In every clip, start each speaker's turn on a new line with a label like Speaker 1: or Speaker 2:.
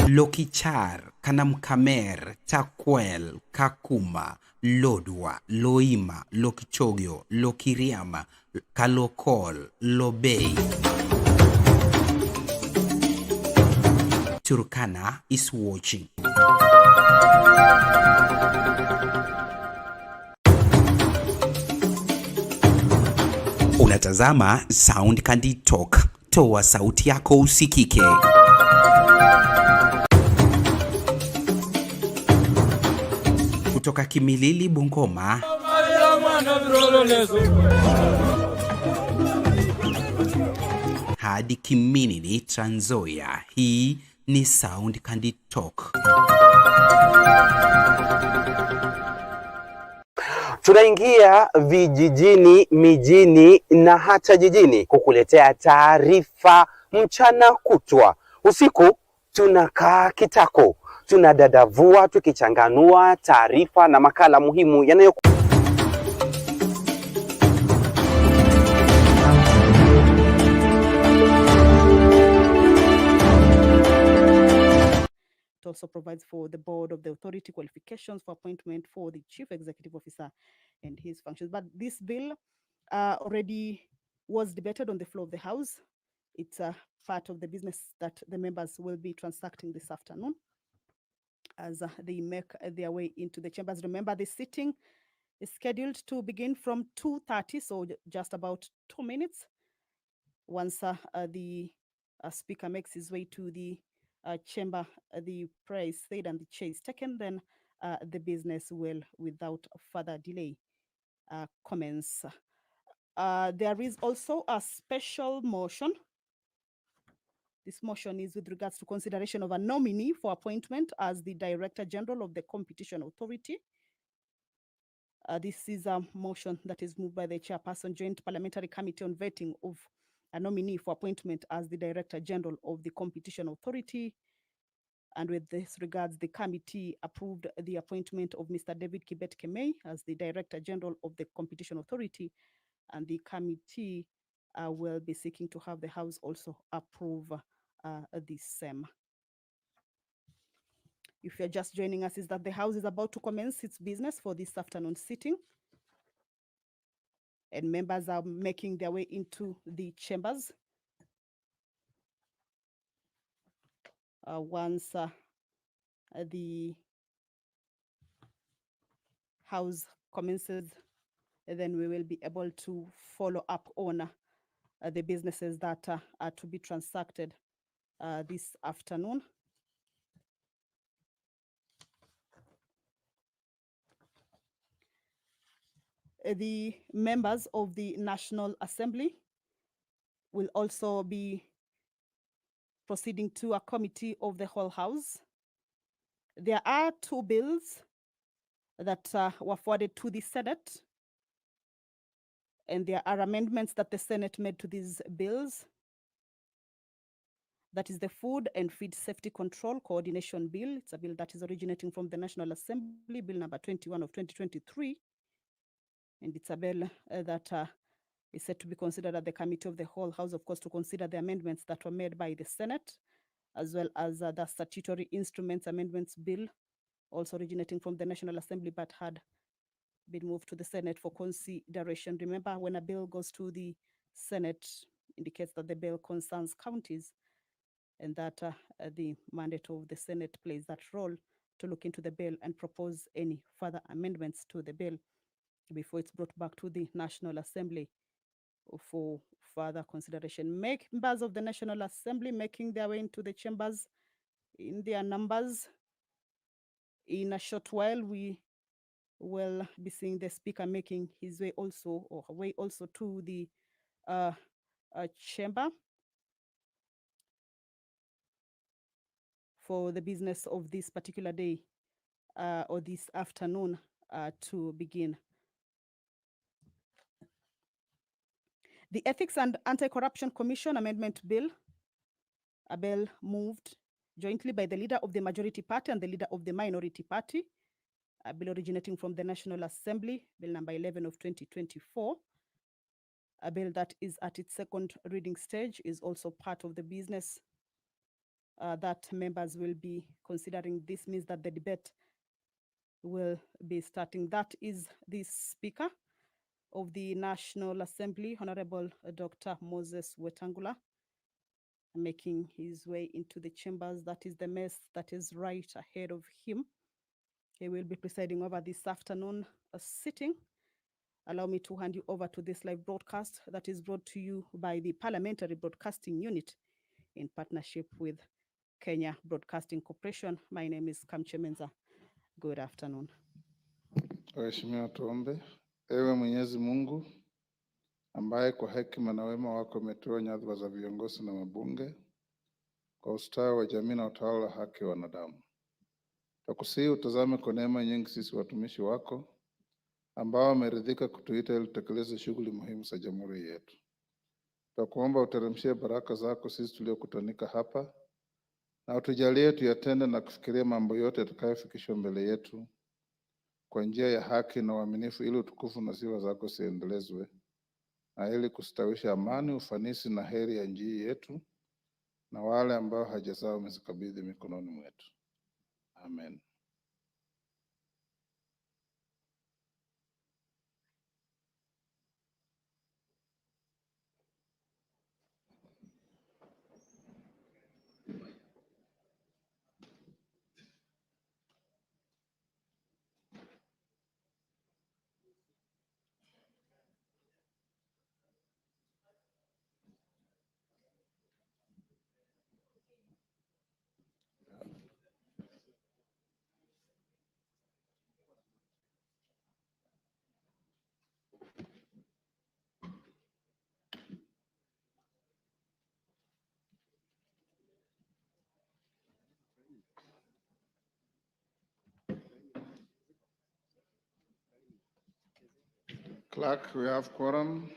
Speaker 1: Lokichar, Kanamkamer, Takwel, Kakuma, Lodwa, Loima, Lokichogyo, Lokiriama, Kalokol, Lobei. Turkana is watching. Unatazama Sound Candid Talk. Toa sauti yako usikike. Kutoka Kimilili, Bungoma hadi Kiminini, Trans Nzoia. Hii ni Sound Candid Talk.
Speaker 2: Tunaingia vijijini, mijini na hata jijini kukuletea taarifa mchana kutwa. Usiku tunakaa kitako, tunadadavua tukichanganua taarifa na makala muhimu yanayo
Speaker 3: also provides for the board of the authority qualifications for appointment for the chief executive officer and his functions. But this bill already was debated on the floor of the House. It's a part of the business that the members will be transacting this afternoon as they make their way into the chambers. Remember, the sitting is scheduled to begin from 2:30, so just about 2 minutes. Once the speaker makes his way to the chamber, the prayer is said and the chair is taken, then the business will, without further delay, commence. There is also a special motion. This motion is with regards to consideration of a nominee for appointment as the Director General of the Competition Authority. This is a motion that is moved by the Chairperson, Joint Parliamentary Committee on Vetting of a nominee for appointment as the Director General of the Competition Authority. And with this regards, the committee approved the appointment of Mr. David Kibet Kemei as the Director General of the Competition Authority. And the committee will be seeking to have the House also approve the same. If you're just joining us, is that the House is about to commence its business for this afternoon sitting. And members are making their way into the chambers. Once the House commences, then we will be able to follow up on the businesses that are to be transacted this afternoon. The members of the National Assembly will also be proceeding to a committee of the whole House. There are 2 bills that were forwarded to the Senate, and there are amendments that the Senate made to these bills. That is the Food and Feed Safety Control Coordination Bill. It's a bill that is originating from the National Assembly, Bill number 21 of 2023. And it's a bill that is set to be considered at the Committee of the Whole House, of course, to consider the amendments that were made by the Senate, as well as the Statutory Instruments Amendments Bill, also originating from the National Assembly, but had been moved to the Senate for consideration. Remember, when a bill goes to the Senate, indicates that the bill concerns counties, and that the mandate of the Senate plays that role to look into the bill and propose any further amendments to the bill before it's brought back to the National Assembly for further consideration. Members of the National Assembly making their way into the chambers in their numbers. In a short while, we will be seeing the speaker making his way also, or her way also, to the chamber for the business of this particular day or this afternoon to begin. The Ethics and Anti-Corruption Commission Amendment Bill, a bill moved jointly by the leader of the majority party and the leader of the minority party, a bill originating from the National Assembly, Bill number 11 of 2024. A bill that is at its second reading stage is also part of the business that members will be considering. This means that the debate will be starting. That is the Speaker of the National Assembly, Honorable Dr. Moses Wetangula, making his way into the chambers. That is the mess that is right ahead of him. He will be presiding over this afternoon sitting. Allow me to hand you over to this live broadcast that is brought to you by the Parliamentary Broadcasting Unit in partnership with Kenya Broadcasting Corporation. My name is Kamche Menza. Good afternoon.
Speaker 4: Waheshimiwa, tuombe. Ewe Mwenyezi Mungu ambaye kwa hekima na wema wako umeteua nyadhifa za viongozi na mabunge kwa ustawi wa jamii na utawala wa haki wa wanadamu, tukusihi utazame kwa neema nyingi sisi watumishi wako ambao wameridhika kutuita ili tutekeleze shughuli muhimu za jamhuri yetu. Tunakuomba uteremshie baraka zako sisi tuliokutanika hapa na utujalie tuyatende na kufikiria mambo yote yatakayofikishwa mbele yetu kwa njia ya haki na uaminifu, ili utukufu na sifa zako ziendelezwe na ili kustawisha amani, ufanisi na heri ya nchi yetu na wale ambao haja zao umezikabidhi mikononi mwetu. Amen. Clerk, we have quorum.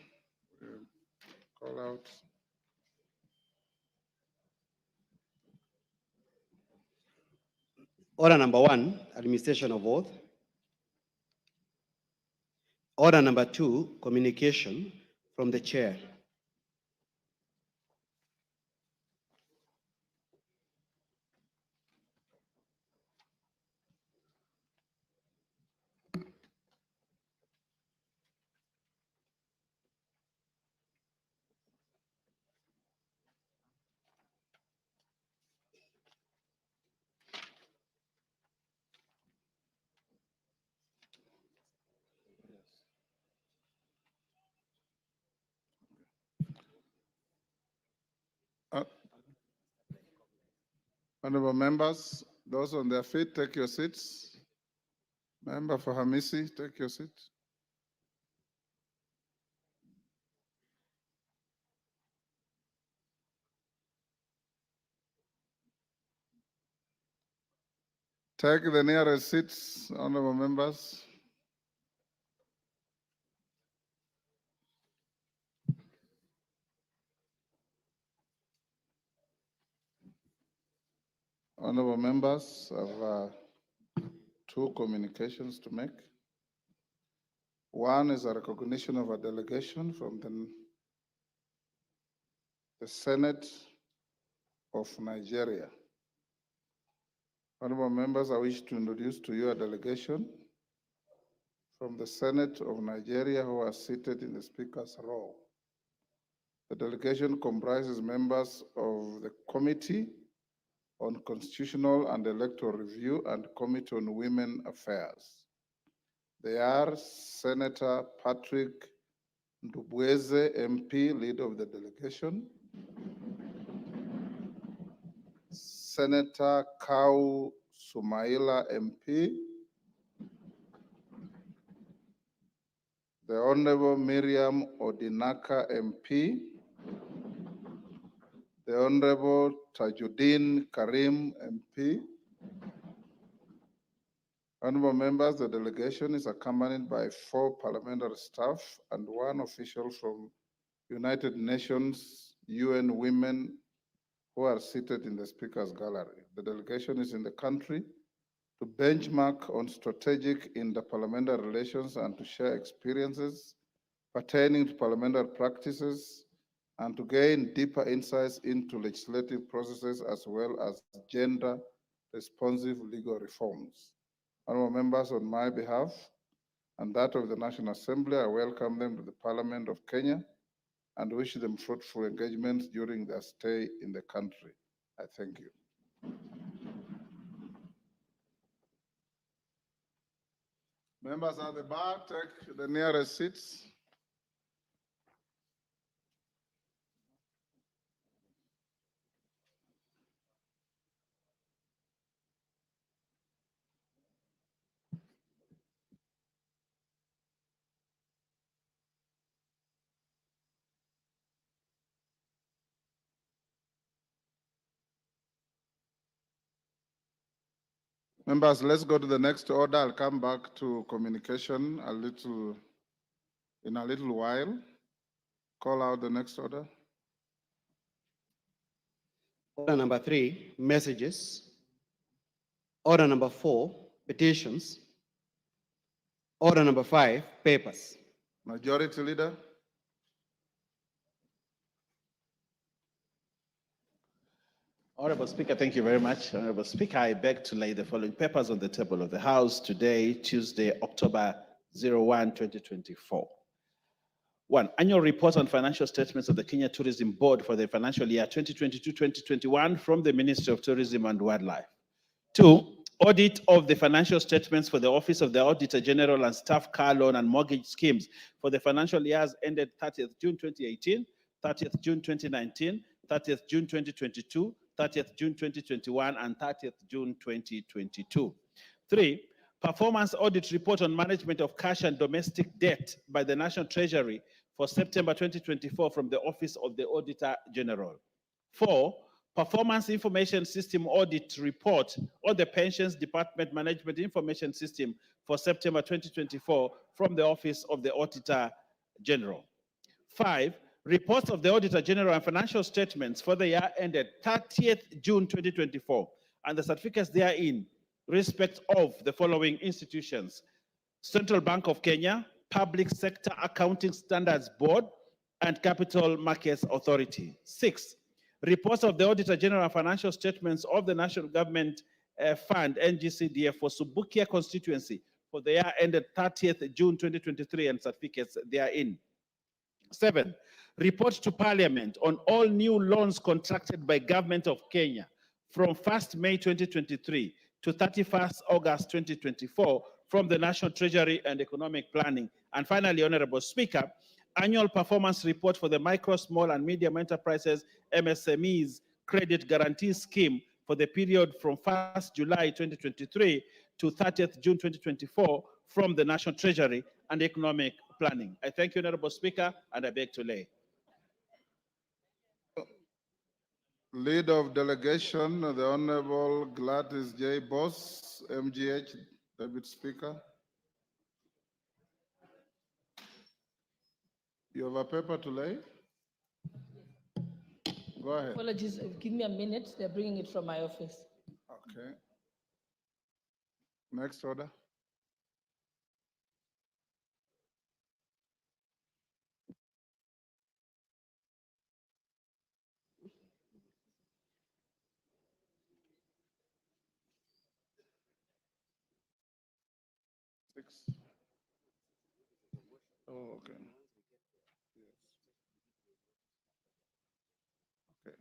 Speaker 4: Call out.
Speaker 5: Order number 1, administration of oath. Order number 2, communication from the chair.
Speaker 4: Honorable members, those on their feet, take your seats. Member for Hamisi, take your seat. Take the nearest seats, honorable members. Honorable members, I have two communications to make. One is a recognition of a delegation from the Senate of Nigeria. Honorable members, I wish to introduce to you a delegation from the Senate of Nigeria who are seated in the Speaker's row. The delegation comprises members of the Committee on Constitutional and Electoral Review and Committee on Women Affairs. They are Senator Patrick Ndubweze, MP, leader of the delegation, Senator Kau Sumaila, MP, the Honorable Miriam Odinaka, MP, the Honorable Tajuddin Karim, MP. Honorable members, the delegation is accompanied by 4 parliamentary staff and 1 official from United Nations UN Women who are seated in the Speaker's gallery. The delegation is in the country to benchmark on strategic interparliamentary relations and to share experiences pertaining to parliamentary practices and to gain deeper insights into legislative processes as well as gender-responsive legal reforms. Honorable members, on my behalf and that of the National Assembly, I welcome them to the Parliament of Kenya and wish them fruitful engagements during their stay in the country. I thank you. Members at the bar, take the nearest seats. Members, let's go to the next order. I'll come back to communication in a little while. Call out the next order.
Speaker 5: Order number 3, messages. Order number 4, petitions. Order number 5, papers.
Speaker 4: Majority Leader.
Speaker 6: Honorable Speaker, thank you very much. Honorable Speaker, I beg to lay the following papers on the table of the House today, Tuesday, October 01, 2024. 1. Annual report on financial statements of the Kenya Tourism Board for the financial year 2022-2021 from the Ministry of Tourism and Wildlife. 2. Audit of the financial statements for the Office of the Auditor General and Staff Car Loan and Mortgage Schemes for the financial years ended 30th June 2018, 30th June 2019, 30th June 2022, 30th June 2021, and 30th June 2022. 3. Performance audit report on management of cash and domestic debt by the National Treasury for September 2024 from the Office of the Auditor General. 4. Performance Information System Audit Report on the Pensions Department Management Information System for September 2024 from the Office of the Auditor General. 5. Reports of the Auditor General and financial statements for the year ended 30th June 2024 and the certificates therein respect of the following institutions: Central Bank of Kenya, Public Sector Accounting Standards Board, and Capital Markets Authority. 6. Reports of the Auditor General and financial statements of the National Government Fund, NGCDF, for Subukia constituency for the year ended 30th June 2023 and certificates therein. 7. Report to Parliament on all new loans contracted by Government of Kenya from 1st May 2023 to 31st August 2024 from the National Treasury and Economic Planning. And finally, Honorable Speaker, annual performance report for the Micro, Small and Medium Enterprises MSMEs Credit Guarantee Scheme for the period from 1st July 2023 to 30th June 2024 from the National Treasury and Economic Planning. I thank you, Honorable Speaker, and I beg to lay.
Speaker 4: Leader of Delegation, the Honorable Gladys J. Boss, MGH, Deputy Speaker. You have a paper to lay? Go ahead.
Speaker 7: Apologies, give me a minute. They're bringing it from my office.
Speaker 4: Okay. Next order. Six. Oh, okay. Yes. Okay.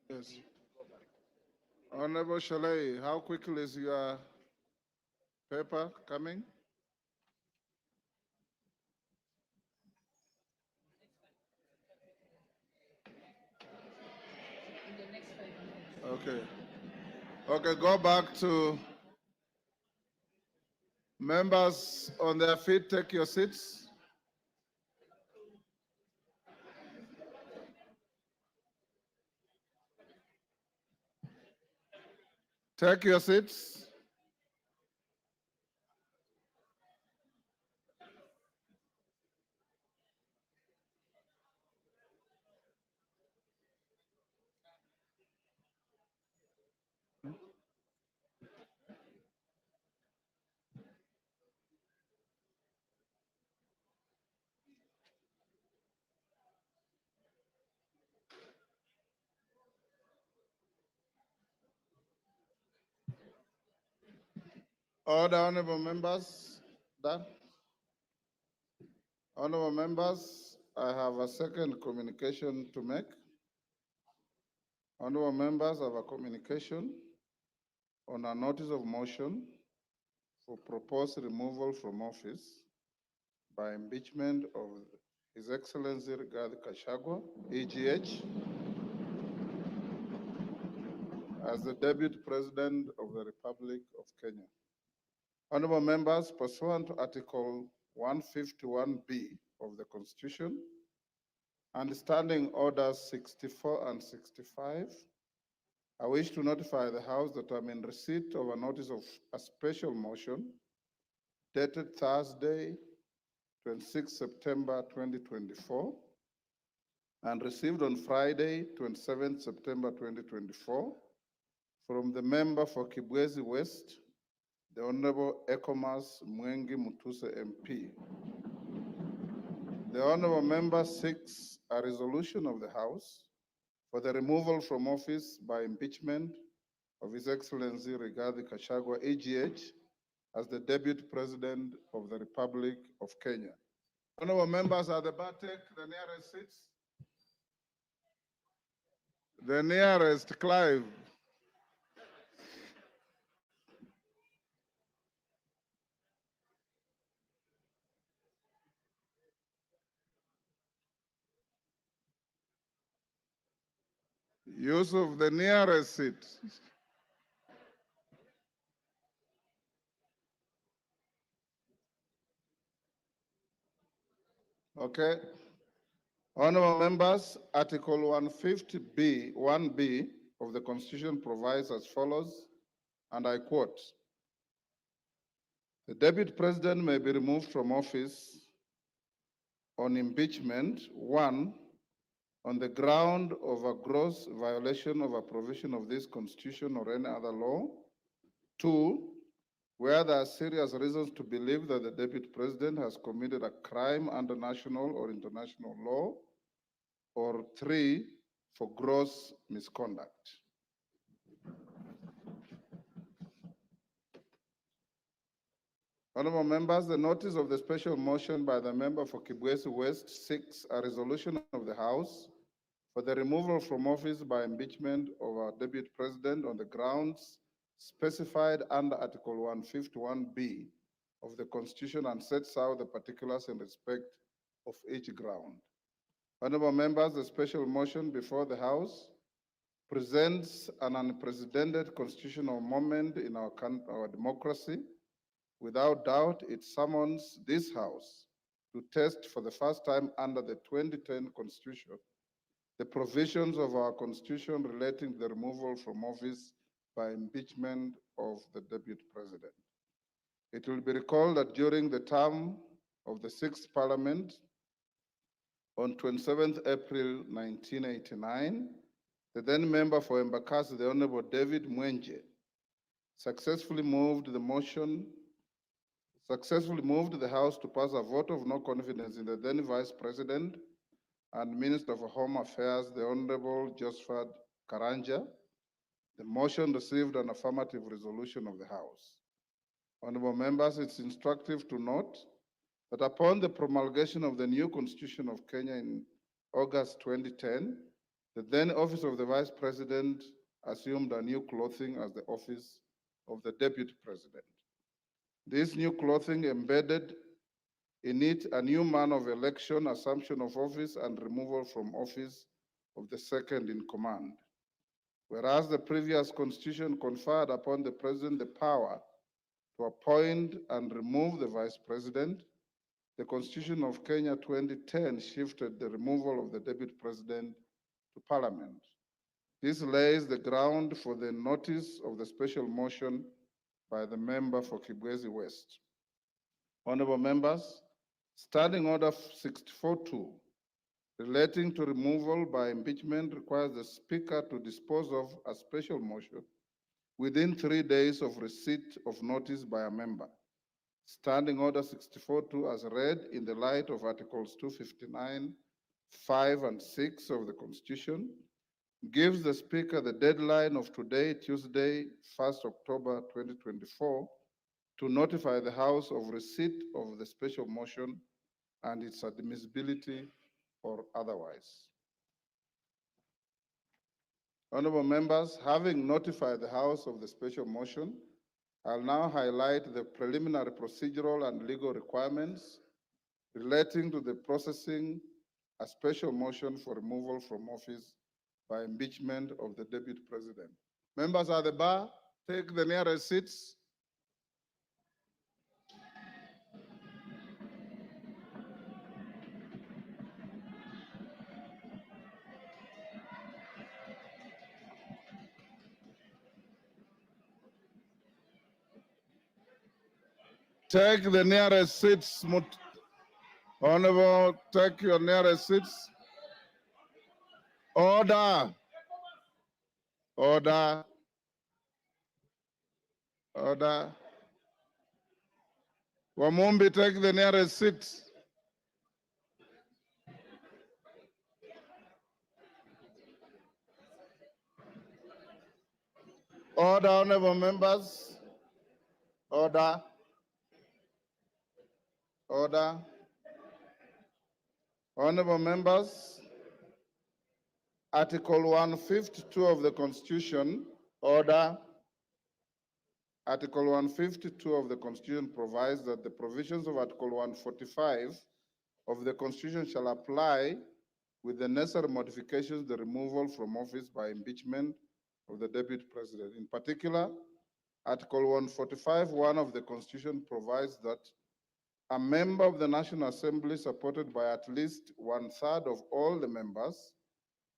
Speaker 4: Yes. Yes. Honorable Shalay, how quickly is your paper coming? Okay. Okay, go back to members on their feet. Take your seats. Take your seats. Order, honorable members. Done. Honorable members, I have a second communication to make. Honorable members, I have a communication on a notice of motion for proposed removal from office by impeachment of His Excellency Rigathi Gachagua, EGH, as the Deputy President of the Republic of Kenya. Honorable members, pursuant to Article 151B of the Constitution and Standing Orders 64 and 65, I wish to notify the House that I'm in receipt of a notice of a special motion dated Thursday, 26 September 2024, and received on Friday, 27 September 2024, from the member for Kibwezi West, the Honorable Ekomas Mwengi Mutuse MP. The Honorable member seeks a resolution of the House for the removal from office by impeachment of His Excellency Rigathi Gachagua, EGH, as the Deputy President of the Republic of Kenya. Honorable members, at the back, take the nearest seats. The nearest, Clive. Yusuf, the nearest seat. Okay. Honorable members, Article 150B, 1B of the Constitution provides as follows, and I quote, the Deputy President may be removed from office on impeachment, 1, on the ground of a gross violation of a provision of this Constitution or any other law, 2, where there are serious reasons to believe that the Deputy President has committed a crime under national or international law, or 3, for gross misconduct. Honorable members, the notice of the special motion by the member for Kibwezi West seeks a resolution of the House for the removal from office by impeachment of our Deputy President on the grounds specified under Article 151B of the Constitution and sets out the particulars in respect of each ground. Honorable members, the special motion before the House presents an unprecedented constitutional moment in our democracy. Without doubt, it summons this House to test for the first time under the 2010 Constitution the provisions of our Constitution relating to the removal from office by impeachment of the Deputy President. It will be recalled that during the term of the 6th Parliament, on 27th April 1989, the then member for Embakasi, the Honorable David Mwenje, successfully moved the House to pass a vote of no confidence in the then Vice President and Minister for Home Affairs, the Honorable Josephat Karanja. The motion received an affirmative resolution of the House. Honorable members, it's instructive to note that upon the promulgation of the new Constitution of Kenya in August 2010, the then office of the Vice President assumed a new clothing as the office of the Deputy President. This new clothing embedded in it a new manner of election, assumption of office, and removal from office of the second in command. Whereas the previous Constitution conferred upon the President the power to appoint and remove the Vice President, the Constitution of Kenya 2010 shifted the removal of the Deputy President to Parliament. This lays the ground for the notice of the special motion by the member for Kibwezi West. Honorable members, Standing Order 64.2 relating to removal by impeachment requires the Speaker to dispose of a special motion within 3 days of receipt of notice by a member. Standing Order 64.2 as read in the light of Articles 259, 5, and 6 of the Constitution gives the Speaker the deadline of today, Tuesday, 1st October 2024, to notify the House of receipt of the special motion and its admissibility or otherwise. Honorable members, having notified the House of the special motion, I'll now highlight the preliminary procedural and legal requirements relating to the processing a special motion for removal from office by impeachment of the Deputy President. Members at the bar, take the nearest seats. Take the nearest seats. Honorable, take your nearest seats. Order. Order. Order. Wamumbi, take the nearest seat. Order, honorable members. Order. Order. Honorable members, Article 152 of the Constitution, order. Article 152 of the Constitution provides that the provisions of Article 145 of the Constitution shall apply with the necessary modifications the removal from office by impeachment of the Deputy President. In particular, Article 145(1) of the Constitution provides that a member of the National Assembly supported by at least 1/3 of all the members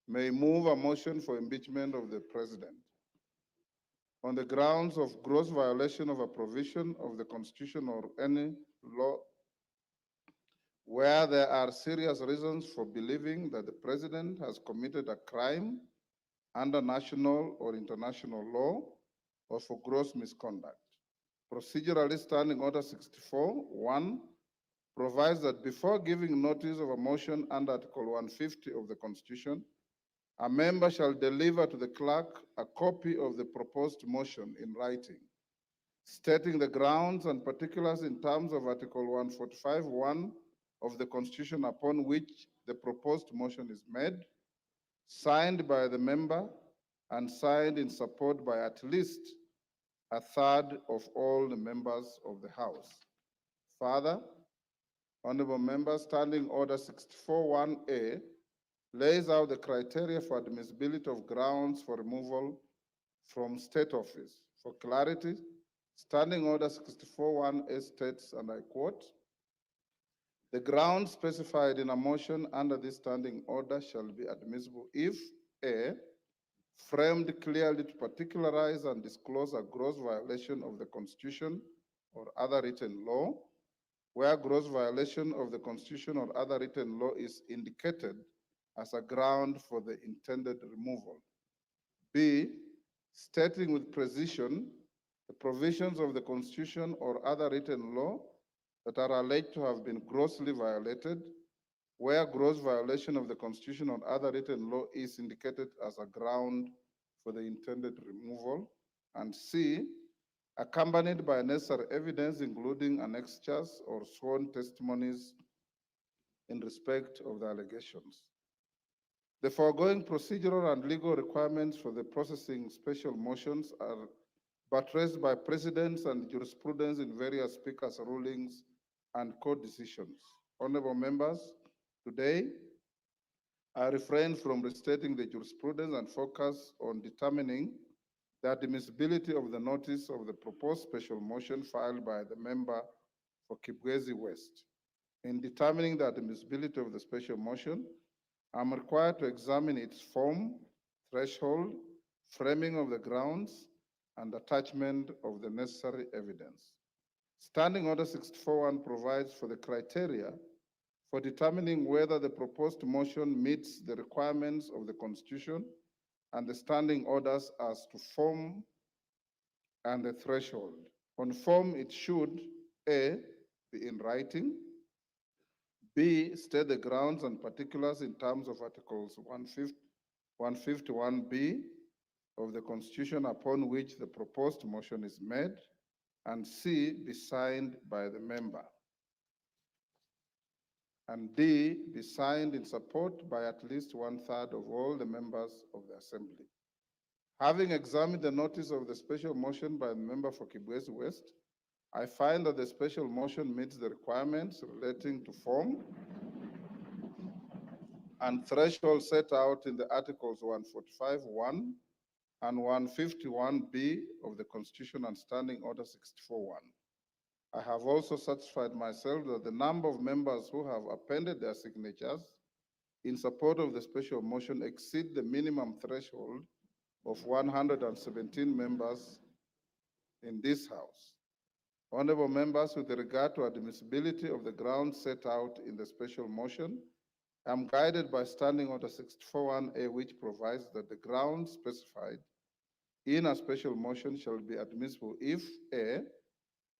Speaker 4: may move a motion for impeachment of the President on the grounds of gross violation of a provision of the Constitution or any law where there are serious reasons for believing that the President has committed a crime under national or international law or for gross misconduct. Procedurally, Standing Order 64(1) provides that before giving notice of a motion under Article 150 of the Constitution, a member shall deliver to the clerk a copy of the proposed motion in writing, stating the grounds and particulars in terms of Article 145(1) of the Constitution upon which the proposed motion is made, signed by the member and signed in support by at least 1/3 of all the members of the House. Further, honorable members, Standing Order 64(1)A lays out the criteria for admissibility of grounds for removal from state office. For clarity, Standing Order 64(1)A states, and I quote, "The grounds specified in a motion under this standing order shall be admissible if A, framed clearly to particularize and disclose a gross violation of the Constitution or other written law, where gross violation of the Constitution or other written law is indicated as a ground for the intended removal. B, stating with precision the provisions of the Constitution or other written law that are alleged to have been grossly violated, where gross violation of the Constitution or other written law is indicated as a ground for the intended removal. And C, accompanied by necessary evidence, including annexures or sworn testimonies in respect of the allegations. The foregoing procedural and legal requirements for the processing special motions are buttressed by precedents and jurisprudence in various speakers' rulings and court decisions. Honorable members, today, I refrain from restating the jurisprudence and focus on determining the admissibility of the notice of the proposed special motion filed by the member for Kibwezi West. In determining the admissibility of the special motion, I'm required to examine its form, threshold, framing of the grounds, and attachment of the necessary evidence. Standing Order 64(1) provides for the criteria for determining whether the proposed motion meets the requirements of the Constitution and the standing orders as to form and the threshold. On form, it should A, be in writing, B, state the grounds and particulars in terms of Articles 151B of the Constitution upon which the proposed motion is made, and C, be signed by the member, and D, be signed in support by at least 1/3 of all the members of the Assembly. Having examined the notice of the special motion by the member for Kibwezi West, I find that the special motion meets the requirements relating to form and threshold set out in the Articles 145(1) and 151(b) of the Constitution and Standing Order 64(1). I have also satisfied myself that the number of members who have appended their signatures in support of the special motion exceed the minimum threshold of 117 members in this House. Honorable members, with regard to admissibility of the grounds set out in the special motion, I am guided by Standing Order 64(1)A, which provides that the grounds specified in a special motion shall be admissible if A,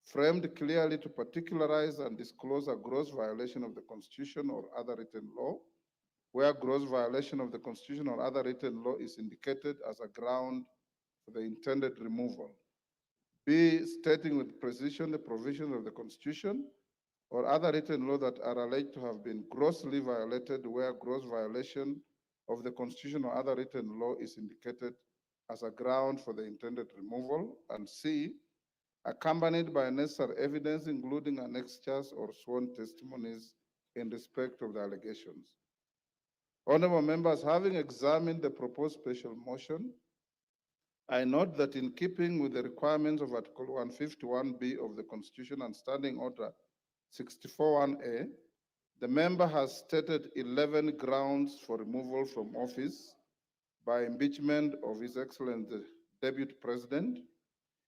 Speaker 4: framed clearly to particularize and disclose a gross violation of the Constitution or other written law, where gross violation of the Constitution or other written law is indicated as a ground for the intended removal. B, stating with precision the provisions of the Constitution or other written law that are alleged to have been grossly violated, where gross violation of the Constitution or other written law is indicated as a ground for the intended removal. And C, accompanied by necessary evidence, including annexures or sworn testimonies in respect of the allegations. Honorable members, having examined the proposed special motion, I note that in keeping with the requirements of Article 151(b) of the Constitution and Standing Order 64(1)A, the member has stated 11 grounds for removal from office by impeachment of His Excellency the Deputy President.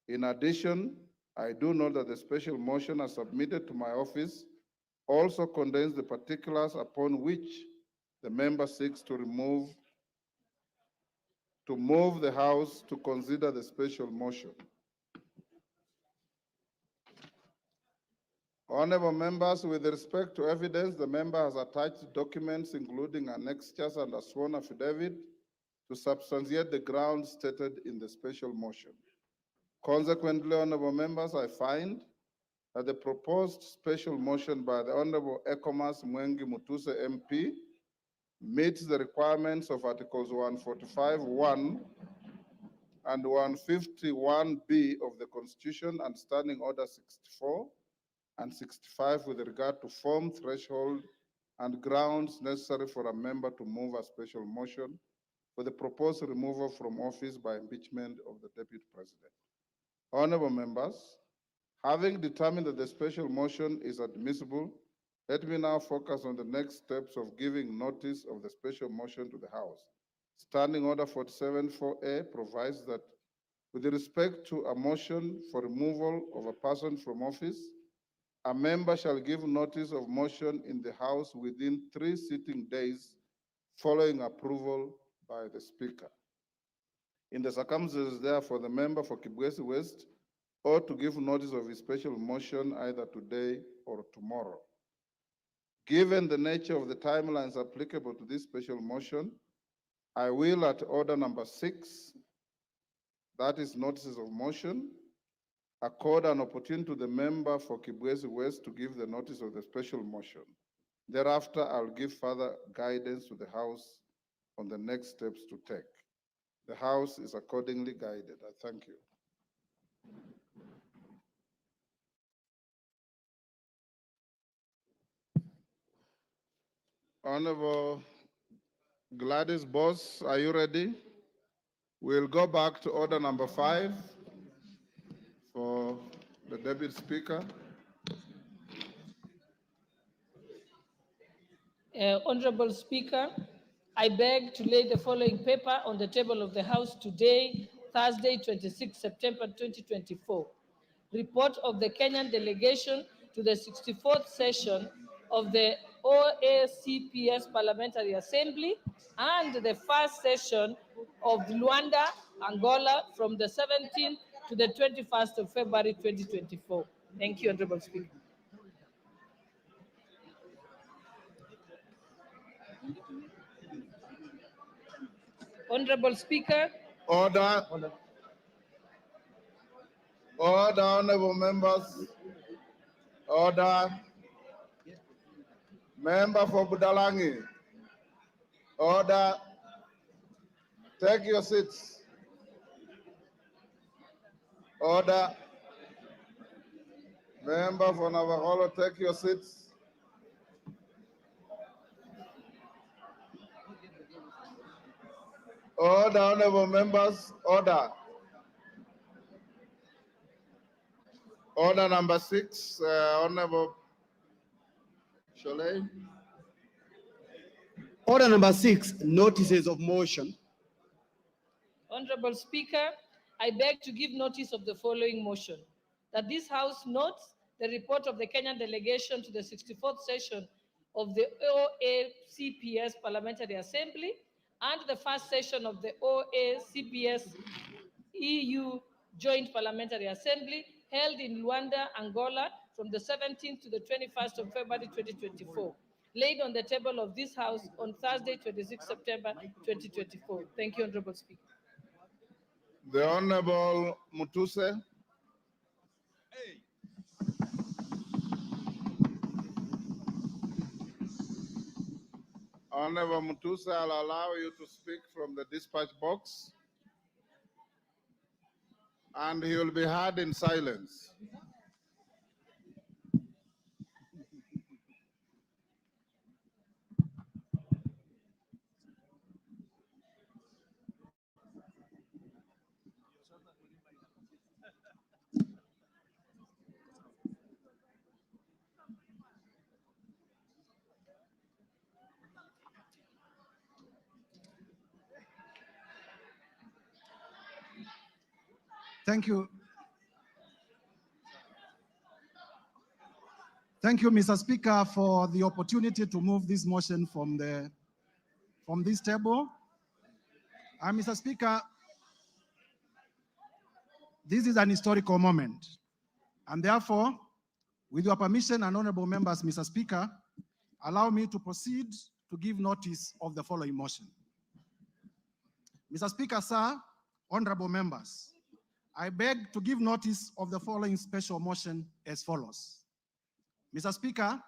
Speaker 4: In addition, I do note that the special motion as submitted to my office also contains the particulars upon which the member seeks to move the House to consider the special motion. Honorable members, with respect to evidence, the member has attached documents including annexures and a sworn affidavit to substantiate the grounds stated in the special motion. Consequently, honorable members, I find that the proposed special motion by the Honorable Ekomas Mwengi Mutuse MP meets the requirements of Articles 145(1) and 151(b) of the Constitution and Standing Order 64 and 65 with regard to form, threshold, and grounds necessary for a member to move a special motion for the proposed removal from office by impeachment of the Deputy President. Honorable members, having determined that the special motion is admissible, let me now focus on the next steps of giving notice of the special motion to the House. Standing Order 47(4)A provides that with respect to a motion for removal of a person from office, a member shall give notice of motion in the House within 3 sitting days following approval by the Speaker. In the circumstances, therefore, the member for Kibwezi West ought to give notice of his special motion either today or tomorrow. Given the nature of the timelines applicable to this special motion, I will, at order number 6, that is notices of motion, accord an opportunity to the member for Kibwezi West to give the notice of the special motion. Thereafter, I'll give further guidance to the House on the next steps to take. The House is accordingly guided. I thank you. Honorable Gladys Boss, are you ready? We'll go back to order number 5 for the Deputy Speaker.
Speaker 7: Honorable Speaker, I beg to lay the following paper on the table of the House today, Thursday, 26 September 2024. Report of the Kenyan delegation to the 64th session of the OACPS Parliamentary Assembly and the first session of Luanda, Angola from the 17th to the 21st of February 2024. Thank you, Honorable Speaker. Honorable Speaker.
Speaker 4: Order. Order, honorable members. Order. Member for Budalangi. Order. Take your seats. Order. Member for Navajo, take your seats. Order, honorable members. Order. Order number 6, Honorable Sholay.
Speaker 5: Order number 6, notices of motion.
Speaker 7: Honorable Speaker, I beg to give notice of the following motion, that this House notes the report of the Kenyan delegation to the 64th session of the OACPS Parliamentary Assembly and the first session of the OACPS EU Joint Parliamentary Assembly held in Luanda, Angola from the 17th to the 21st of February 2024, laid on the table of this House on Thursday, 26 September 2024. Thank you, Honorable Speaker.
Speaker 4: The Honorable Mutuse. Honorable Mutuse, I'll allow you to speak from the dispatch box, and he will be heard in silence.
Speaker 8: Thank you. Thank you, Mr. Speaker, for the opportunity to move this motion from this table. Mr. Speaker, this is an historical moment, and therefore, with your permission and honorable members, Mr. Speaker, allow me to proceed to give notice of the following motion. Mr. Speaker, sir, honorable members, I beg to give notice of the following special motion as follows. Mr. Speaker,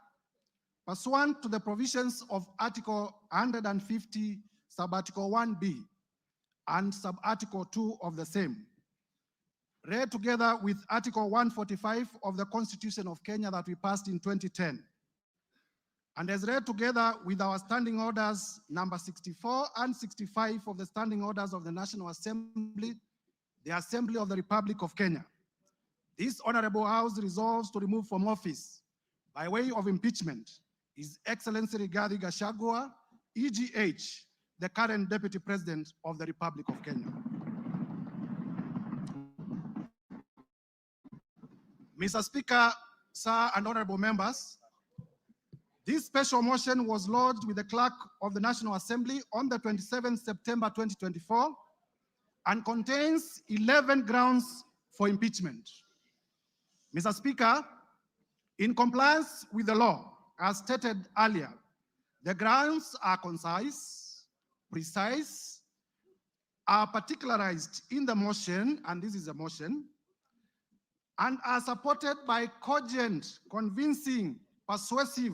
Speaker 8: pursuant to the provisions of Article 150, Sub-Article 1B, and Sub-Article 2 of the same, read together with Article 145 of the Constitution of Kenya that we passed in 2010, and as read together with our standing orders number 64 and 65 of the standing orders of the National Assembly, the Assembly of the Republic of Kenya. This Honorable House resolves to remove from office, by way of impeachment, His Excellency Rigathi Gachagua, EGH, the current Deputy President of the Republic of Kenya. Mr. Speaker, sir, and honorable members, this special motion was lodged with the Clerk of the National Assembly on the 27th September 2024 and contains 11 grounds for impeachment. Mr. Speaker, in compliance with the law, as stated earlier, the grounds are concise, precise, are particularized in the motion, and this is a motion, and are supported by cogent, convincing, persuasive,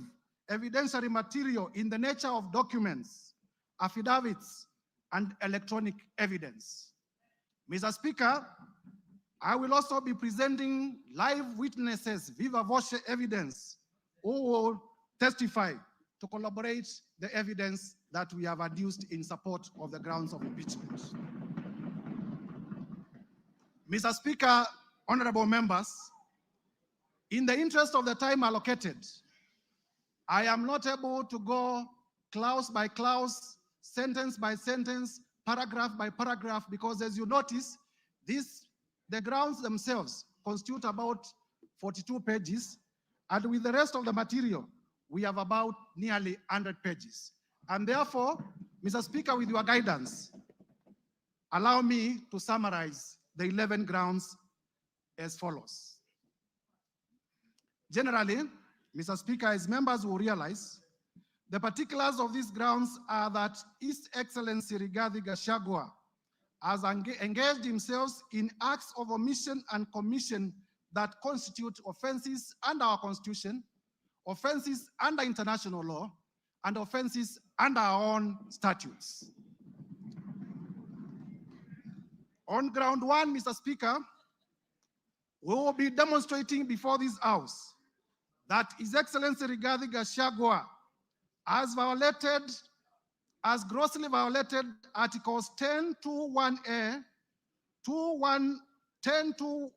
Speaker 8: evidentiary material in the nature of documents, affidavits, and electronic evidence. Mr. Speaker, I will also be presenting live witnesses, viva voce evidence, who will testify to corroborate the evidence that we have adduced in support of the grounds of impeachment. Mr. Speaker, honorable members, in the interest of the time allocated, I am not able to go clause by clause, sentence by sentence, paragraph by paragraph, because as you notice, the grounds themselves constitute about 42 pages, and with the rest of the material, we have about nearly 100 pages. And therefore, Mr. Speaker, with your guidance, allow me to summarize the 11 grounds as follows. Generally, Mr. Speaker, as members will realize, the particulars of these grounds are that His Excellency Rigathi Gachagua, has engaged himself in acts of omission and commission that constitute offenses under our Constitution, offenses under international law, and offenses under our own statutes. On ground one, Mr. Speaker, we will be demonstrating before this House that His Excellency Rigathi Gachagua has grossly violated Articles 10(2)(1)(a), 10(2)(b)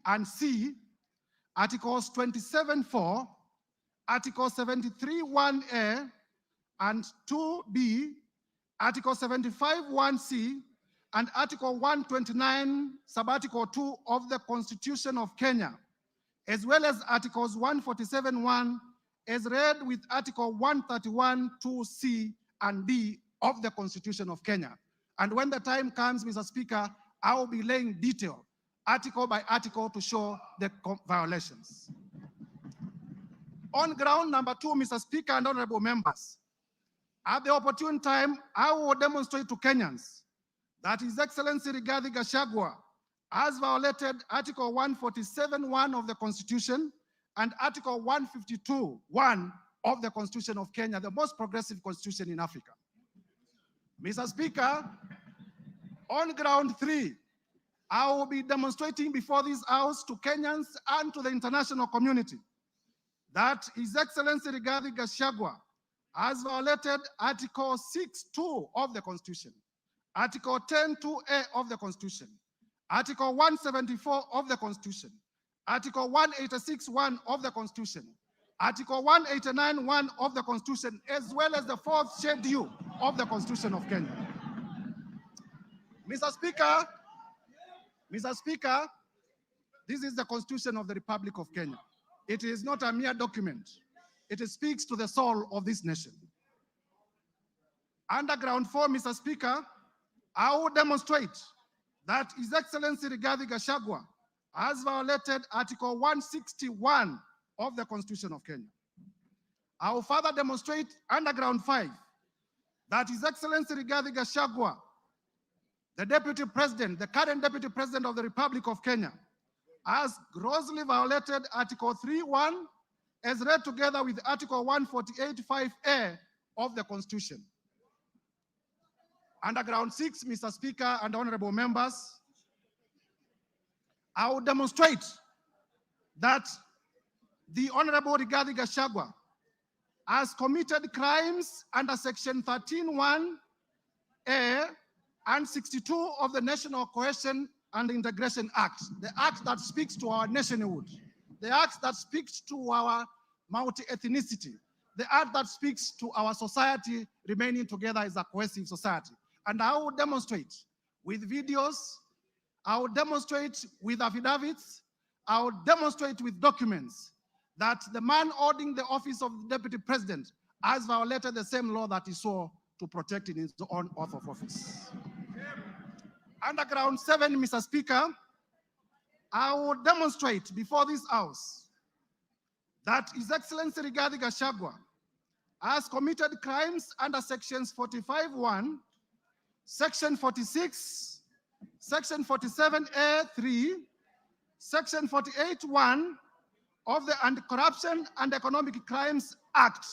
Speaker 8: and C, Articles 27(4), Article 73(1)(a) and 2(b), Article 75(1)(c), and Article 129, Subarticle 2 of the Constitution of Kenya, as well as Articles 147(1), as read with Article 131(2)(c) and D of the Constitution of Kenya. And when the time comes, Mr. Speaker, I will be laying detail, article by article, to show the violations. On ground number 2, Mr. Speaker and honorable members, at the opportune time, I will demonstrate to Kenyans that His Excellency Rigathi Gachagua has violated Article 147(1) of the Constitution and Article 152(1) of the Constitution of Kenya, the most progressive constitution in Africa. Mr. Speaker, on ground 3, I will be demonstrating before this House to Kenyans and to the international community that His Excellency Rigathi Gachagua has violated Article 6(2) of the Constitution, Article 10(2)(a) of the Constitution, Article 174 of the Constitution, Article 186(1) of the Constitution, Article 189(1) of the Constitution, as well as the 4th schedule of the Constitution of Kenya. Mr. Speaker, this is the Constitution of the Republic of Kenya. It is not a mere document. It speaks to the soul of this nation. Under ground 4, Mr. Speaker, I will demonstrate that His Excellency Rigathi Gachagua has violated Article 161 of the Constitution of Kenya. I will further demonstrate under ground 5 that His Excellency Rigathi Gachagua, the Deputy President, the current Deputy President of the Republic of Kenya, has grossly violated Article 3(1) as read together with Article 148(5)(a) of the Constitution. Under ground 6, Mr. Speaker and honorable members, I will demonstrate that the Honorable Rigathi Gachagua has committed crimes under Section 13(1)(a) and 62 of the National Cohesion and Integration Act, the act that speaks to our nationhood, the act that speaks to our multi-ethnicity, the act that speaks to our society remaining together as a cohesive society. And I will demonstrate with videos, I will demonstrate with affidavits, I will demonstrate with documents that the man holding the office of the Deputy President has violated the same law that he swore to protect in his own oath of office. Under ground 7, Mr. Speaker, I will demonstrate before this House that His Excellency Rigathi Gachagua has committed crimes under Sections 45(1), Section 46, Section 47(a)(3), Section 48(1) of the Anti-Corruption and Economic Crimes Act.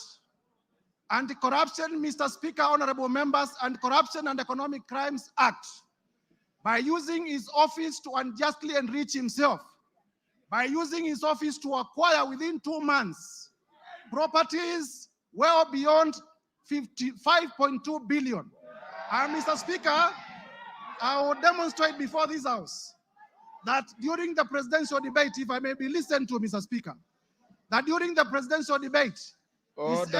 Speaker 8: Anti-Corruption, Mr. Speaker, honorable members, Anti-Corruption and Economic Crimes Act, by using his office to unjustly enrich himself, by using his office to acquire within 2 months properties well beyond 55.2 billion. And Mr. Speaker, I will demonstrate before this House that during the presidential debate, if I may be listened to, Mr. Speaker, that during the presidential debate, His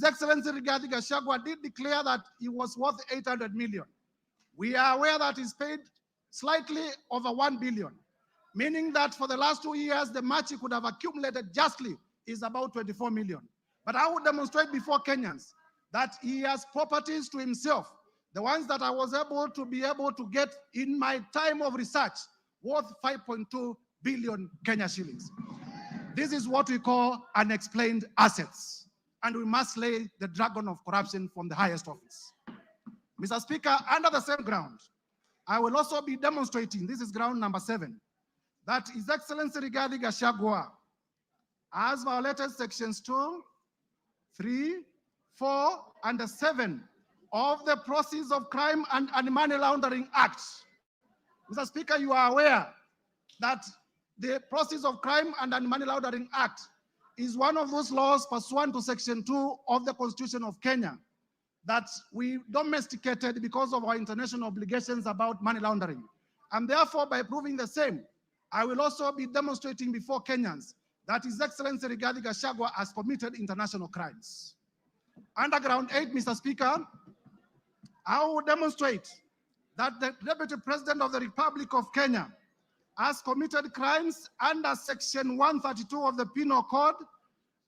Speaker 8: Excellency Rigathi Gachagua did declare that he was worth 800 million. We are aware that he's paid slightly over 1 billion, meaning that for the last 2 years, the much he could have accumulated justly is about 24 million. But I will demonstrate before Kenyans that he has properties to himself, the ones that I was able to get in my time of research, worth 5.2 billion Kenya shillings. This is what we call unexplained assets, and we must slay the dragon of corruption from the highest office. Mr. Speaker, under the same ground, I will also be demonstrating, this is ground number 7, that His Excellency Rigathi Gachagua has violated sections 2, 3, 4, and 7 of the Proceeds of Crime and Money Laundering Act. Mr. Speaker, you are aware that the Proceeds of Crime and Money Laundering Act is one of those laws pursuant to Section 2 of the Constitution of Kenya that we domesticated because of our international obligations about money laundering. And therefore, by proving the same, I will also be demonstrating before Kenyans that His Excellency Rigathi Gachagua has committed international crimes. Under ground 8, Mr. Speaker, I will demonstrate that the Deputy President of the Republic of Kenya has committed crimes under Section 132 of the Penal Code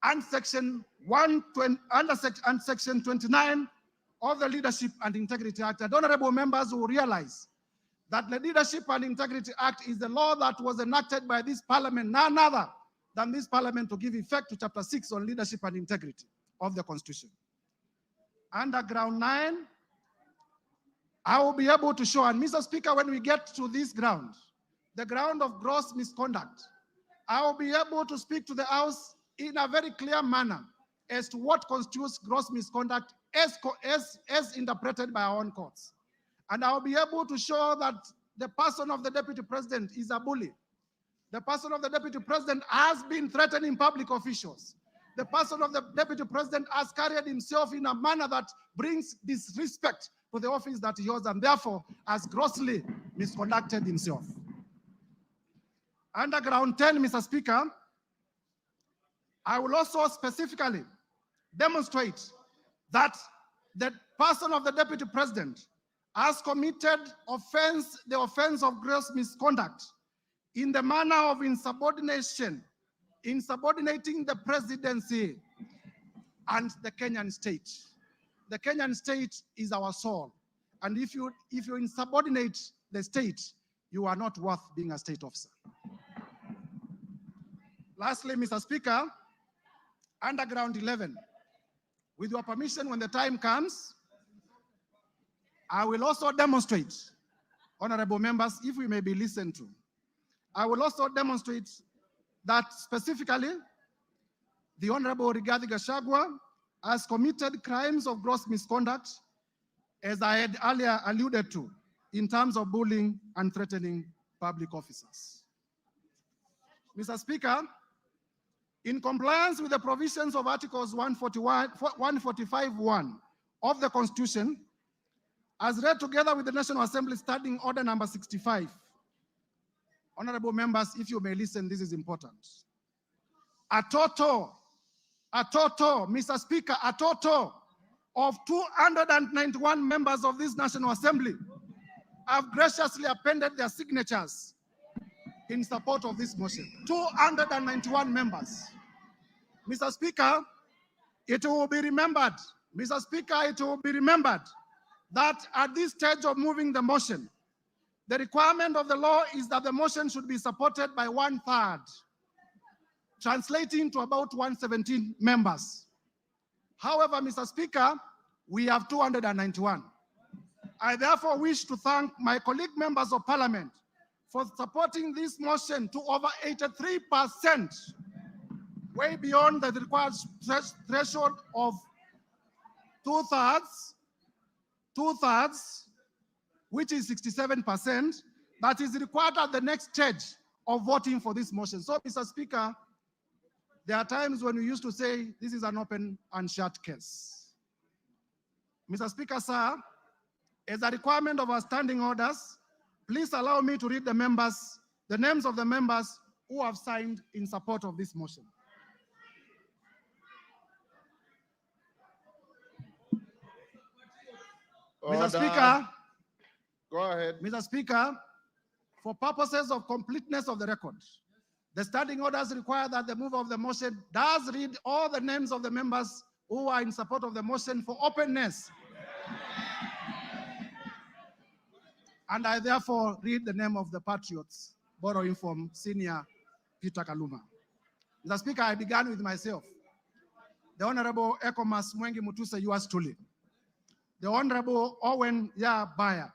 Speaker 8: and Section 29 of the Leadership and Integrity Act. And honorable members will realize that the Leadership and Integrity Act is the law that was enacted by this parliament, none other than this parliament, to give effect to Chapter 6 on leadership and integrity of the Constitution. Under ground 9, I will be able to show, and Mr. Speaker, when we get to this ground, the ground of gross misconduct, I will be able to speak to the House in a very clear manner as to what constitutes gross misconduct as interpreted by our own courts. And I'll be able to show that the person of the Deputy President is a bully. The person of the Deputy President has been threatening public officials. The person of the Deputy President has carried himself in a manner that brings disrespect to the office that he holds, and therefore has grossly misconducted himself. Under ground 10, Mr. Speaker, I will also specifically demonstrate that the person of the Deputy President has committed the offense of gross misconduct in the manner of insubordination, insubordinating the presidency and the Kenyan state. The Kenyan state is our soul. And if you insubordinate the state, you are not worth being a state officer. Lastly, Mr. Speaker, under ground 11, with your permission, when the time comes, I will also demonstrate, honorable members, if we may be listened to, I will also demonstrate that specifically the Honorable Rigathi Gachagua has committed crimes of gross misconduct, as I had earlier alluded to, in terms of bullying and threatening public officers. Mr. Speaker, in compliance with the provisions of Articles 145(1) of the Constitution, as read together with the National Assembly Standing Order number 65, honorable members, if you may listen, this is important. A total, Mr. Speaker, a total of 291 members of this National Assembly have graciously appended their signatures in support of this motion. 291 members. Mr. Speaker, it will be remembered, Mr. Speaker, it will be remembered that at this stage of moving the motion, the requirement of the law is that the motion should be supported by 1/3, translating to about 117 members. However, Mr. Speaker, we have 291. I therefore wish to thank my colleague members of Parliament for supporting this motion to over 83%, way beyond the required threshold of two-thirds, which is 67%, that is required at the next stage of voting for this motion. So, Mr. Speaker, there are times when we used to say this is an open and shut case. Mr. Speaker, sir, as a requirement of our standing orders, please allow me to read the names of the members who have signed in support of this motion.
Speaker 4: Order.
Speaker 8: Mr. Speaker,
Speaker 4: Go ahead.
Speaker 8: Mr. Speaker, for purposes of completeness of the record, the standing orders require that the mover of the motion does read all the names of the members who are in support of the motion for openness. And I therefore read the name of the patriots, borrowing from Senior Peter Kaluma. Mr. Speaker, I began with myself. The Honorable Ekomas Mwengi Mutuse, yours truly. the Honorable Owen Yabaya,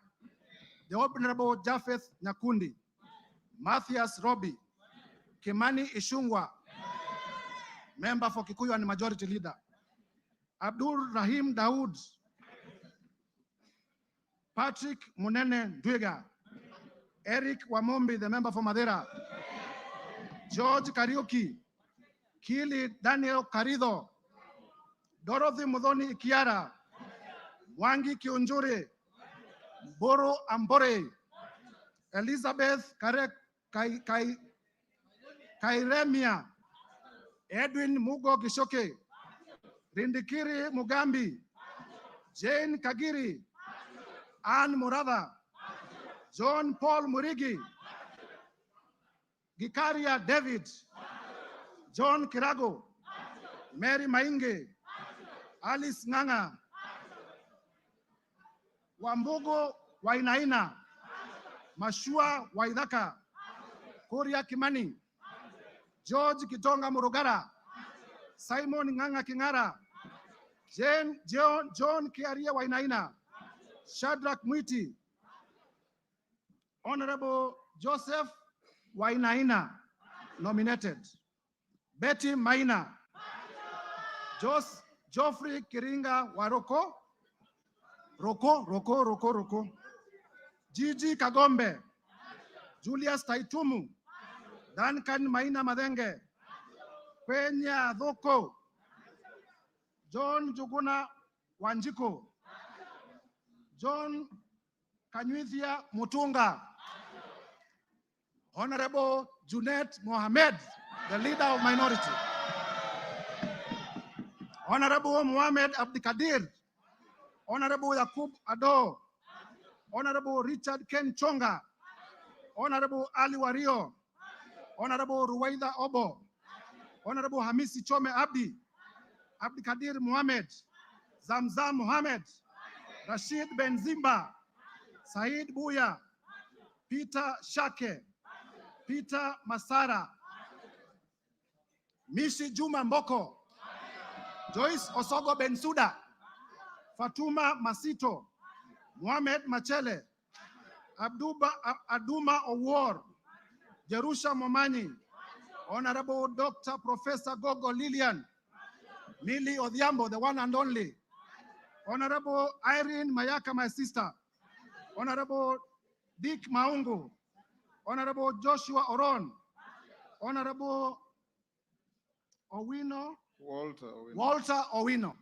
Speaker 8: the Honorable Japheth Nyakundi, Matthias Robi, Kimani Ishungwa, member for Kikuyu and Majority Leader, Abdul Rahim Daoud, Patrick Munene Dwiga, Eric Wamombi, the member for Madeira, George Kariuki, Kili Daniel Carido, Dorothy Mudhoni Ikiara, Wangi Kiunjuri, Boro Ambore, Elizabeth Kairemia, Edwin Mugo Gishoke, Rindikiri Mugambi, Jane Kagiri, Ann Murada, John Paul Murigi, Gikaria David, John Kirago, Mary Mainge, Alice Nganga, Wambugo Wainaina, Mashua Waidaka, Korea Kimani, George Kitonga Murugara, Simon Nganga Kingara, John Kiaria Wainaina, Shadrach Mwiti, Honorable Joseph Wainaina, nominated. Betty Maina, Geoffrey Kiringa Waroko, Roko, Gigi Kagombe, Julius Taitumu, Duncan Maina Madenge, Penya Dhoko, John Juguna Wanjiko, John Kanyuithia Mutunga, Honorable Junet Mohamed, the leader of minority, Honorable Mohamed Abdikadir, Honorable Yakub Ado, Honorable Richard Ken Chonga, Honorable Ali Wario, Honorable Ruwaida Obo, Honorable Hamisi Chome Abdi, Abdikadir Mohamed, Zamzam Mohamed, Rashid Benzimba, Said Buya, Peter Shake, Peter Masara, Mishi Juma Mboko, Joyce Osogo Bensuda, Fatuma Masito, Mohamed Machele, Aduma Owor, Jerusha Momani, Honorable Dr. Professor Gogo Lilian, Millie Odhiambo, the one and only, Honorable Irene Mayaka, my sister, Honorable Dick Maungu, Honorable Joshua Oron, Honorable Walter Owino,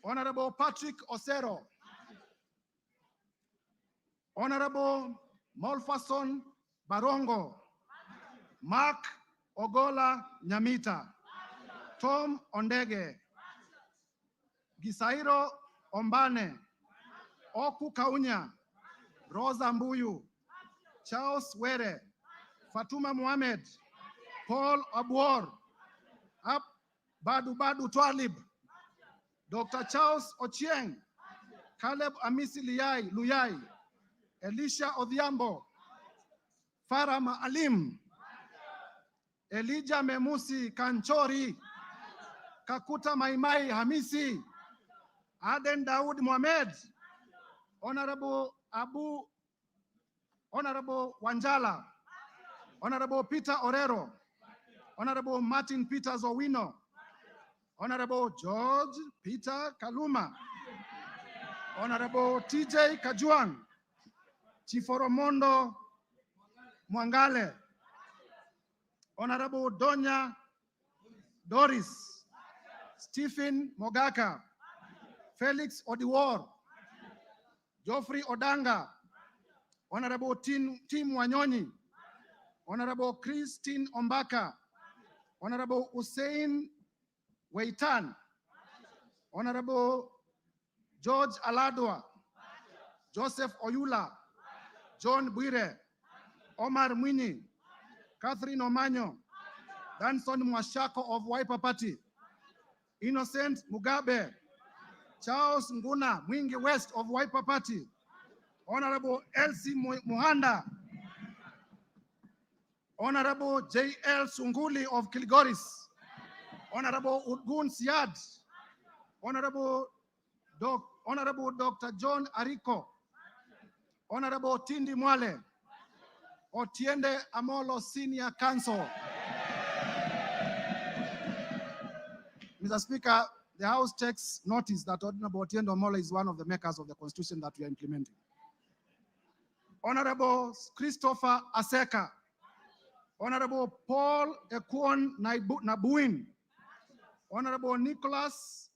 Speaker 8: Honorable Patrick Osero, Honorable Molfason Barongo, Mark Ogola Nyamita, Tom Ondege, Gisairo Ombane, Oku Kaunya, Rosa Mbuyu, Charles Were, Fatuma Mohamed, Paul Abuor, Badu Twalib, Dr. Charles Ochieng, Caleb Amisi Luyai, Elisha Odhiambo, Farah Alim, Elijah Memusi Kanchori, Kakuta Maimai Hamisi, Aden Daud Mohamed, Honorable Honorable Wanjala, Honorable Peter Orero, Honorable Martin Peters Owino, Honorable George Peter Kaluma, Honorable TJ Kajuang, Chiforomondo Mwangale, Honorable Donya Doris, Stephen Mogaka, Felix Odiwar, Geoffrey Odanga, Honorable Tim Wanyonyi, Honorable Christine Ombaka, Honorable Hussein Weitan, Honorable George Aladwa, Joseph Oyula, John Bwire, Omar Mwini, Catherine Omanyo, Danson Mwashako of Wiper Party, Innocent Mugabe, Charles Nguna, Mwingi West of Wiper Party, Honorable Elsie Muhanda, Honorable J.L. Sunguli of Kilgoris, Honorable Udgun Siad, Honorable Honorable Dr. John Ariko, Honorable Tindi Mwale, Otiende Amolo Senior Counsel. Mr. Speaker, the House takes notice that Honorable Otiende Amolo is one of the makers of the Constitution that we are implementing. Honorable Christopher Aseka, Honorable Paul Ekwon Nabuin, Honorable Nicholas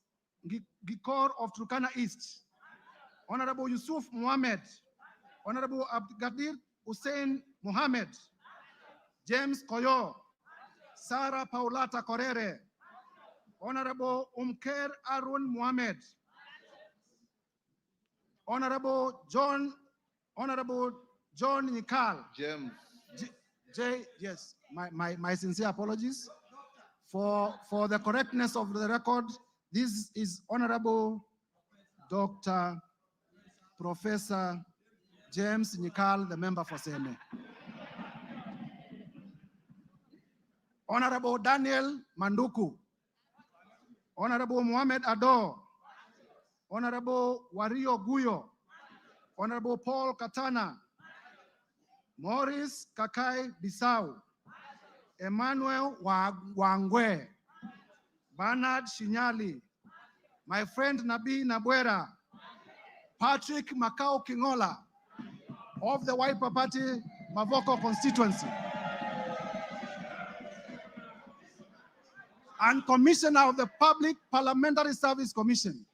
Speaker 8: Gikor of Turkana East, Honorable Yusuf Mohammed, Honorable Abdgadir Hussein Mohammed, James Koyo, Sarah Paulata Korere, Honorable Umker Arun Mohammed, Honorable John Nikal.
Speaker 4: James.
Speaker 8: Yes, my sincere apologies for the correctness of the record. This is Honorable Dr. Professor James Nikal, the member for Seme. Honorable Daniel Manduku, Honorable Mohamed Ado, Honorable Wario Guyo, Honorable Paul Katana, Maurice Kakai Bissau, Emmanuel Wangwe, Bernard Shinyali, my friend Nabi Nabwera, Patrick Makau Kingola of the Wiper Party Mavoko constituency, and Commissioner of the Public Parliamentary Service Commission,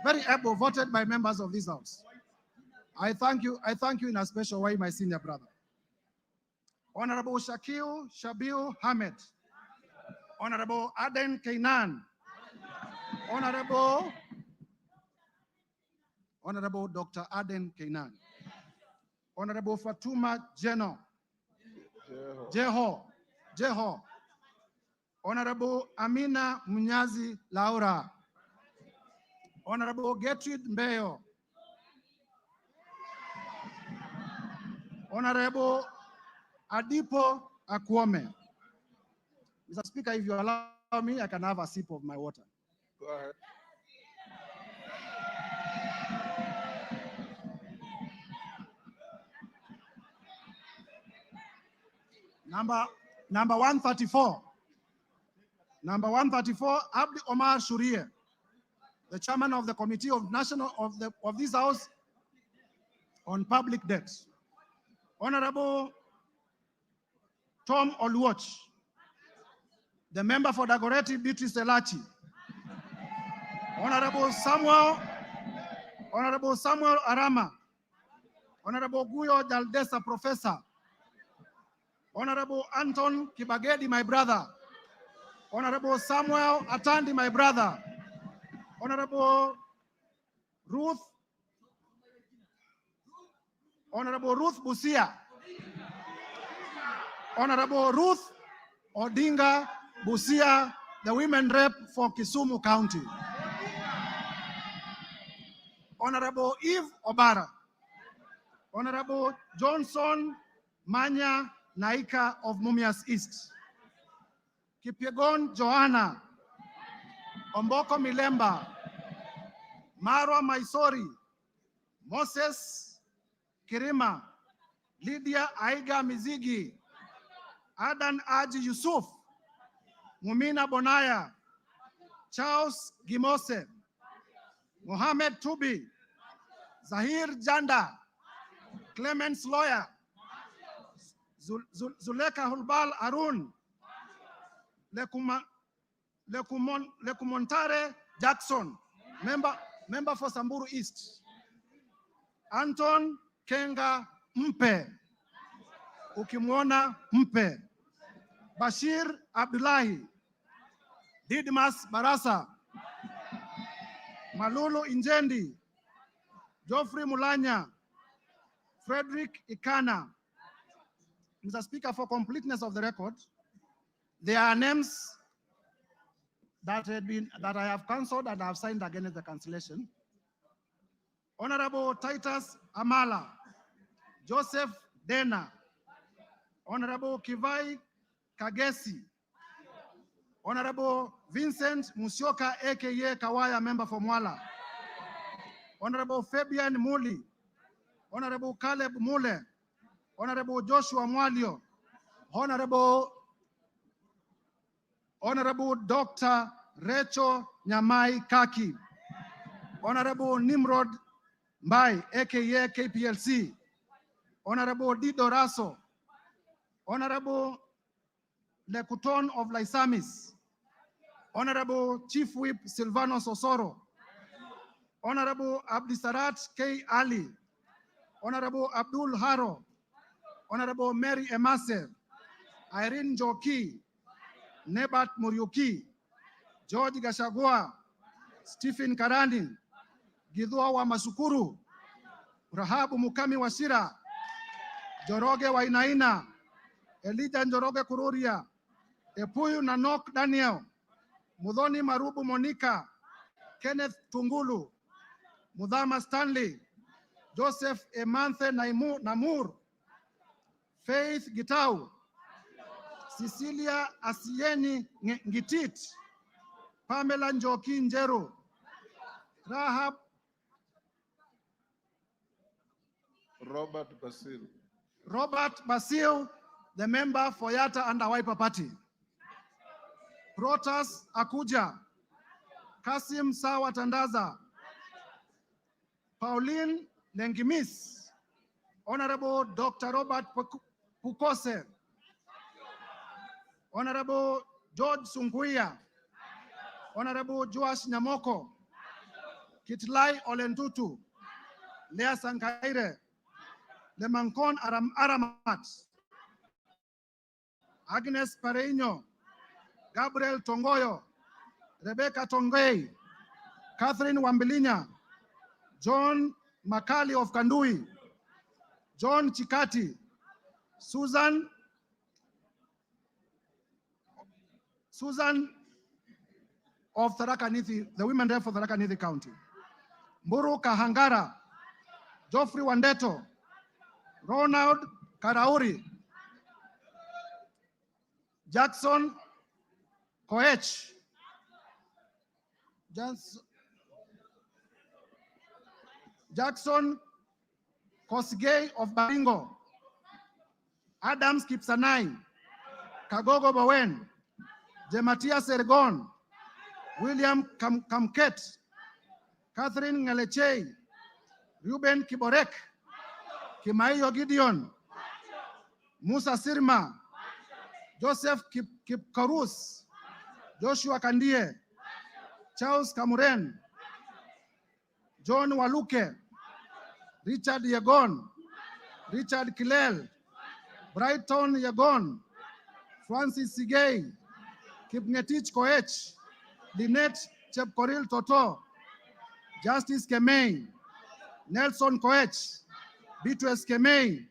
Speaker 8: very able, voted by members of this House. I thank you in a special way, my senior brother. Honorable Shakil Shabil Hamed, Honorable Aden Kainan, Honorable Dr. Aden Kainan, Honorable Fatuma Jeho, Honorable Amina Munyazi Laura, Honorable Gertrude Mbeyo, Honorable Adipo Akwome. Mr. Speaker, if you allow me, I can have a sip of my water.
Speaker 4: Go ahead.
Speaker 8: Number 134. Number 134, Abdi Omar Shurie, the chairman of the Committee of this House on Public Debt. Honorable Tom Oluoch, the member for Dagoretti Beatrice Elachi. Honorable Samuel Arama, Honorable Guyo Jaldesa, Professor. Honorable Anton Kibagedi, my brother. Honorable Samuel Atandi, my brother. Honorable Ruth Busia. Honorable Ruth Odinga Busia, the women rep for Kisumu County. Honorable Eve Obara. Honorable Johnson Manya Naika of Mumias East. Kipyegon Joanna, Omboko Milemba, Marwa Maisori, Moses Kirima, Lydia Aiga Mizigi, Adan Aji Yusuf, Mumina Bonaya, Charles Gimose, Mohamed Tubi, Zahir Janda, Clemens Lawyer, Zuleka Hulbal Arun, Lekumontare Jackson, member for Samburu East. Anton Kenga Mpe, ukimwona Mpe. Bashir Abdullahi, Didmas Barasa, Malulu Injendi, Geoffrey Mulanya, Frederick Ikana. Mr. Speaker, for completeness of the record, there are names that I have cancelled and I have signed against the cancellation. Honorable Titus Amala, Joseph Dena, Honorable Kivai Kagesi, Honorable Vincent Musyoka, aka Kawaya, member for Mwala, Honorable Fabian Muli, Honorable Caleb Mule, Honorable Joshua Mwalio, Honorable Dr. Rachel Nyamai Kaki, Honorable Nimrod Mbai, aka KPLC, Honorable Dido Raso, Honorable Lekuton of Laisamis, Honorable Chief Whip Silvano Sosoro, Honorable Abdisarat K. Ali, Honorable Abdul Haro, Honorable Mary Emase, Irene Joki, Nebat Muriuki, George Gachagua, Stephen Karani, Gidhua wa Masukuru, Rahabu Mukami Washira, Joroge Wainaina, Elijah Njoroge Kururia, Epuyu Nanok Daniel, Mudhoni Marubu Monica, Kenneth Tungulu, Mudhama Stanley, Joseph Emanthe Namur, Faith Gitau, Cecilia Asieni Ngitit, Pamela Njoki Njeru, Rahab Robert Basil, the member for Yatta and Wiper Party. Protas Akuja, Kasim Sawa Tandaza, Pauline Lengimis, Honorable Dr. Robert Pukose, Honorable George Sunguia, Honorable Joash Nyamoko, Kitlai Olentutu, Lea Sankaire, Lemankon Aramat, Agnes Pareño, Gabriel Tongoyo, Rebecca Tongei, Catherine Wambilinya, John Makali of Kandui, John Chikati, Susan of Tharaka Nithi, the women rep for Tharaka Nithi County, Mburu Kahangara, Geoffrey Wandeto, Ronald Karauri, Jackson Koech, Jackson Kosgei of Baringo, Adams Kipsanai, Kagogo Bowen, Jematia Sergon, William Kamket, Catherine Ngalechei, Ruben Kiborek, Kimaiyo Gideon, Musa Sirma, Joseph Kipkarus, Joshua Kandie, Charles Kamuren, John Waluke, Richard Yegon, Richard Kilel, Brighton Yegon, Francis Sigei, Kipngetich Koech, Lynette Chepkoril Toto, Justice Kemei, Nelson Koech, Beatrice Kemei,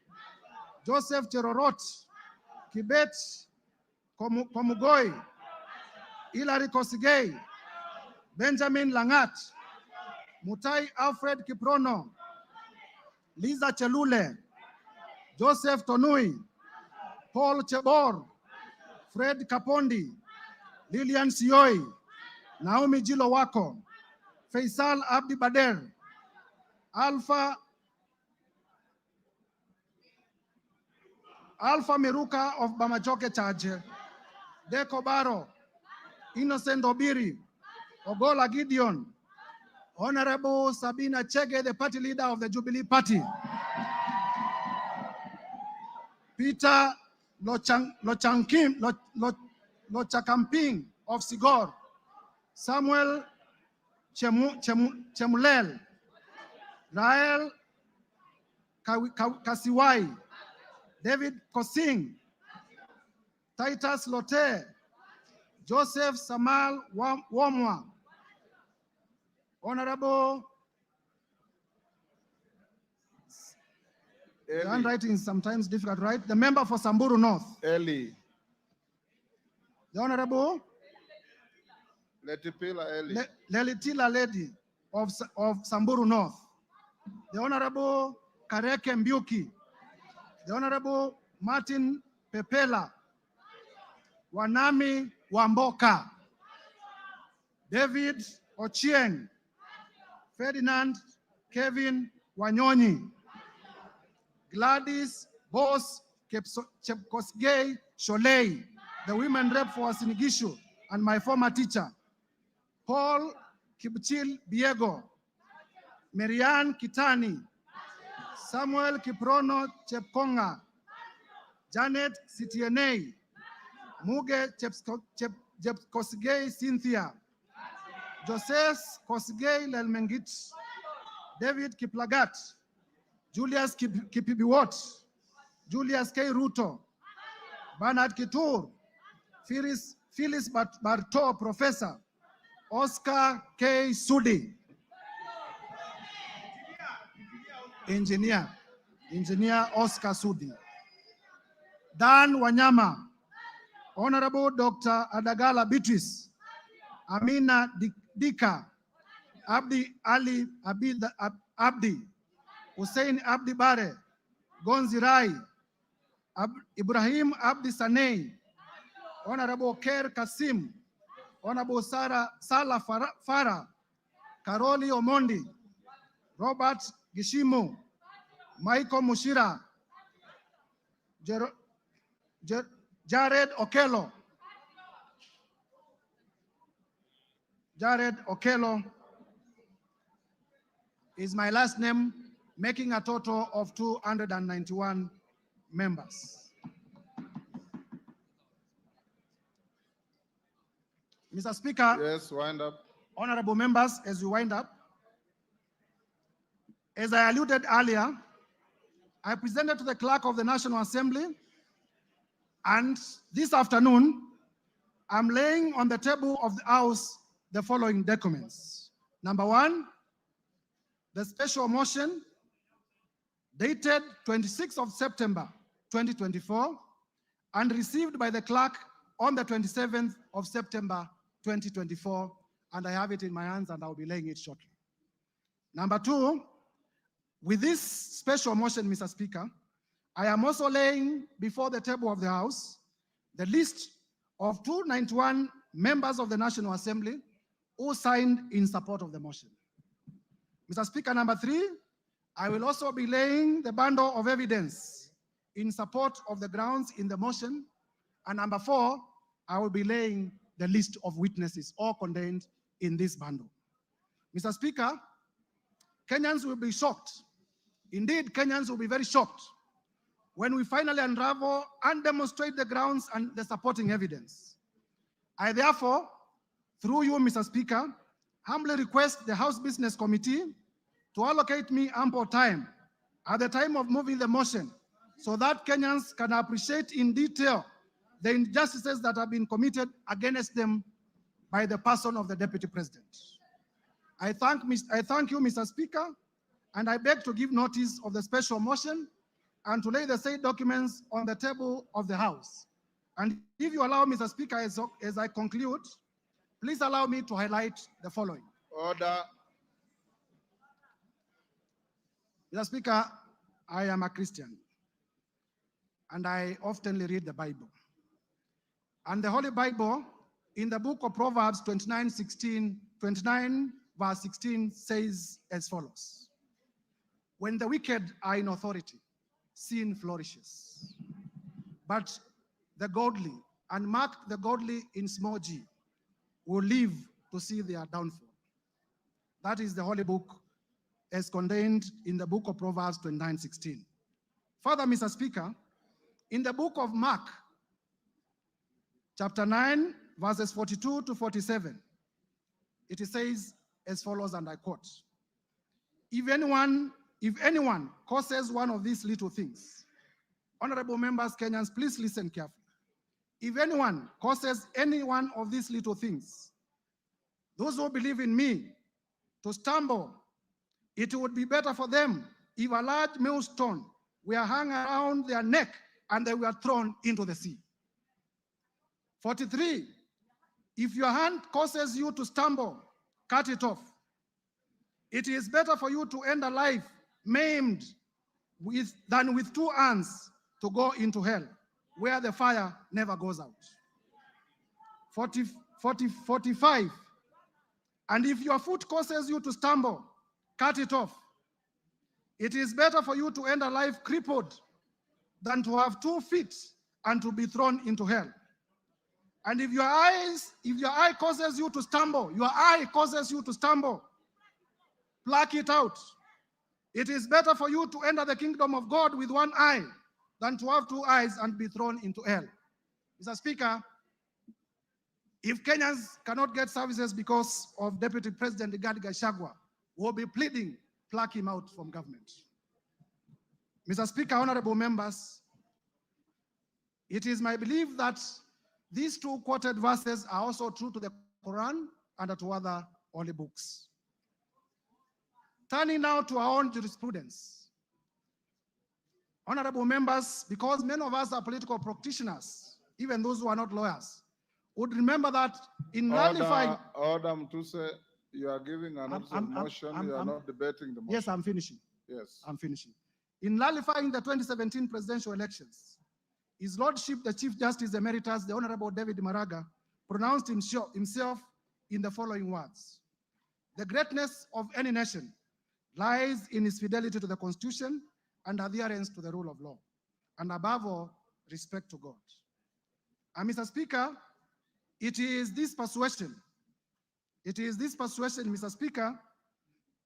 Speaker 8: Joseph Cherorot, Kibet Komugoi, Hilary Kosigei, Benjamin Langat, Mutai Alfred Kiprono, Liza Chelule, Joseph Tonui, Paul Chebor, Fred Kapondi, Lilian Sioi, Naomi Jilo Wako, Faisal Abdi Bader, Alpha Miruka of Bamachoke Charge, Deko Baro, Innocent Obiri, Ogola Gideon, Honorable Sabina Chege, the party leader of the Jubilee Party, Peter Lochakamping of Sigor, Samuel Chemulel, Rael Kasiwai, David Kosing, Titus Lote, Joseph Samal Wamwa, Honorable, the handwriting is sometimes difficult, right? The member for Samburu North.
Speaker 4: Eli.
Speaker 8: The Honorable
Speaker 4: Letipila Eli.
Speaker 8: Lelitila Lady of Samburu North. The Honorable Kareke Mbiuki. The Honorable Martin Pepela. Wanami Wamboka. David Ochieng. Ferdinand Kevin Wanyonyi, Gladys Boss Chepkosgei Sholei, the women rep for Sinigishu and my former teacher, Paul Kipchil Biego, Marianne Kitani, Samuel Kiprono Chepkonga, Janet Sitienei, Muge Chepkosgei Cynthia, Joseph Kosgei Lelmengit, David Kiplagat, Julius Kipibiwot, Julius K. Ruto, Bernard Kitur, Phyllis Barto, Professor, Oscar K. Sudi, Engineer Oscar Sudi, Dan Wanyama, Honorable Dr. Adagala Beatrice, Amina Dika, Abdi Ali Abdi, Hussein Abdi Bare, Gonzi Rai, Ibrahim Abdi Sanei, Honorable Ker Kasim, Honorable Salah Farah, Karoli Omondi, Robert Gishimo, Michael Mushira, Jared Okello. Jared Okello is my last name, making a total of 291 members. Mr. Speaker.
Speaker 4: Yes, wind up.
Speaker 8: Honorable members, as we wind up, as I alluded earlier, I presented to the Clerk of the National Assembly, and this afternoon, I'm laying on the table of the House the following documents. Number one, the special motion dated 26th of September 2024 and received by the clerk on the 27th of September 2024, and I have it in my hands and I'll be laying it shortly. Number two, with this special motion, Mr. Speaker, I am also laying before the table of the House the list of 291 members of the National Assembly who signed in support of the motion. Mr. Speaker, number three, I will also be laying the bundle of evidence in support of the grounds in the motion. And number four, I will be laying the list of witnesses all contained in this bundle. Mr. Speaker, Kenyans will be shocked. Indeed, Kenyans will be very shocked when we finally unravel and demonstrate the grounds and the supporting evidence. I therefore, through you, Mr. Speaker, humbly request the House Business Committee to allocate me ample time at the time of moving the motion so that Kenyans can appreciate in detail the injustices that have been committed against them by the person of the Deputy President. I thank you, Mr. Speaker, and I beg to give notice of the special motion and to lay the said documents on the table of the House. And if you allow, Mr. Speaker, as I conclude, please allow me to highlight the following.
Speaker 4: Order.
Speaker 8: Mr. Speaker, I am a Christian, and I often read the Bible. And the Holy Bible, in the book of Proverbs 29 verse 16 says as follows: when the wicked are in authority, sin flourishes. But the godly, and mark the godly in small g, will live to see their downfall. That is the Holy Book as contained in the book of Proverbs 29:16. Further, Mr. Speaker, in the book of Mark, chapter 9, verses 42 to 47, it says as follows, and I quote: If anyone causes one of these little things, honorable members, Kenyans, please listen carefully. If anyone causes any one of these little things, those who believe in me, to stumble, it would be better for them if a large millstone were hung around their neck and they were thrown into the sea. 43, if your hand causes you to stumble, cut it off. It is better for you to end a life maimed than with two hands to go into hell, where the fire never goes out. 45, and if your foot causes you to stumble, cut it off. It is better for you to end a life crippled than to have 2 feet and to be thrown into hell. And if your eye causes you to stumble, pluck it out. It is better for you to enter the kingdom of God with 1 eye than to have 2 eyes and be thrown into hell. Mr. Speaker, if Kenyans cannot get services because of Deputy President Rigathi Gachagua, we'll be pleading, pluck him out from government. Mr. Speaker, honorable members, it is my belief that these 2 quoted verses are also true to the Quran and to other holy books. Turning now to our own jurisprudence. Honorable members, because many of us are political practitioners, even those who are not lawyers, would remember that in nullifying...
Speaker 4: Order, Mtuse, you are giving an motion, you are not debating the motion.
Speaker 8: Yes, I'm finishing.
Speaker 4: Yes.
Speaker 8: I'm finishing. In nullifying the 2017 presidential elections, His Lordship, the Chief Justice Emeritus, the Honorable David Maraga, pronounced himself in the following words: "The greatness of any nation lies in its fidelity to the Constitution and adherence to the rule of law, and above all, respect to God." And Mr. Speaker, it is this persuasion, Mr. Speaker,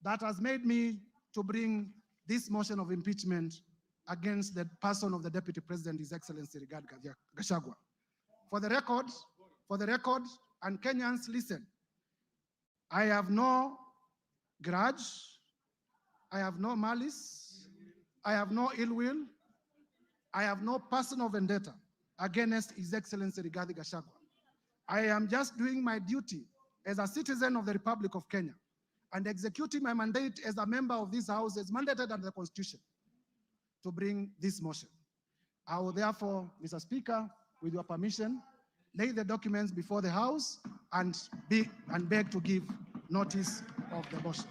Speaker 8: that has made me to bring this motion of impeachment against the person of the Deputy President, His Excellency Rigathi Gachagua. For the record, and Kenyans, listen, I have no grudge, I have no malice, I have no ill will, I have no personal vendetta against His Excellency Rigathi Gachagua. I am just doing my duty as a citizen of the Republic of Kenya and executing my mandate as a member of this House as mandated under the Constitution to bring this motion. I will therefore, Mr. Speaker, with your permission, lay the documents before the House and beg to give notice of the motion.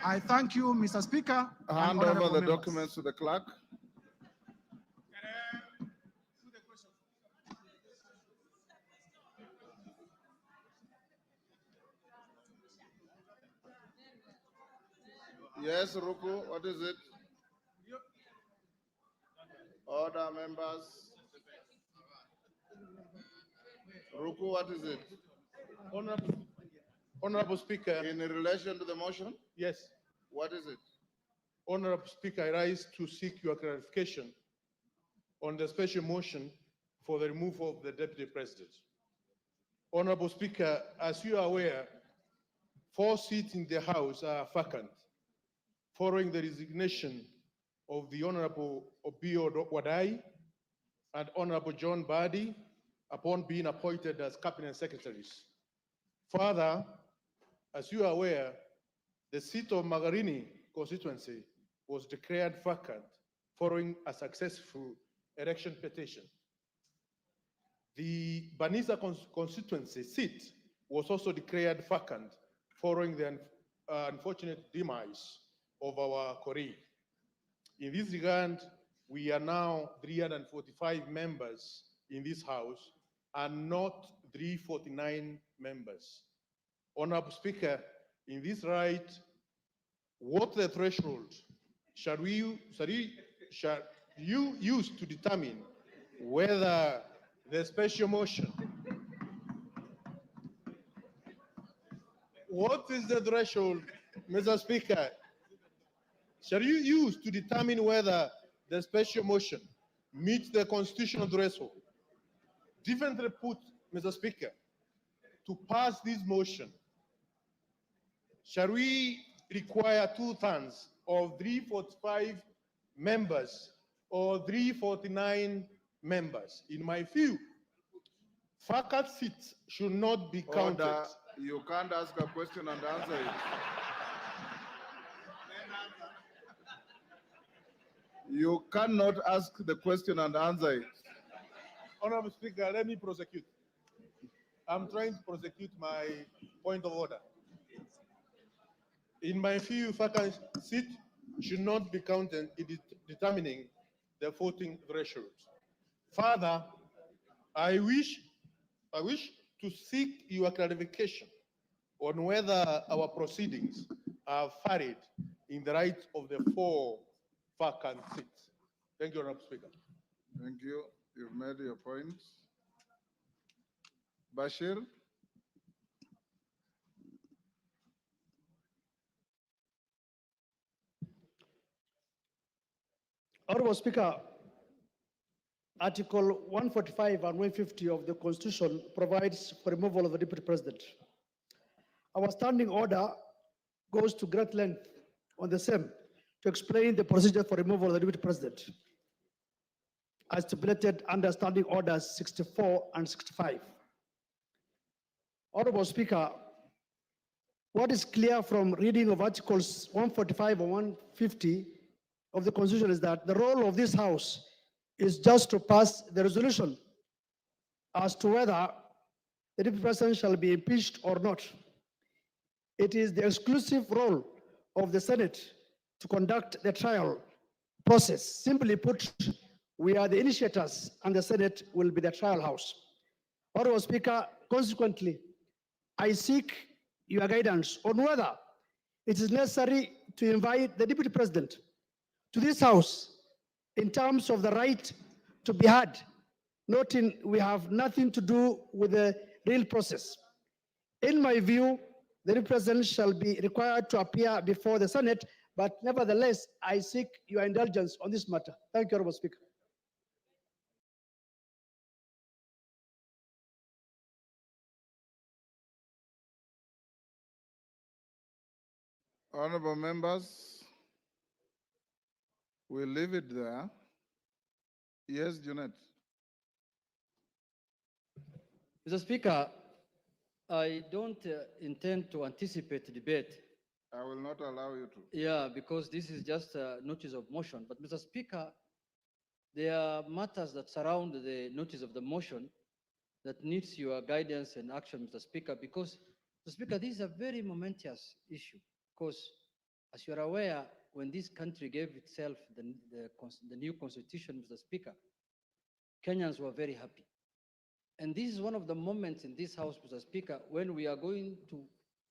Speaker 8: I thank you, Mr. Speaker.
Speaker 4: Hand over the documents to the clerk. Yes, Ruku, what is it? Order, members. Ruku, what is it?
Speaker 9: Honorable Speaker.
Speaker 4: In relation to the motion?
Speaker 9: Yes.
Speaker 4: What is it?
Speaker 9: Honorable Speaker, I rise to seek your clarification on the special motion for the removal of the Deputy President. Honorable Speaker, as you are aware, 4 seats in the House are vacant following the resignation of the Honorable Obio Wadai and Honorable John Badi upon being appointed as Cabinet Secretaries. Further, as you are aware, the seat of Magarini constituency was declared vacant following a successful election petition. The Banisa constituency seat was also declared vacant following the unfortunate demise of our colleague. In this regard, we are now 345 members in this House and not 349 members. Honorable Speaker, in this right, what the threshold shall you use to determine whether the special motion, what is the threshold, Mr. Speaker, shall you use to determine whether the special motion meets the constitutional threshold? Differently put, Mr. Speaker, to pass this motion, shall we require 2/3 of 345 members or 349 members? In my view, vacant seats should not be counted.
Speaker 4: Order. You can't ask a question and answer it. You cannot ask the question and answer it.
Speaker 9: Honorable Speaker, let me prosecute. I'm trying to prosecute my point of order. In my view, vacant seat should not be counted in determining the voting threshold. Further, I wish to seek your clarification on whether our proceedings are varied in the right of the 4 vacant seats. Thank you, Honorable Speaker.
Speaker 4: Thank you. You've made your points. Bashir?
Speaker 10: Honorable Speaker, Article 145 and 150 of the Constitution provides for removal of the Deputy President. Our standing order goes to great length on the same to explain the procedure for removal of the Deputy President, as stipulated under Standing Orders 64 and 65. Honorable Speaker, what is clear from reading of Articles 145 and 150 of the Constitution is that the role of this House is just to pass the resolution as to whether the Deputy President shall be impeached or not. It is the exclusive role of the Senate to conduct the trial process. Simply put, we are the initiators and the Senate will be the trial house. Honorable Speaker, consequently, I seek your guidance on whether it is necessary to invite the Deputy President to this House in terms of the right to be heard, noting we have nothing to do with the real process. In my view, the Deputy President shall be required to appear before the Senate, but nevertheless, I seek your indulgence on this matter. Thank you, Honorable Speaker.
Speaker 4: Honorable members, we'll leave it there. Yes, Junet.
Speaker 10: Mr. Speaker, I don't intend to anticipate the debate.
Speaker 4: I will not allow you to.
Speaker 10: Yeah, because this is just a notice of motion. But Mr. Speaker, there are matters that surround the notice of the motion that needs your guidance and action, Mr. Speaker, because, Mr. Speaker, this is a very momentous issue. Because, as you are aware, when this country gave itself the new constitution, Mr. Speaker, Kenyans were very happy. And this is one of the moments in this House, Mr. Speaker, when we are going to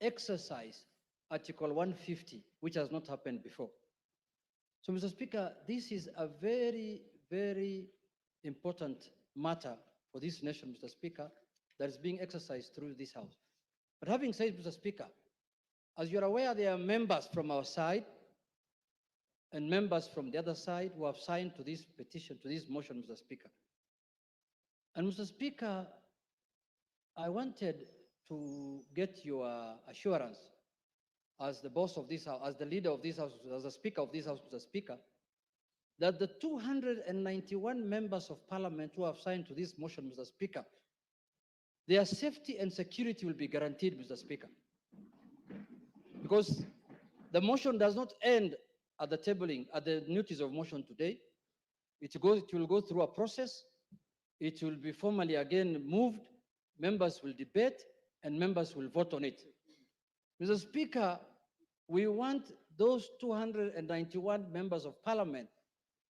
Speaker 10: exercise Article 150, which has not happened before. So, Mr. Speaker, this is a very, very important matter for this nation, Mr. Speaker, that is being exercised through this House. But having said, Mr. Speaker, as you're aware, there are members from our side and members from the other side who have signed to this petition, to this motion, Mr. Speaker. And Mr. Speaker, I wanted to get your assurance as the boss of this House, as the leader of this House, as the Speaker of this House, Mr. Speaker, that the 291 members of Parliament who have signed to this motion, Mr. Speaker, their safety and security will be guaranteed, Mr. Speaker. Because the motion does not end at the tabling, at the notice of motion today. It will go through a process. It will be formally again moved. Members will debate and members will vote on it. Mr. Speaker, we want those 291 members of Parliament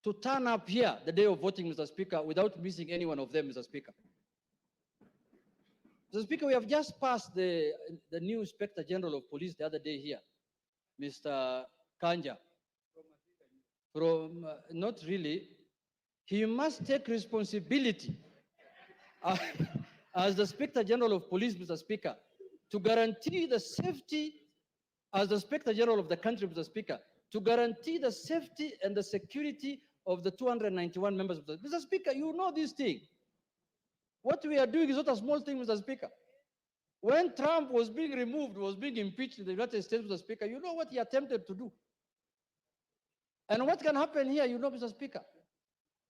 Speaker 10: to turn up here the day of voting, Mr. Speaker, without missing any one of them, Mr. Speaker. Mr. Speaker, we have just passed the new Inspector General of Police the other day here, Mr. Kanja. From, not really, he must take responsibility as the Inspector General of Police, Mr. Speaker, to guarantee the safety, as the Inspector General of the country, Mr. Speaker, to guarantee the safety and the security of the 291 members of the... Mr. Speaker, you know this thing. What we are doing is not a small thing, Mr. Speaker. When Trump was being removed, was being impeached in the United States, Mr. Speaker, you know what he attempted to do. And what can happen here, you know, Mr. Speaker.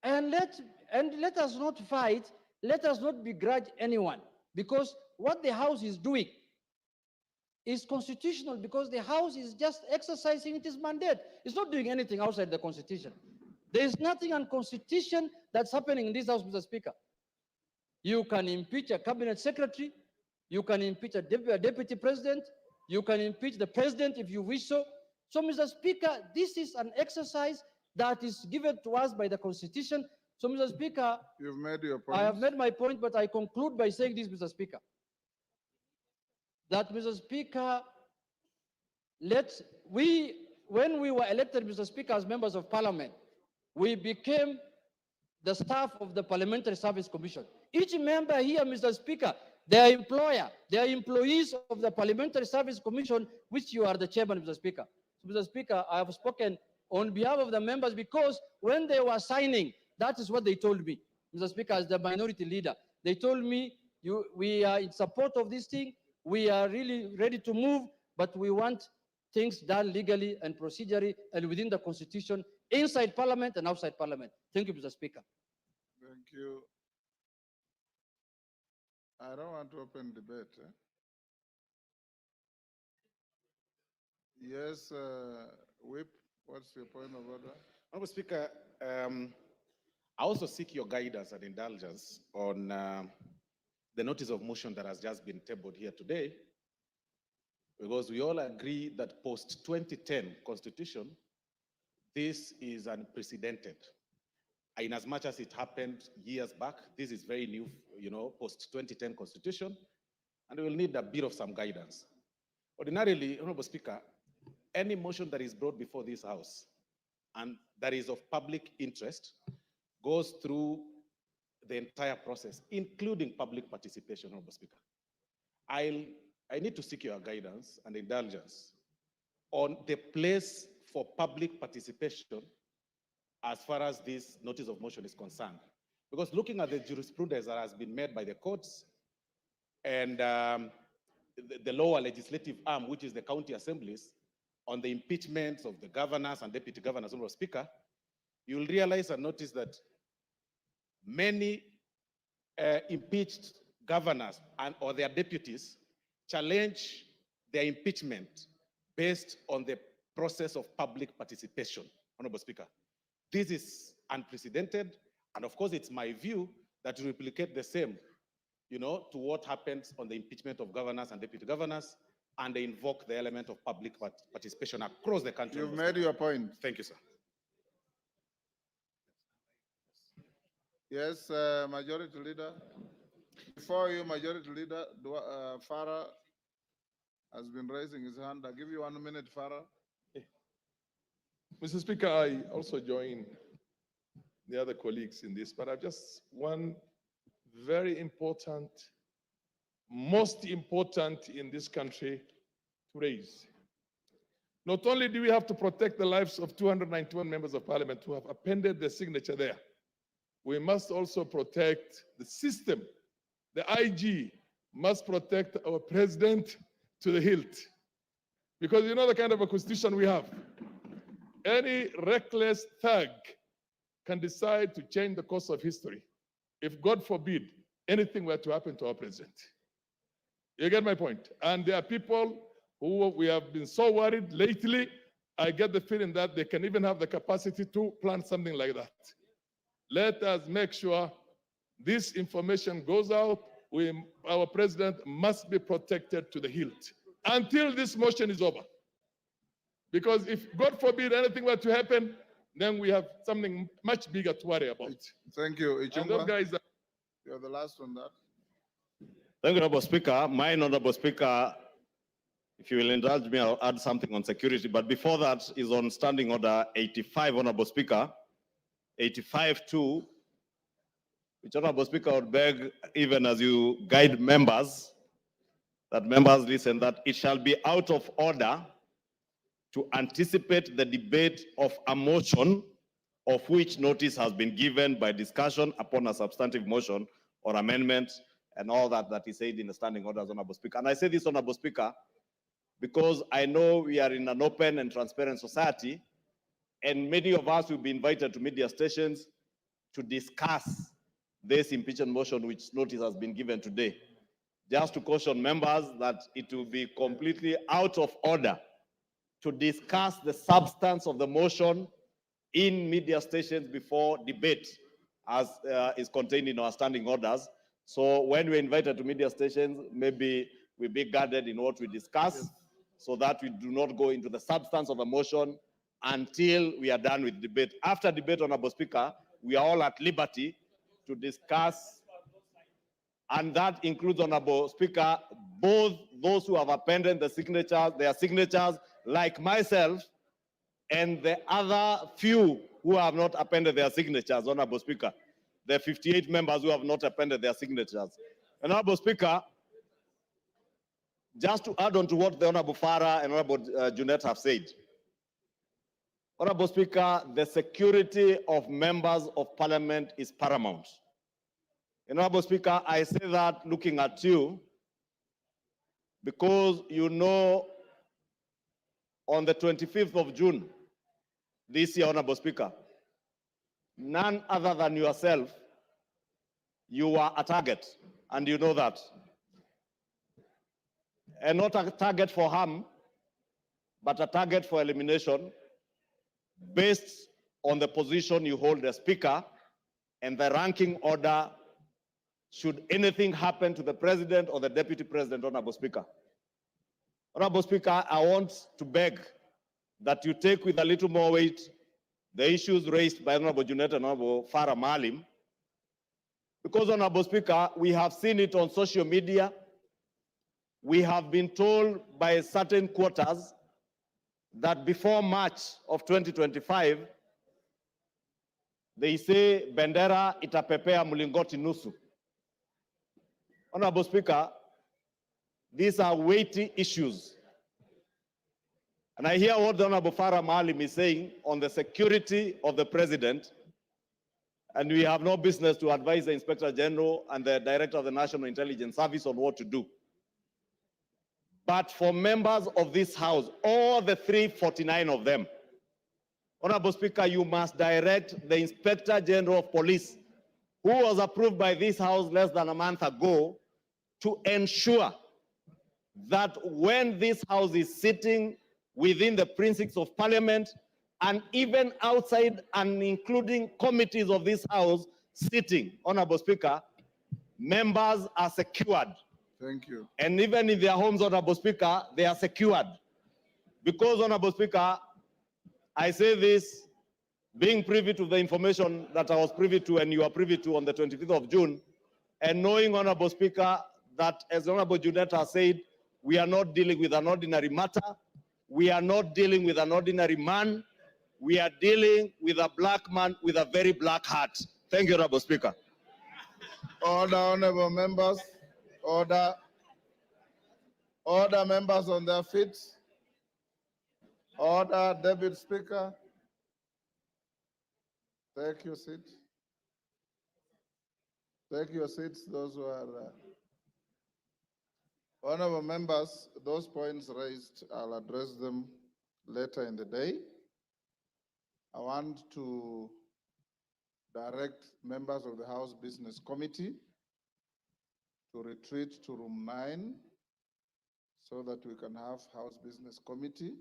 Speaker 10: And let us not fight, let us not begrudge anyone, because what the House is doing is constitutional, because the House is just exercising its mandate. It's not doing anything outside the Constitution. There is nothing unconstitutional that's happening in this House, Mr. Speaker. You can impeach a cabinet secretary, you can impeach a deputy president, you can impeach the president if you wish so. So, Mr. Speaker, this is an exercise that is given to us by the Constitution. So, Mr. Speaker,
Speaker 4: you've made your point.
Speaker 10: I have made my point, but I conclude by saying this, Mr. Speaker, that, Mr. Speaker, when we were elected, Mr. Speaker, as members of parliament, we became the staff of the Parliamentary Service Commission. Each member here, Mr. Speaker, their employer, they are employees of the Parliamentary Service Commission, which you are the chairman, Mr. Speaker. So, Mr. Speaker, I have spoken on behalf of the members because when they were signing, that is what they told me, Mr. Speaker, as the minority leader. They told me, we are in support of this thing, we are really ready to move, but we want things done legally and procedurally and within the Constitution, inside Parliament and outside Parliament. Thank you, Mr. Speaker.
Speaker 4: Thank you. I don't want to open debate. Yes, Whip, what's your point of order?
Speaker 11: Honorable Speaker, I also seek your guidance and indulgence on the notice of motion that has just been tabled here today, because we all agree that post-2010 Constitution, this is unprecedented. In as much as it happened years back, this is very new, post-2010 Constitution, and we will need a bit of some guidance. Ordinarily, Honorable Speaker, any motion that is brought before this House and that is of public interest goes through the entire process, including public participation, Honorable Speaker. I need to seek your guidance and indulgence on the place for public participation as far as this notice of motion is concerned. Because looking at the jurisprudence that has been made by the courts and the lower legislative arm, which is the county assemblies, on the impeachments of the governors and deputy governors, Honorable Speaker, you'll realize and notice that many impeached governors or their deputies challenge their impeachment based on the process of public participation, Honorable Speaker. This is unprecedented, and of course it's my view that to replicate the same, to what happens on the impeachment of governors and deputy governors, and they invoke the element of public participation across the country.
Speaker 4: You've made your point.
Speaker 11: Thank you, sir.
Speaker 4: Yes, Majority Leader. Before you, Majority Leader, Farah has been raising his hand. I'll give you 1 minute, Farah.
Speaker 9: Mr. Speaker, I also join the other colleagues in this, but I have just one very important, most important in this country to raise. Not only do we have to protect the lives of 291 members of parliament who have appended their signature there, we must also protect the system. The IG must protect our president to the hilt. Because you know the kind of a constitution we have. Any reckless thug can decide to change the course of history if, God forbid, anything were to happen to our president. You get my point? And there are people who we have been so worried lately. I get the feeling that they can even have the capacity to plan something like that. Let us make sure this information goes out. Our president must be protected to the hilt until this motion is over. Because if, God forbid, anything were to happen, then we have something much bigger to worry about.
Speaker 4: Thank you.
Speaker 9: And those guys are...
Speaker 4: You're the last on that.
Speaker 12: Thank you, Honorable Speaker. My Honorable Speaker, if you will indulge me, I'll add something on security. But before that is on Standing Order 85, Honorable Speaker. 85-2, which Honorable Speaker would beg, even as you guide members, that members listen, that it shall be out of order to anticipate the debate of a motion of which notice has been given by discussion upon a substantive motion or amendment and all that is said in the standing orders, Honorable Speaker. And I say this, Honorable Speaker, because I know we are in an open and transparent society, and many of us will be invited to media stations to discuss this impeachment motion which notice has been given today. Just to caution members that it will be completely out of order to discuss the substance of the motion in media stations before debate, as is contained in our standing orders. So when we're invited to media stations, maybe we be guarded in what we discuss, so that we do not go into the substance of the motion until we are done with debate. After debate, Honorable Speaker, we are all at liberty to discuss, and that includes, Honorable Speaker, both those who have appended their signatures, like myself, and the other few who have not appended their signatures, Honorable Speaker, the 58 members who have not appended their signatures. Honorable Speaker, just to add on to what the Honorable Farah and Honorable Junet have said, Honorable Speaker, the security of members of parliament is paramount. Honorable Speaker, I say that looking at you because you know on the 25th of June this year, Honorable Speaker, none other than yourself, you were a target, and you know that. And not a target for harm, but a target for elimination based on the position you hold as Speaker and the ranking order should anything happen to the President or the Deputy President, Honorable Speaker. Honorable Speaker, I want to beg that you take with a little more weight the issues raised by Honorable Junet and Honorable Farah Maalim, because, Honorable Speaker, we have seen it on social media. We have been told by certain quarters that before March of 2025, they say bendera itapepea mlingoti nusu. Honorable Speaker, these are weighty issues. And I hear what the Honorable Farah Maalim is saying on the security of the President, and we have no business to advise the Inspector General and the Director of the National Intelligence Service on what to do. But for members of this House, all the 349 of them, Honorable Speaker, you must direct the Inspector General of Police, who was approved by this House less than a month ago, to ensure that when this House is sitting within the precincts of Parliament and even outside and including committees of this House sitting, Honorable Speaker, members are secured.
Speaker 4: Thank you.
Speaker 12: And even in their homes, Honorable Speaker, they are secured. Because, Honorable Speaker, I say this being privy to the information that I was privy to and you are privy to on the 25th of June, and knowing, Honorable Speaker, that as Honorable Junet has said, we are not dealing with an ordinary matter. We are not dealing with an ordinary man. We are dealing with a black man with a very black heart. Thank you, Honorable Speaker.
Speaker 4: Order, honorable members. Order. Order, members on their feet. Order, Deputy Speaker. Take your seat. Take your seats, those who are honorable members, those points raised, I'll address them later in the day. I want to direct members of the House Business Committee to retreat to room 9 so that we can have House Business Committee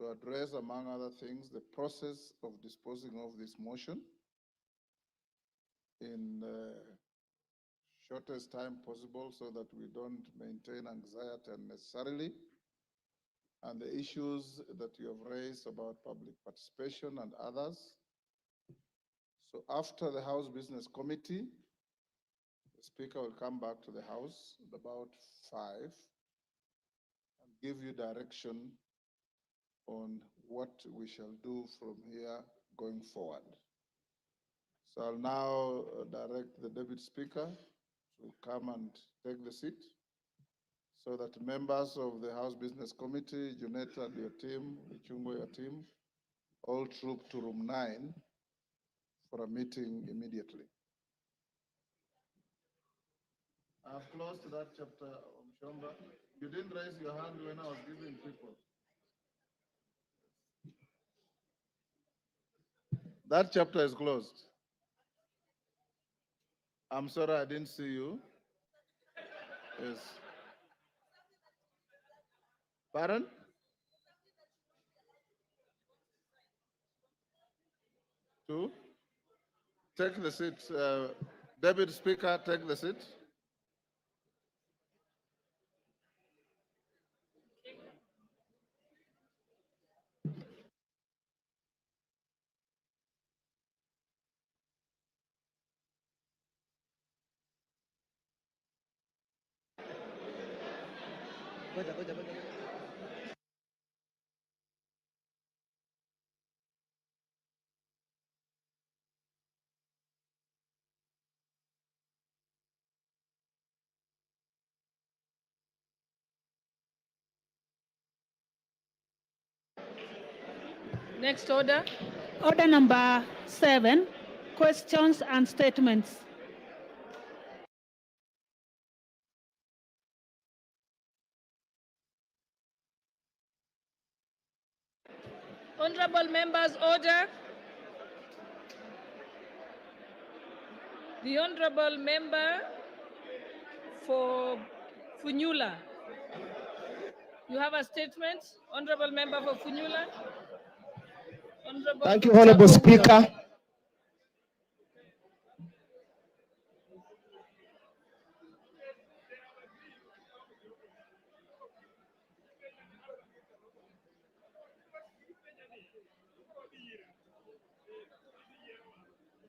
Speaker 4: to address, among other things, the process of disposing of this motion in the shortest time possible so that we don't maintain anxiety unnecessarily, and the issues that you have raised about public participation and others. So after the House Business Committee, the Speaker will come back to the House at about 5 and give you direction on what we shall do from here going forward. So I'll now direct the Deputy Speaker to come and take the seat so that members of the House Business Committee, Juneta and your team, Ichungo, your team, all troop to room 9 for a meeting immediately. I've closed that chapter, Mshomba. You didn't raise your hand when I was giving people. That chapter is closed. I'm sorry I didn't see you. Yes. Pardon? Two? Take the seat. Deputy Speaker, take the seat.
Speaker 7: Next order.
Speaker 13: Order number 7, questions and statements.
Speaker 7: Honorable members, order. The Honorable Member for Funyula. You have a statement, Honorable Member for Funyula. Honorable
Speaker 14: Thank you, Honorable Speaker.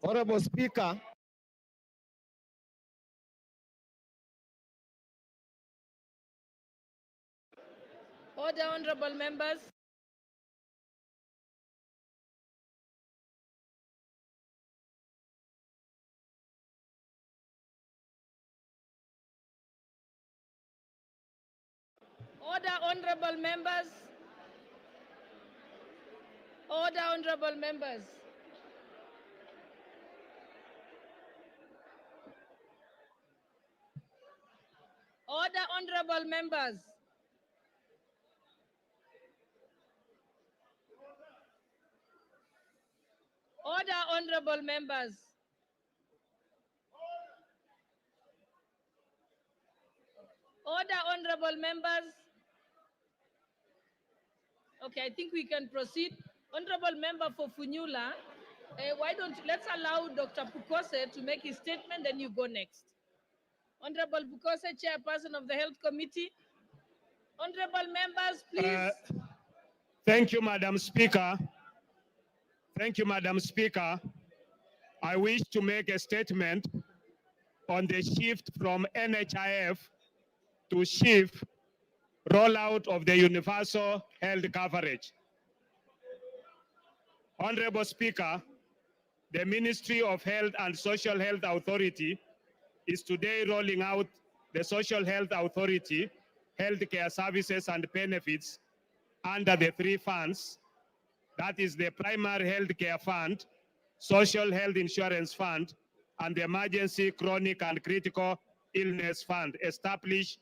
Speaker 14: Honorable Speaker,
Speaker 7: Order, honorable members. Order, honorable members. Order, honorable members. Order, honorable members. Order, honorable members. Order, honorable members. Okay, I think we can proceed. Honorable member for Funyula, why don't let's allow Dr. Pukose to make his statement, then you go next. Honorable Pukose, Chairperson of the Health Committee. Honorable members, please.
Speaker 15: Thank you, Madam Speaker. Thank you, Madam Speaker. I wish to make a statement on the shift from NHIF to SHIF rollout of the universal health coverage. Honorable Speaker, the Ministry of Health and Social Health Authority is today rolling out the Social Health Authority healthcare services and benefits under the 3 funds. That is the Primary Healthcare Fund, Social Health Insurance Fund, and the Emergency Chronic and Critical Illness Fund established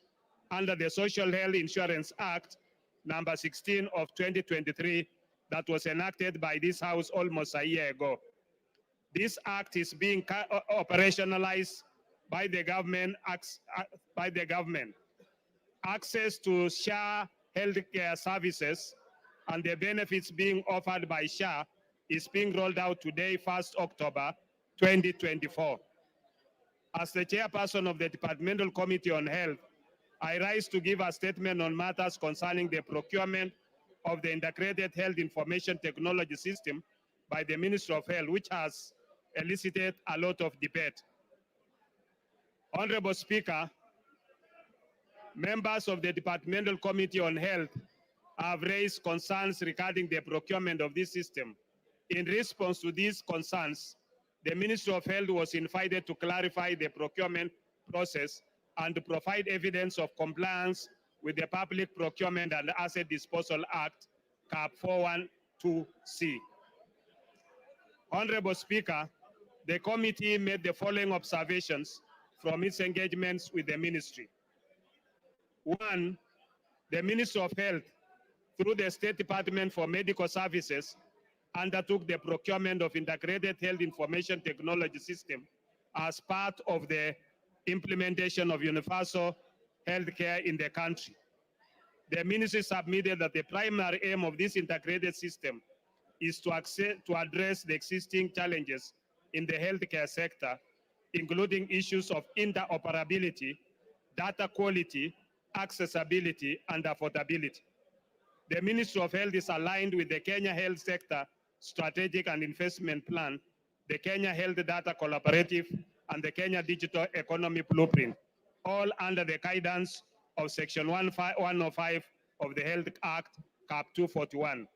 Speaker 15: under the Social Health Insurance Act number 16 of 2023 that was enacted by this House almost a year ago. This act is being operationalized by the government. Access to SHA healthcare services and the benefits being offered by SHA is being rolled out today, 1st October 2024. As the chairperson of the Departmental Committee on Health, I rise to give a statement on matters concerning the procurement of the Integrated Health Information Technology System by the Ministry of Health, which has elicited a lot of debate. Honorable Speaker, members of the Departmental Committee on Health have raised concerns regarding the procurement of this system. In response to these concerns, the Ministry of Health was invited to clarify the procurement process and to provide evidence of compliance with the Public Procurement and Asset Disposal Act, CAP 412C. Honorable Speaker, the committee made the following observations from its engagements with the ministry. 1, the Ministry of Health, through the State Department for Medical Services, undertook the procurement of Integrated Health Information Technology System as part of the implementation of universal healthcare in the country. The ministry submitted that the primary aim of this integrated system is to address the existing challenges in the healthcare sector, including issues of interoperability, data quality, accessibility, and affordability. The Ministry of Health is aligned with the Kenya Health Sector Strategic and Investment Plan, the Kenya Health Data Collaborative, and the Kenya Digital Economy Blueprint, all under the guidance of Section 105 of the Health Act, CAP 241.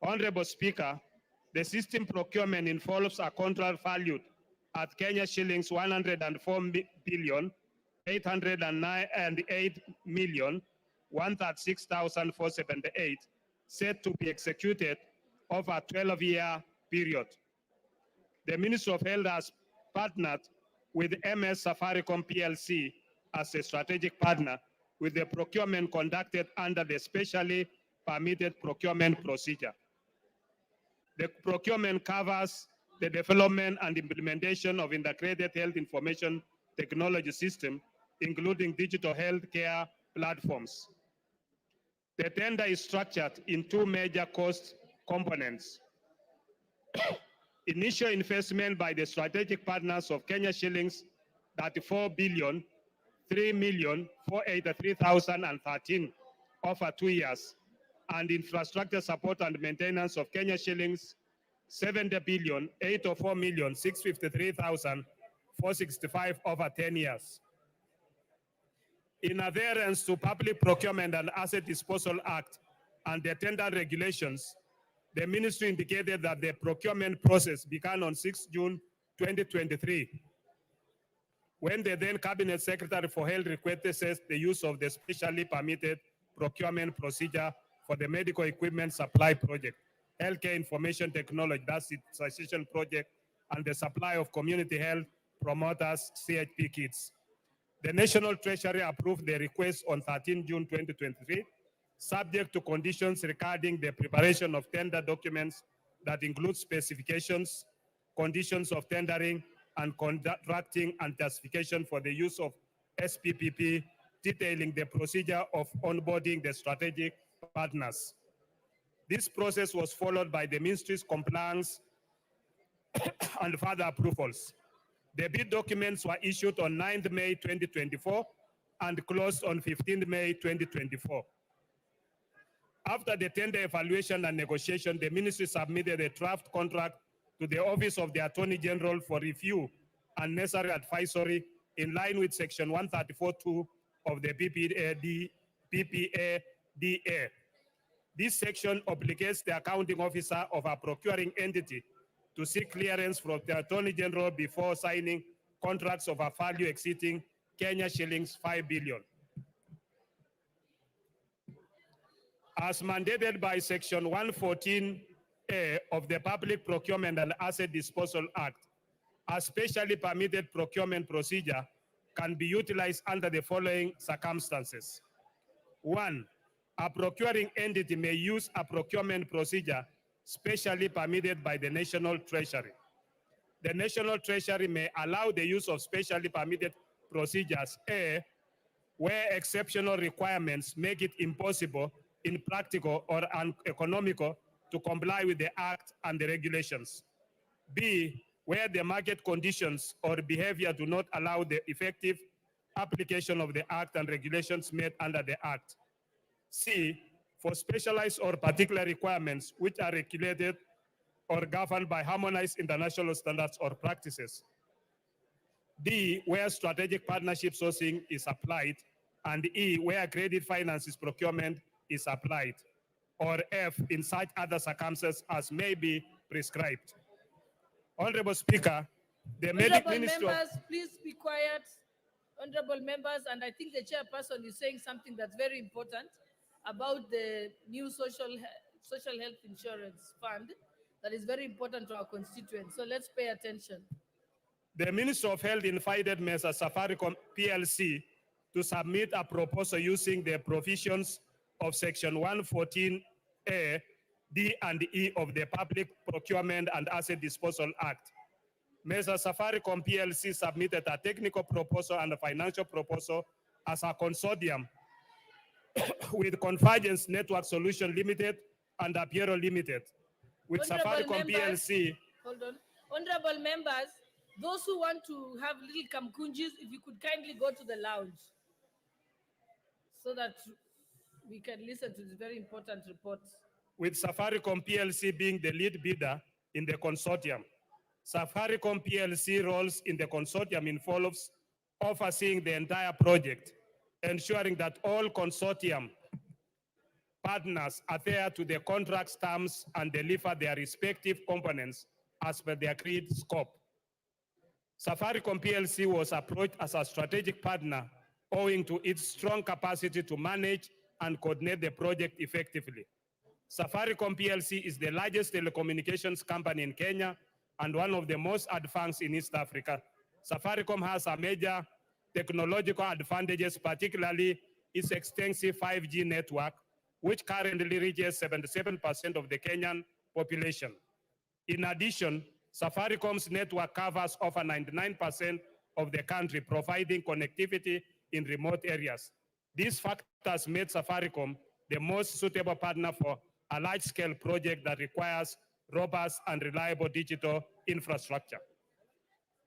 Speaker 15: Honorable Speaker, the system procurement involves a contract valued at Kenya shillings 104,808,136,478, set to be executed of a 12-year period. The Ministry of Health has partnered with MS Safaricom PLC as a strategic partner with the procurement conducted under the specially permitted procurement procedure. The procurement covers the development and implementation of integrated health information technology system, including digital healthcare platforms. The tender is structured in two major cost components. Initial investment by the strategic partners of Kenya shillings 34,003,483,013 over 2 years, and infrastructure support and maintenance of Kenya shillings 70,804,653,465 over 10 years. In adherence to Public Procurement and Asset Disposal Act and the tender regulations, the ministry indicated that the procurement process began on 6 June 2023, when the then Cabinet Secretary for Health requested the use of the specially permitted procurement procedure for the medical equipment supply project, healthcare information technology, that's the transition project, and the supply of community health promoters, CHP kits. The National Treasury approved the request on 13 June 2023, subject to conditions regarding the preparation of tender documents that include specifications, conditions of tendering, and contracting and justification for the use of SPPP, detailing the procedure of onboarding the strategic partners. This process was followed by the ministry's compliance and further approvals. The bid documents were issued on 9th May 2024 and closed on 15th May 2024. After the tender evaluation and negotiation, the ministry submitted a draft contract to the Office of the Attorney General for review and necessary advisory in line with Section 134(2) of the PPADA. This section obligates the accounting officer of a procuring entity to seek clearance from the Attorney General before signing contracts of a value exceeding Kenya shillings 5 billion. As mandated by Section 114A of the Public Procurement and Asset Disposal Act, a specially permitted procurement procedure can be utilized under the following circumstances. 1, a procuring entity may use a procurement procedure specially permitted by the National Treasury. The National Treasury may allow the use of specially permitted procedures, A, where exceptional requirements make it impossible, impractical, or uneconomical to comply with the Act and the regulations. B, where the market conditions or behavior do not allow the effective application of the Act and regulations made under the Act. C, for specialized or particular requirements which are regulated or governed by harmonized international standards or practices. D, where strategic partnership sourcing is applied, and E, where credit finances procurement is applied, or F, in such other circumstances as may be prescribed. Honorable Speaker, the
Speaker 7: Honorable
Speaker 15: Ministry
Speaker 7: members, please be quiet. Honorable members, and I think the chairperson is saying something that's very important about the new social health insurance fund that is very important to our constituents. So let's pay attention.
Speaker 15: The Minister of Health invited Mr. Safaricom PLC to submit a proposal using the provisions of Section 114A, D and E of the Public Procurement and Asset Disposal Act. Mr. Safaricom PLC submitted a technical proposal and a financial proposal as a consortium with Convergence Network Solution Limited and Apiero Limited. With Safaricom PLC.
Speaker 7: Hold on. Honorable members, those who want to have little kamkunjis, if you could kindly go to the lounge so that we can listen to this very important report.
Speaker 15: With Safaricom PLC being the lead bidder in the consortium. Safaricom PLC roles in the consortium involves overseeing the entire project, ensuring that all consortium partners adhere to the contract's terms and deliver their respective components as per the agreed scope. Safaricom PLC was approached as a strategic partner owing to its strong capacity to manage and coordinate the project effectively. Safaricom PLC is the largest telecommunications company in Kenya and one of the most advanced in East Africa. Safaricom has a major technological advantages, particularly its extensive 5G network, which currently reaches 77% of the Kenyan population. In addition, Safaricom's network covers over 99% of the country, providing connectivity in remote areas. These factors made Safaricom the most suitable partner for a large-scale project that requires robust and reliable digital infrastructure.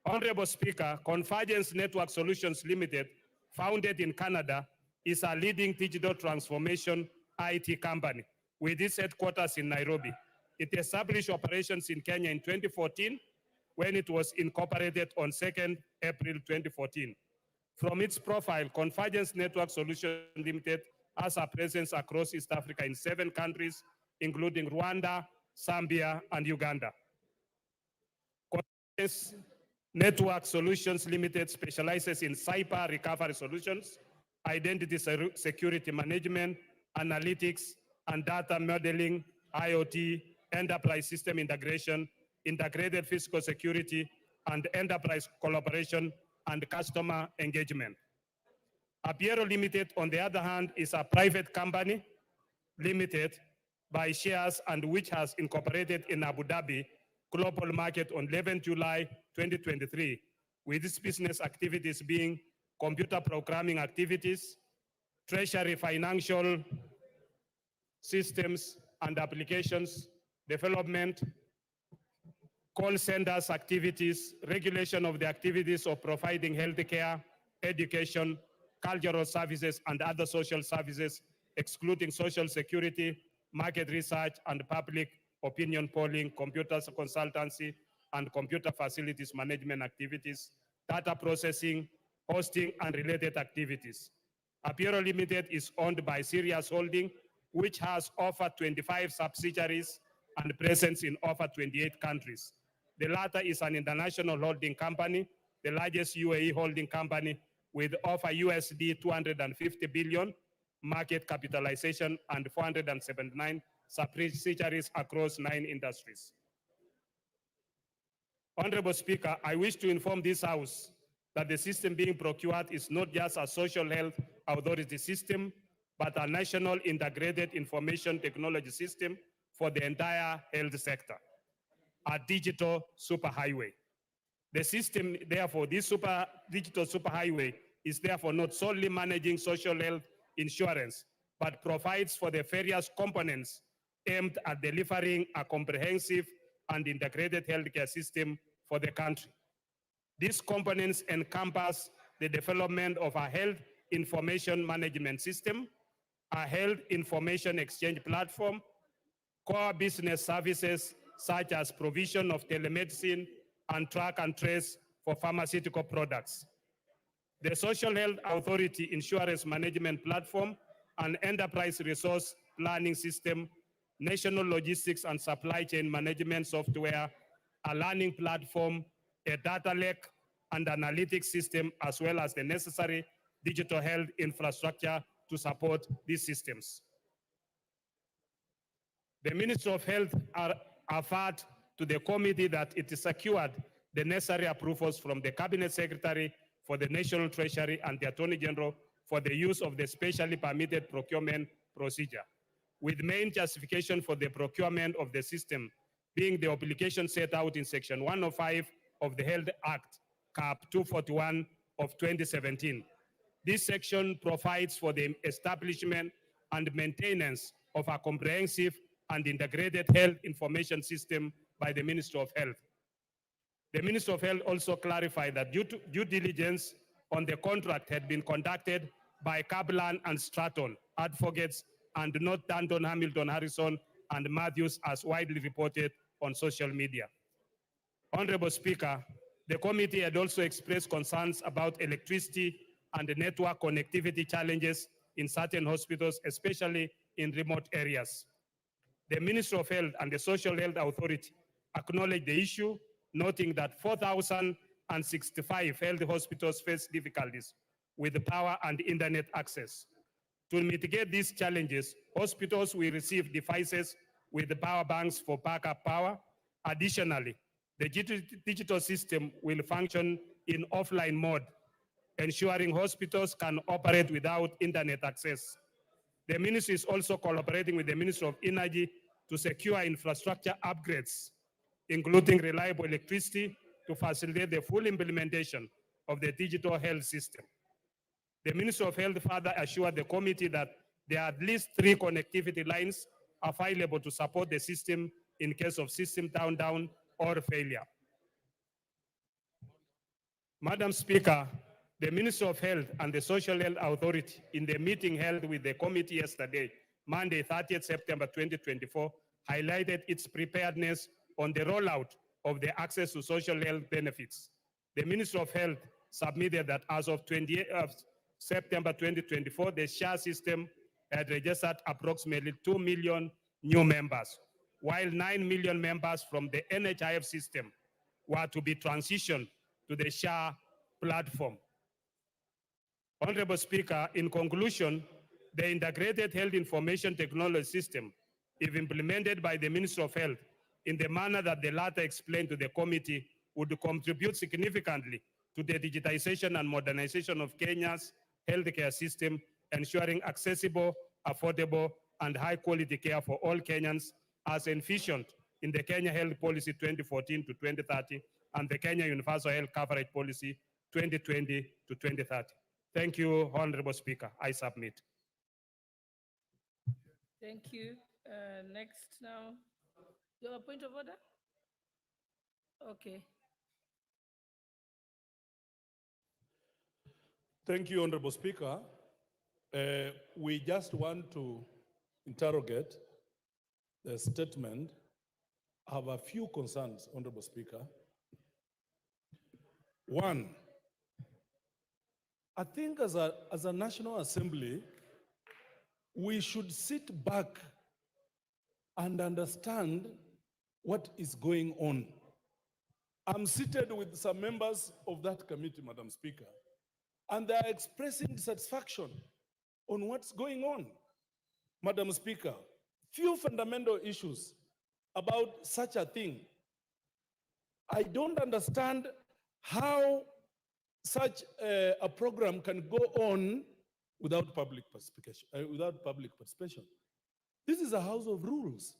Speaker 15: Honorable Speaker, Convergence Network Solutions Limited, founded in Canada, is a leading digital transformation IT company with its headquarters in Nairobi. It established operations in Kenya in 2014 when it was incorporated on 2nd April 2014. From its profile, Convergence Network Solutions Limited has a presence across East Africa in 7 countries, including Rwanda, Zambia, and Uganda. Convergence Network Solutions Limited specializes in cyber recovery solutions, identity security management, analytics, and data modeling, IoT, enterprise system integration, integrated physical security, and enterprise collaboration and customer engagement. Apiero Limited, on the other hand, is a private company limited by shares and which has incorporated in Abu Dhabi global market on 11 July 2023, with its business activities being computer programming activities, treasury financial systems and applications development, call centers activities, regulation of the activities of providing healthcare, education, cultural services, and other social services, excluding social security, market research, and public opinion polling, computer consultancy, and computer facilities management activities, data processing, hosting, and related activities. Apiero Limited is owned by Sirius Holding, which has over 25 subsidiaries and presence in over 28 countries. The latter is an international holding company, the largest UAE holding company with over USD 250 billion market capitalization and 479 subsidiaries across 9 industries. Honorable Speaker, I wish to inform this House that the system being procured is not just a social health authority system, but a national integrated information technology system for the entire health sector, a digital superhighway. The system, therefore, this digital superhighway is therefore not solely managing social health insurance, but provides for the various components aimed at delivering a comprehensive and integrated healthcare system for the country. These components encompass the development of a health information management system, a health information exchange platform, core business services such as provision of telemedicine and track and trace for pharmaceutical products, the Social Health Authority Insurance Management Platform, an enterprise resource planning system, national logistics and supply chain management software, a learning platform, a data lake, and analytics system, as well as the necessary digital health infrastructure to support these systems. The Ministry of Health averred to the committee that it secured the necessary approvals from the Cabinet Secretary for the National Treasury and the Attorney General for the use of the specially permitted procurement procedure, with main justification for the procurement of the system being the obligation set out in Section 105 of the Health Act, Cap 241 of 2017. This section provides for the establishment and maintenance of a comprehensive and integrated health information system by the Ministry of Health. The Ministry of Health also clarified that due diligence on the contract had been conducted by Kaplan and Stratton, advocates, and not Danton, Hamilton, Harrison, and Matthews, as widely reported on social media. Honorable Speaker, the committee had also expressed concerns about electricity and the network connectivity challenges in certain hospitals, especially in remote areas. The Ministry of Health and the Social Health Authority acknowledged the issue, noting that 4,065 health hospitals face difficulties with power and internet access. To mitigate these challenges, hospitals will receive devices with the power banks for backup power. Additionally, the digital system will function in offline mode, ensuring hospitals can operate without internet access. The ministry is also collaborating with the Ministry of Energy to secure infrastructure upgrades, including reliable electricity, to facilitate the full implementation of the digital health system. The Ministry of Health further assured the committee that there are at least 3 connectivity lines available to support the system in case of system down or failure. Madam Speaker, the Ministry of Health and the Social Health Authority, in the meeting held with the committee yesterday, Monday, 30th September 2024, highlighted its preparedness on the rollout of the access to social health benefits. The Ministry of Health submitted that as of 28th of September 2024, the SHA system had registered approximately 2 million new members, while 9 million members from the NHIF system were to be transitioned to the SHA platform. Honorable Speaker, in conclusion, the Integrated Health Information Technology System, if implemented by the Ministry of Health in the manner that the latter explained to the committee, would contribute significantly to the digitization and modernization of Kenya's healthcare system, ensuring accessible, affordable, and high-quality care for all Kenyans, as envisioned in the Kenya Health Policy 2014 to 2030 and the Kenya Universal Health Coverage Policy 2020 to 2030. Thank you, Honorable Speaker. I submit.
Speaker 7: Thank you. Next now. You have a point of order? Okay.
Speaker 16: Thank you, Honorable Speaker. We just want to interrogate the statement. I have a few concerns, Honorable Speaker. One, I think as a National Assembly, we should sit back and understand what is going on. I'm seated with some members of that committee, Madam Speaker, and they are expressing dissatisfaction on what's going on. Madam Speaker, few fundamental issues about such a thing. I don't understand how such a program can go on without public participation. This is a house of rules.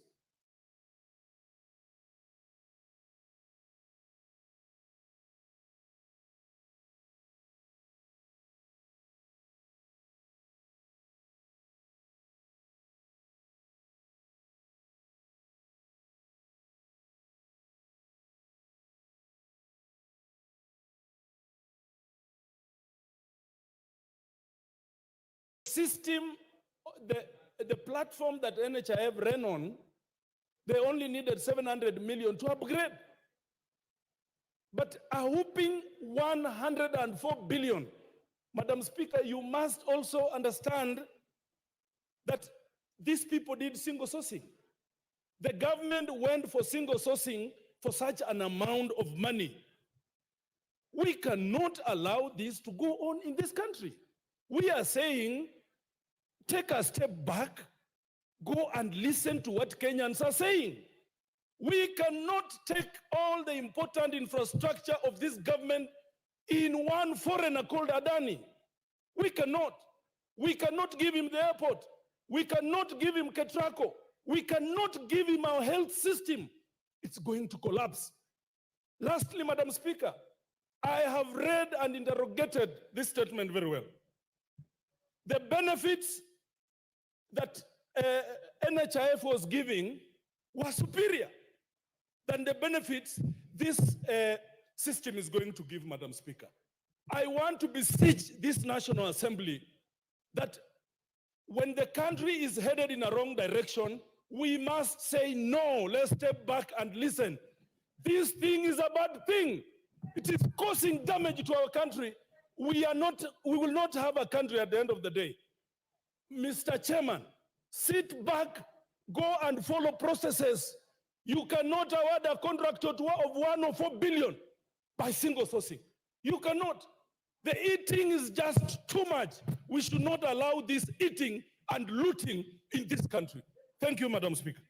Speaker 16: System, the platform that NHIF ran on, they only needed 700 million to upgrade. But a whooping 104 billion. Madam Speaker, you must also understand that these people did single sourcing. The government went for single sourcing for such an amount of money. We cannot allow this to go on in this country. We are saying, take a step back, go and listen to what Kenyans are saying. We cannot take all the important infrastructure of this government in one foreigner called Adani. We cannot. We cannot give him the airport. We cannot give him Ketraco. We cannot give him our health system. It's going to collapse. Lastly, Madam Speaker, I have read and interrogated this statement very well. The benefits that NHIF was giving were superior than the benefits this system is going to give, Madam Speaker. I want to beseech this National Assembly that when the country is headed in a wrong direction, we must say no. Let's step back and listen. This thing is a bad thing. It is causing damage to our country. We will not have a country at the end of the day. Mr. Chairman, sit back, go and follow processes. You cannot award a contractor of 104 billion by single sourcing. You cannot. The eating is just too much. We should not allow this eating and looting in this country. Thank you, Madam Speaker.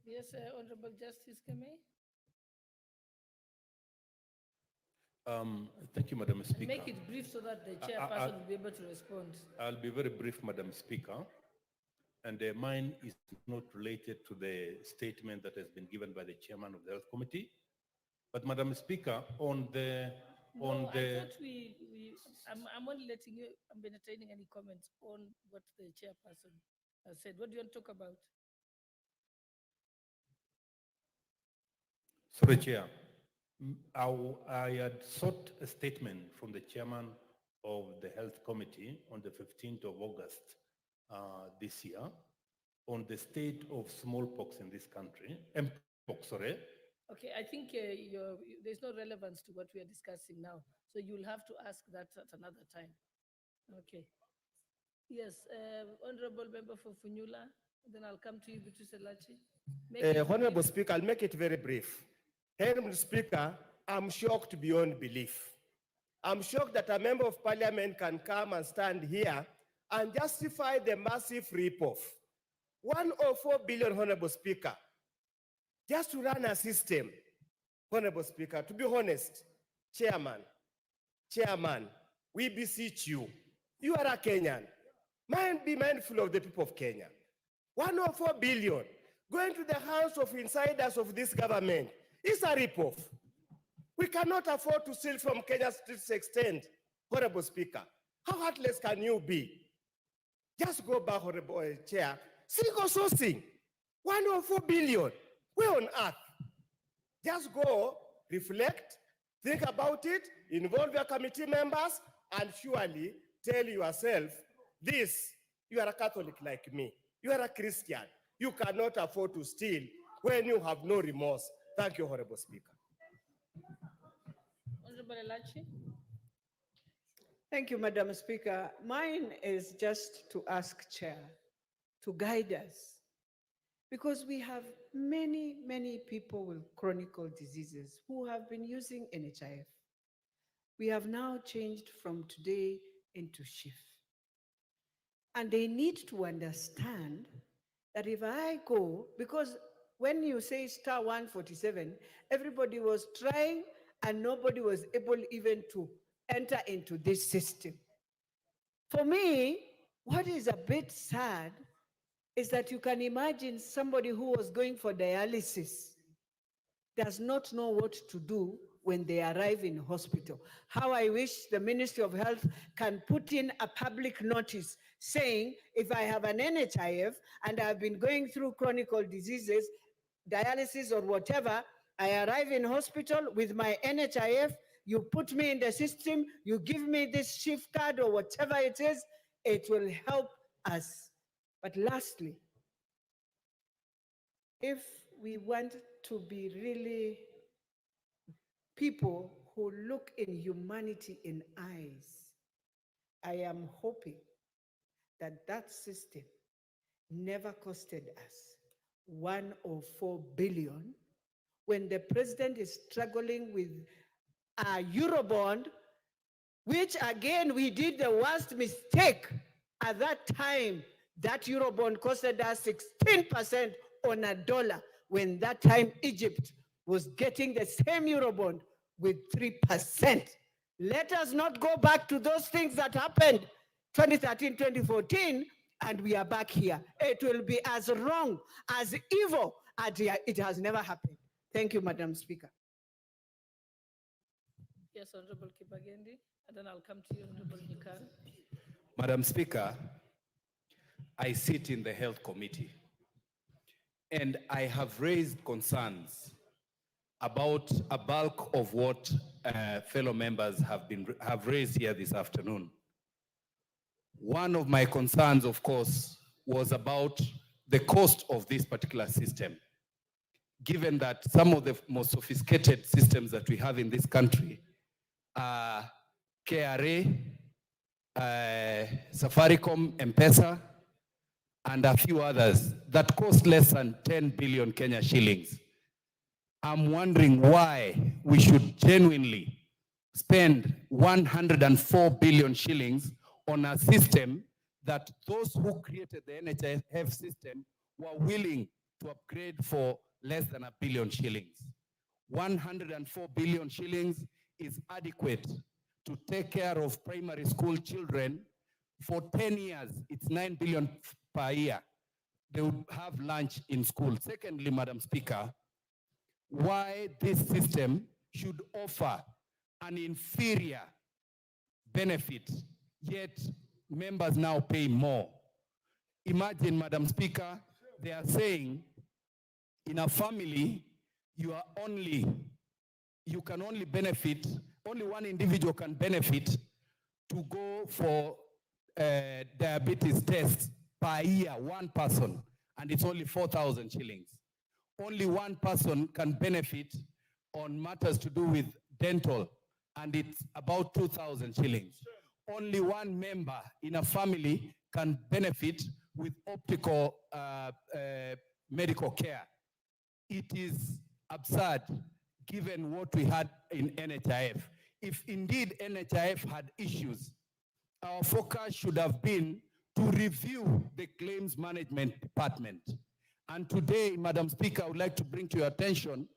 Speaker 7: Yes, Honorable Justice Kemei.
Speaker 17: Thank you, Madam Speaker.
Speaker 7: Make it brief so that the chairperson will be able to respond.
Speaker 17: I'll be very brief, Madam Speaker. And mine is not related to the statement that has been given by the chairman of the Health Committee. But Madam Speaker, on the...
Speaker 7: I thought I'm only letting you, I'm entertaining any comments on what the chairperson has said. What do you want to talk about?
Speaker 17: Sorry, Chair. I had sought a statement from the chairman of the Health Committee on the 15th of August this year on the state of smallpox in this country. Mpox, sorry.
Speaker 7: Okay, I think there's no relevance to what we are discussing now. So you'll have to ask that at another time. Okay. Yes, Honorable Member for Funyula, then I'll come to you, Beatrice Elachi.
Speaker 14: Honorable Speaker, I'll make it very brief. Honorable Speaker, I'm shocked beyond belief. I'm shocked that a member of parliament can come and stand here and justify the massive rip-off. 104 billion, Honorable Speaker, just to run a system. Honorable Speaker, to be honest, Chairman, we beseech you. You are a Kenyan. Be mindful of the people of Kenya. 104 billion going to the hands of insiders of this government is a rip-off. We cannot afford to steal from Kenya to this extent, Honorable Speaker. How heartless can you be? Just go back, Honorable Chair. Single sourcing, 104 billion. Where on earth? Just go, reflect, think about it, involve your committee members, and surely tell yourself this: you are a Catholic like me. You are a Christian. You cannot afford to steal when you have no remorse. Thank you, Honorable Speaker.
Speaker 7: Honorable Elachi.
Speaker 18: Thank you, Madam Speaker. Mine is just to ask Chair to guide us, because we have many people with chronic diseases who have been using NHIF. We have now changed from today into shift. And they need to understand that if I go, because when you say star 147, everybody was trying and nobody was able even to enter into this system. For me, what is a bit sad is that you can imagine somebody who was going for dialysis does not know what to do when they arrive in hospital. How I wish the Ministry of Health can put in a public notice saying, if I have an NHIF and I've been going through chronic diseases, dialysis or whatever, I arrive in hospital with my NHIF, you put me in the system, you give me this shift card or whatever it is, it will help us. But lastly, if we want to be really people who look in humanity in eyes, I am hoping that that system never costed us 104 billion when the president is struggling with a Eurobond, which again, we did the worst mistake at that time. That Eurobond costed us 16% on a dollar, when that time Egypt was getting the same Eurobond with 3%. Let us not go back to those things that happened 2013, 2014, and we are back here. It will be as wrong, as evil, as it has never happened. Thank you, Madam Speaker.
Speaker 7: Yes, Honorable Kibagendi, and then I'll come to you, Honorable Nikan.
Speaker 1: Madam Speaker, I sit in the Health Committee, and I have raised concerns about a bulk of what fellow members have raised here this afternoon. One of my concerns, of course, was about the cost of this particular system, given that some of the most sophisticated systems that we have in this country are KRA, Safaricom, M-Pesa, and a few others that cost less than 10 billion Kenya shillings. I'm wondering why we should genuinely spend 104 billion shillings on a system that those who created the NHIF system were willing to upgrade for less than 1 billion shillings. 104 billion shillings is adequate to take care of primary school children for 10 years. It's 9 billion per year. They would have lunch in school. Secondly, Madam Speaker, why this system should offer an inferior benefit, yet members now pay more. Imagine, Madam Speaker, they are saying in a family, you can only benefit, only one individual can benefit to go for diabetes tests per year, one person, and it's only 4,000 shillings. Only one person can benefit on matters to do with dental, and it's about 2,000 shillings. Only one member in a family can benefit with optical medical care. It is absurd given what we had in NHIF. If indeed NHIF had issues, our focus should have been to review the claims management department. And today, Madam Speaker, I would like to bring to your attention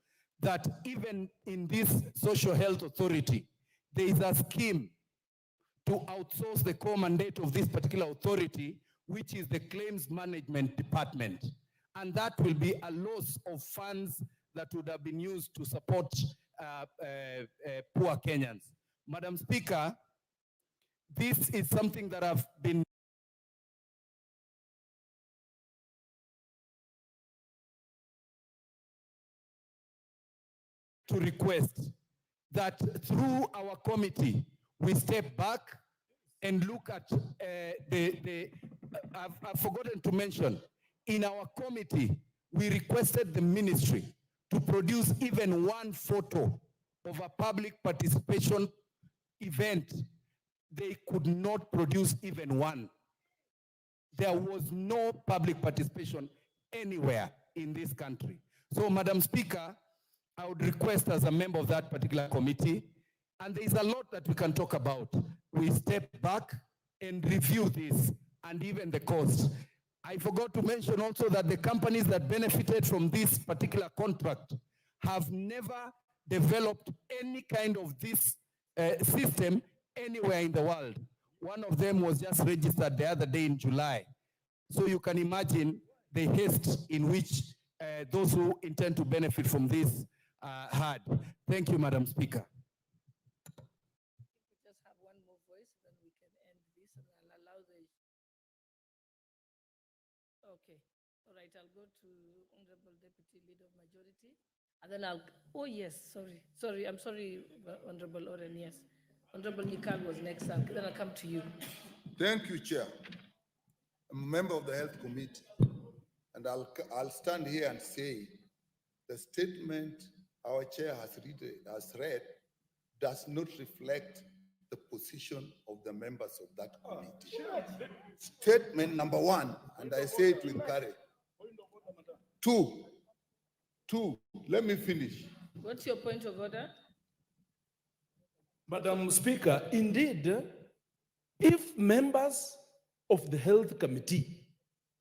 Speaker 1: that even in this social health authority, there is a scheme to outsource the core mandate of this particular authority, which is the claims management department. And that will be a loss of funds that would have been used to support poor Kenyans. Madam Speaker, this is something that I've been to request that through our committee, we step back and look at I've forgotten to mention, in our committee, we requested the ministry to produce even one photo of a public participation event. They could not produce even one. There was no public participation anywhere in this country. So, Madam Speaker, I would request as a member of that particular committee, and there is a lot that we can talk about. We step back and review this and even the cost. I forgot to mention also that the companies that benefited from this particular contract have never developed any kind of this system anywhere in the world. One of them was just registered the other day in July. So you can imagine the haste in which those who intend to benefit from this had. Thank you, Madam Speaker.
Speaker 7: Just have one more voice, then we can end this, and I'll allow the. Okay, all right. I'll go to Honorable Deputy Leader of Majority, and then I'll. Oh yes, sorry. I'm sorry, Honorable Oren. Yes, Honorable Nikal was next. Then I'll come to you.
Speaker 19: Thank you, Chair. I'm a member of the Health Committee, and I'll stand here and say the statement our chair has read does not reflect the position of the members of that committee. Statement number one, and I say it with courage. Two, let me finish.
Speaker 7: What's your point of order?
Speaker 16: Madam Speaker, indeed, if members of the Health Committee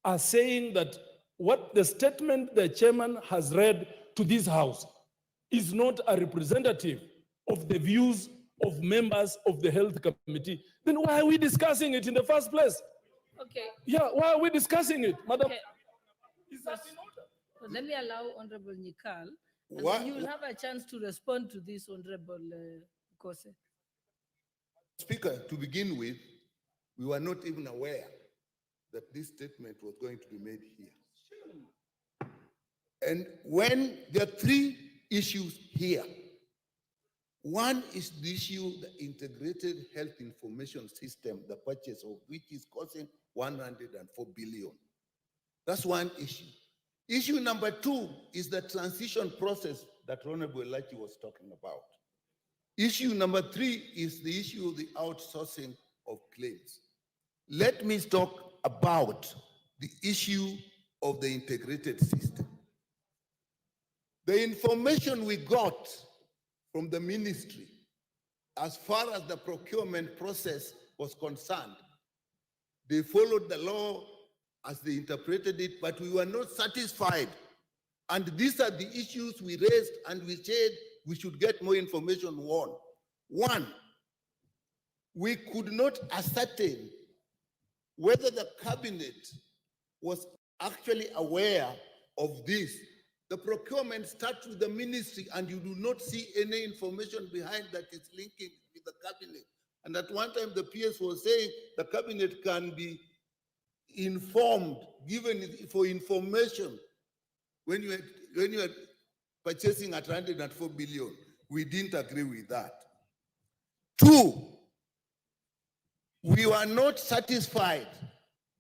Speaker 16: are saying that what the statement the chairman has read to this House is not a representative of the views of members of the Health Committee, then why are we discussing it in the first place?
Speaker 7: Okay.
Speaker 16: Yeah, why are we discussing it, Madam?
Speaker 7: Okay.
Speaker 16: Is that in order?
Speaker 7: So let me allow Honorable Nikal, and
Speaker 19: What?
Speaker 7: then you will have a chance to respond to this, Honorable Kose.
Speaker 19: Speaker, to begin with, we were not even aware that this statement was going to be made here. And when there are three issues here, one is the issue, the integrated health information system, the purchase of which is costing 104 billion. That's one issue. Issue number two is the transition process that Honorable Elachi was talking about. Issue number three is the issue of the outsourcing of claims. Let me talk about the issue of the integrated system. The information we got from the ministry as far as the procurement process was concerned. They followed the law as they interpreted it, but we were not satisfied. And these are the issues we raised, and we said we should get more information on. One, we could not ascertain whether the cabinet was actually aware of this. The procurement starts with the ministry, and you do not see any information behind that is linking with the cabinet. And at one time, the PS was saying the cabinet can be informed, given for information when you are purchasing at 104 billion. We didn't agree with that. Two, we were not satisfied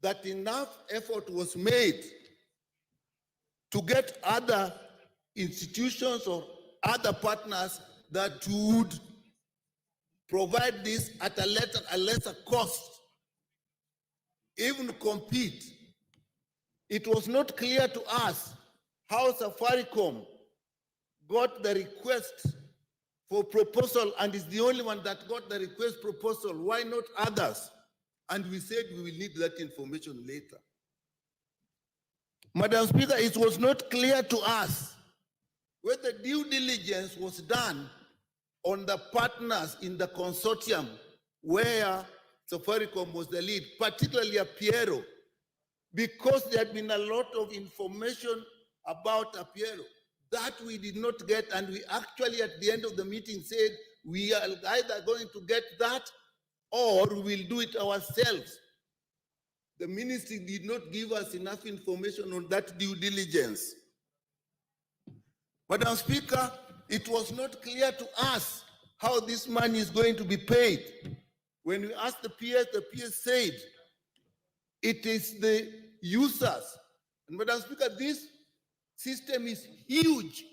Speaker 19: that enough effort was made to get other institutions or other partners that would provide this at a lesser cost, even compete. It was not clear to us how Safaricom got the request for proposal and is the only one that got the request proposal. Why not others? And we said we will need that information later. Madam Speaker, it was not clear to us whether due diligence was done on the partners in the consortium where Safaricom was the lead, particularly Apiero, because there had been a lot of information about Apiero that we did not get, and we actually at the end of the meeting said we are either going to get that or we will do it ourselves. The ministry did not give us enough information on that due diligence. Madam Speaker, it was not clear to us how this money is going to be paid. When we asked the PS said it is the users. And Madam Speaker, this system is huge.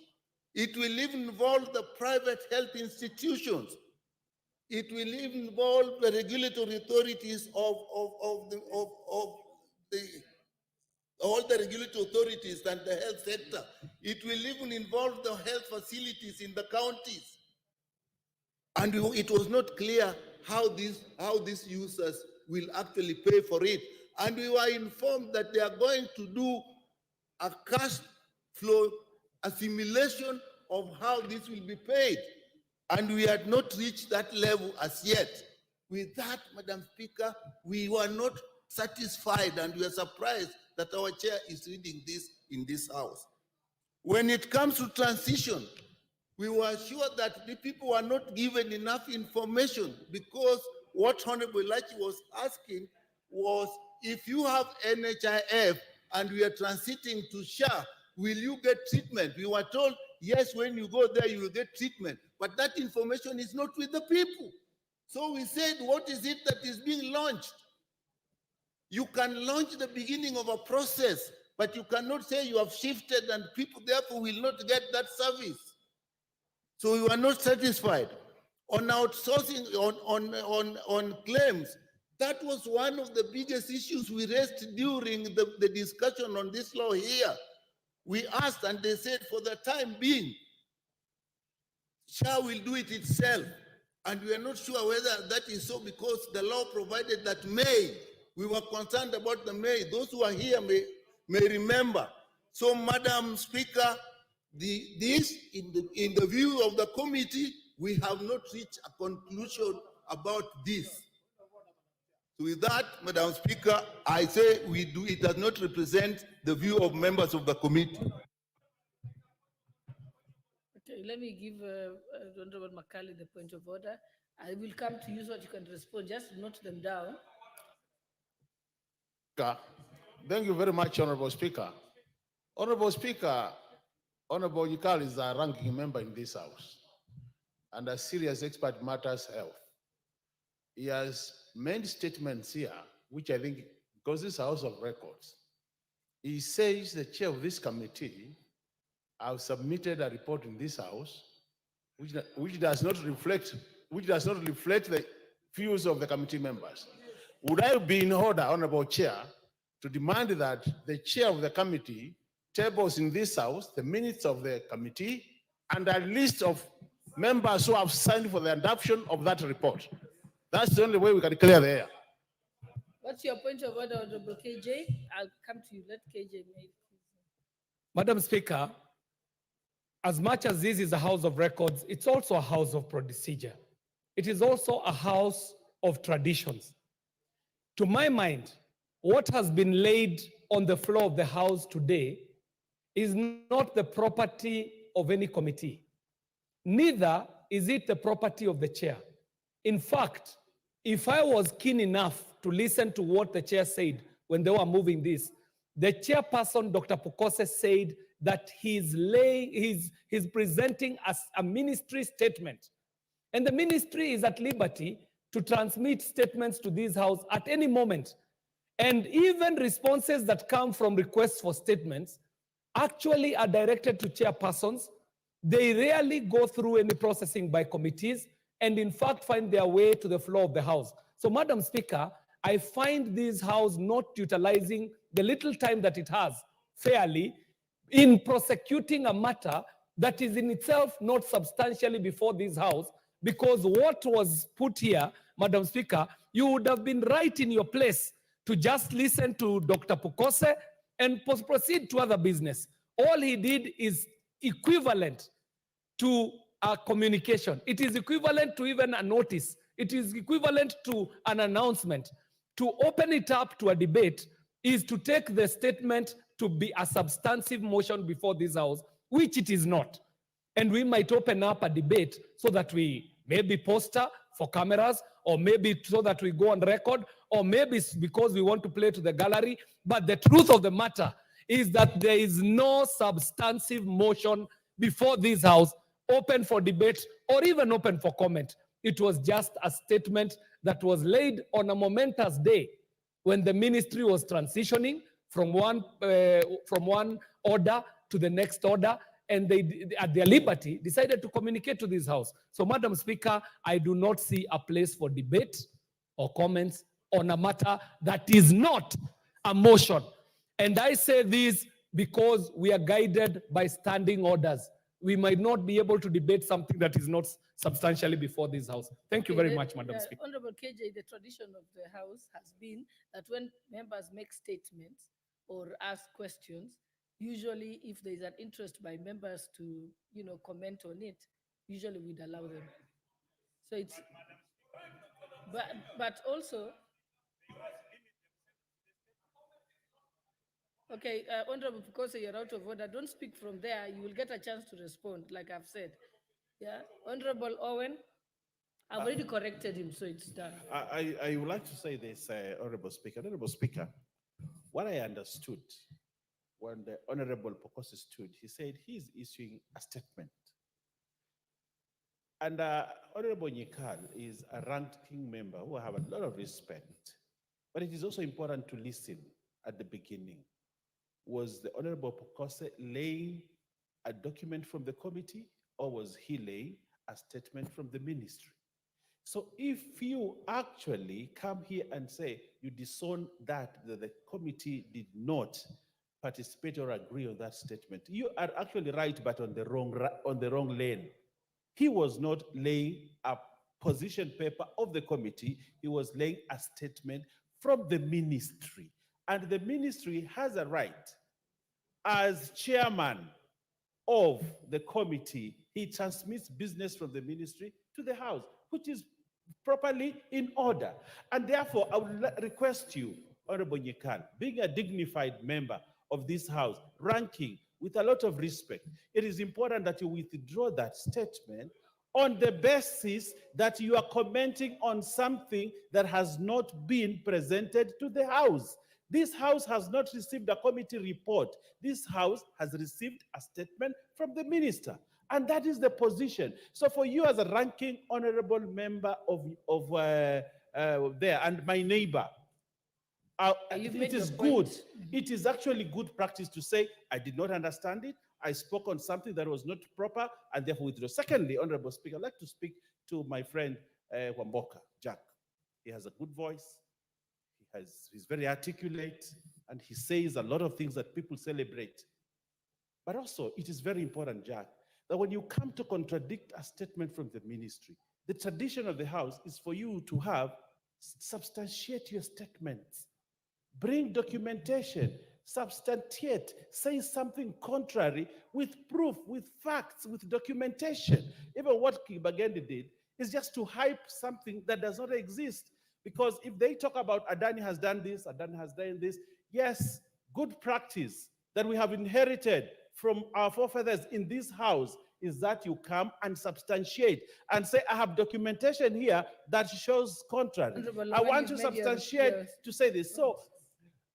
Speaker 19: It will even involve the private health institutions. It will even involve the regulatory authorities all the regulatory authorities and the health sector. It will even involve the health facilities in the counties. And it was not clear how these users will actually pay for it. And we were informed that they are going to do a cash flow, a simulation of how this will be paid. And we had not reached that level as yet. With that, Madam Speaker, we were not satisfied, and we are surprised that our chair is reading this in this House. When it comes to transition, we were sure that the people were not given enough information, because what Honorable Lachi was asking was, if you have NHIF and we are transiting to SHA, will you get treatment? We were told, yes, when you go there, you will get treatment. But that information is not with the people. So we said, what is it that is being launched? You can launch the beginning of a process, but you cannot say you have shifted and people therefore will not get that service. So we were not satisfied. On outsourcing, on claims, that was one of the biggest issues we raised during the discussion on this law here. We asked and they said, for the time being, SHA will do it itself. And we are not sure whether that is so, because the law provided that May. We were concerned about the May. Those who are here may remember. So, Madam Speaker, this, in the view of the committee, we have not reached a conclusion about this. So with that, Madam Speaker, I say it does not represent the view of members of the committee.
Speaker 7: Okay, let me give Honorable Makali the point of order. I will come to you so that you can respond. Just note them down.
Speaker 9: Thank you very much, Honorable Speaker. Honorable Speaker, Honorable Yikal is a ranking member in this House and a serious expert in matters health. He has made statements here, which I think, because this House of Records, he says the chair of this committee have submitted a report in this House which does not reflect the views of the committee members. Would I be in order, Honorable Chair, to demand that the chair of the committee tables in this House the minutes of the committee and a list of members who have signed for the adoption of that report. That's the only way we can clear the air.
Speaker 7: What's your point of order, Honorable KJ? I'll come to you. Let KJ make.
Speaker 20: Madam Speaker, as much as this is a house of records, it's also a house of procedure. It is also a house of traditions. To my mind, what has been laid on the floor of the house today is not the property of any committee. Neither is it the property of the chair. In fact, if I was keen enough to listen to what the chair said when they were moving this, the chairperson, Dr. Pukose, said that he's presenting as a ministry statement. And the ministry is at liberty to transmit statements to this house at any moment. And even responses that come from requests for statements actually are directed to chairpersons. They rarely go through any processing by committees and in fact find their way to the floor of the house. So Madam Speaker, I find this house not utilizing the little time that it has fairly in prosecuting a matter that is in itself not substantially before this house, because what was put here, Madam Speaker, you would have been right in your place to just listen to Dr. Pukose and proceed to other business. All he did is equivalent to a communication. It is equivalent to even a notice. It is equivalent to an announcement. To open it up to a debate is to take the statement to be a substantive motion before this house, which it is not. And we might open up a debate so that we maybe poster for cameras, or maybe so that we go on record, or maybe because we want to play to the gallery. But the truth of the matter is that there is no substantive motion before this house open for debate or even open for comment. It was just a statement that was laid on a momentous day when the ministry was transitioning from one order to the next order, and they, at their liberty, decided to communicate to this house. So, Madam Speaker, I do not see a place for debate or comments on a matter that is not a motion. And I say this because we are guided by standing orders. We might not be able to debate something that is not substantially before this house. Thank you very much, Madam Speaker.
Speaker 7: Honorable KJ, the tradition of the House has been that when members make statements or ask questions, usually if there is an interest by members to, comment on it, usually we'd allow them. So it's, but also, okay, Honorable, because you're out of order, don't speak from there. You will get a chance to respond, like I've said. Yeah, Honorable Owen, I've already corrected him, so it's done.
Speaker 6: I would like to say this, Honorable Speaker. Honorable Speaker, what I understood when the Honorable Pokose stood, he said he's issuing a statement. And Honorable Nyikal is a ranking member who I have a lot of respect. But it is also important to listen at the beginning. Was the Honorable Pokose laying a document from the committee, or was he laying a statement from the ministry? So if you actually come here and say you disown that the committee did not participate or agree on that statement, you are actually right, but on the wrong lane. He was not laying a position paper of the committee. He was laying a statement from the ministry. And the ministry has a right, as chairman of the committee, he transmits business from the ministry to the House, which is properly in order. And therefore, I would request you, Honorable Nyikal, being a dignified member of this House, ranking with a lot of respect, it is important that you withdraw that statement on the basis that you are commenting on something that has not been presented to the House. This House has not received a committee report. This House has received a statement from the minister. And that is the position. So for you as a ranking honorable member of there and my neighbor, it is good. It is actually good practice to say, I did not understand it. I spoke on something that was not proper and therefore withdraw. Secondly, Honorable Speaker, I'd like to speak to my friend Wamboka, Jack. He has a good voice. He's very articulate, and he says a lot of things that people celebrate. But also, it is very important, Jack,
Speaker 9: that when you come to contradict a statement from the ministry, the tradition of the House is for you to substantiate your statements, bring documentation, substantiate, say something contrary with proof, with facts, with documentation. Even what Kibagende did is just to hype something that does not exist. Because if they talk about Adani has done this, Adani has done this, yes, good practice that we have inherited from our forefathers in this house is that you come and substantiate and say, I have documentation here that shows contrary.
Speaker 7: Honorable,
Speaker 9: I
Speaker 7: when
Speaker 9: want to
Speaker 7: you've made your-
Speaker 9: substantiate
Speaker 7: your-
Speaker 9: to say this. So,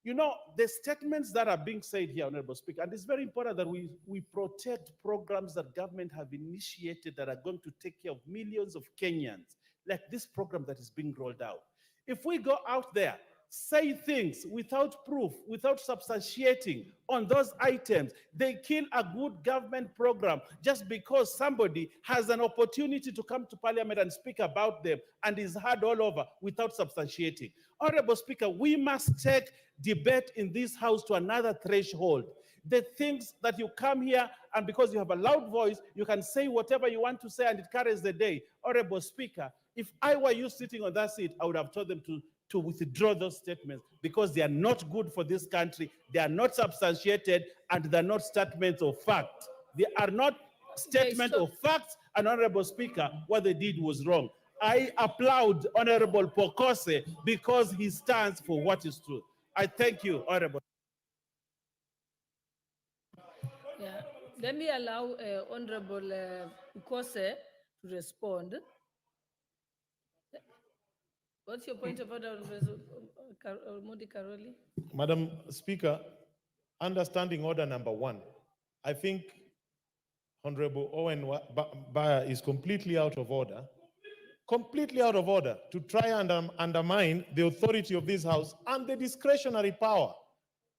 Speaker 9: you know, the statements that are being said here, Honorable Speaker, and it's very important that we protect programs that government have initiated that are going to take care of millions of Kenyans, like this program that is being rolled out. If we go out there, say things without proof, without substantiating on those items, they kill a good government program just because somebody has an opportunity to come to Parliament and speak about them and is heard all over without substantiating. Honorable Speaker, we must take debate in this House to another threshold. The things that you come here and because you have a loud voice, you can say whatever you want to say and it carries the day. Honorable Speaker, if I were you sitting on that seat, I would have told them to withdraw those statements because they are not good for this country. They are not substantiated and they're not statements of fact. They are not statements of facts, and Honorable Speaker, what they did was wrong. I applaud Honorable Pokose because he stands for what is true. I thank you, Honorable.
Speaker 7: Yeah. Let me allow Honorable Ukose to respond. What's your point of order, Modi Karoli?
Speaker 21: Madam Speaker, understanding order number 1, I think Honorable Owen Baya is completely out of order to try and undermine the authority of this House and the discretionary power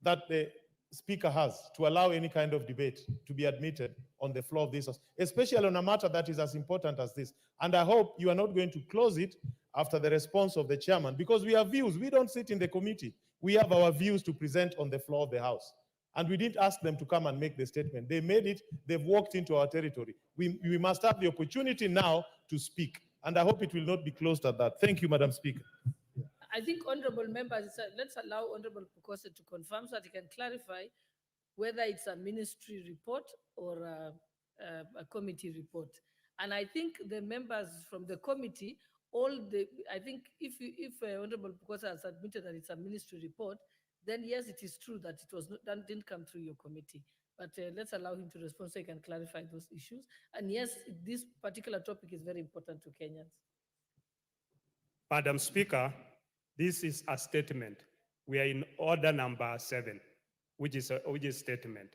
Speaker 21: that the Speaker has to allow any kind of debate to be admitted on the floor of this House, especially on a matter that is as important as this. And I hope you are not going to close it after the response of the chairman, because we have views. We don't sit in the committee. We have our views to present on the floor of the House. And we didn't ask them to come and make the statement. They made it. They've walked into our territory. We must have the opportunity now to speak. And I hope it will not be closed at that. Thank you, Madam Speaker.
Speaker 7: I think honorable members, let's allow Honorable Pukose to confirm so that he can clarify whether it's a ministry report or a committee report. And I think the members from the committee, I think if Honorable Pukose has admitted that it's a ministry report, then yes, it is true that it was not, that didn't come through your committee. But let's allow him to respond so he can clarify those issues. And yes, this particular topic is very important to Kenyans.
Speaker 15: Madam Speaker, this is a statement. We are in order number 7, which is statement.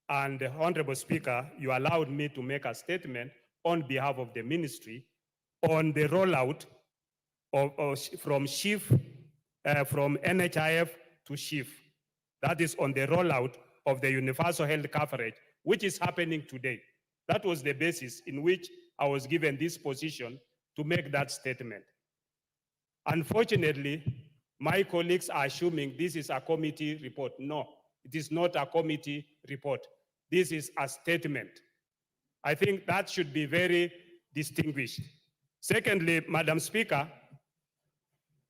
Speaker 15: And the Honorable Speaker, you allowed me to make a statement on behalf of the ministry on the rollout from NHIF to SHIF. That is on the rollout of the universal health coverage, which is happening today. That was the basis in which I was given this position to make that statement. Unfortunately, my colleagues are assuming this is a committee report. No, it is not a committee report. This is a statement. I think that should be very distinguished. Secondly, Madam Speaker,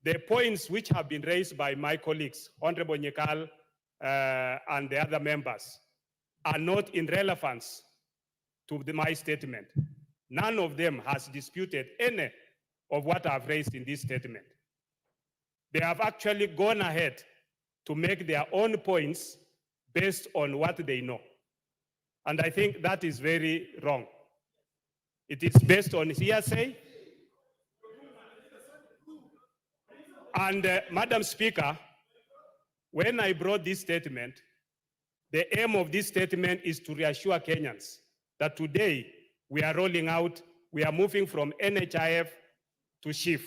Speaker 15: the points which have been raised by my colleagues, Honorable Nyekal and the other members, are not in relevance to my statement. None of them has disputed any of what I've raised in this statement. They have actually gone ahead to make their own points based on what they know. And I think that is very wrong. It is based on hearsay. And Madam Speaker, when I brought this statement, the aim of this statement is to reassure Kenyans that today we are rolling out, we are moving from NHIF to SHIF.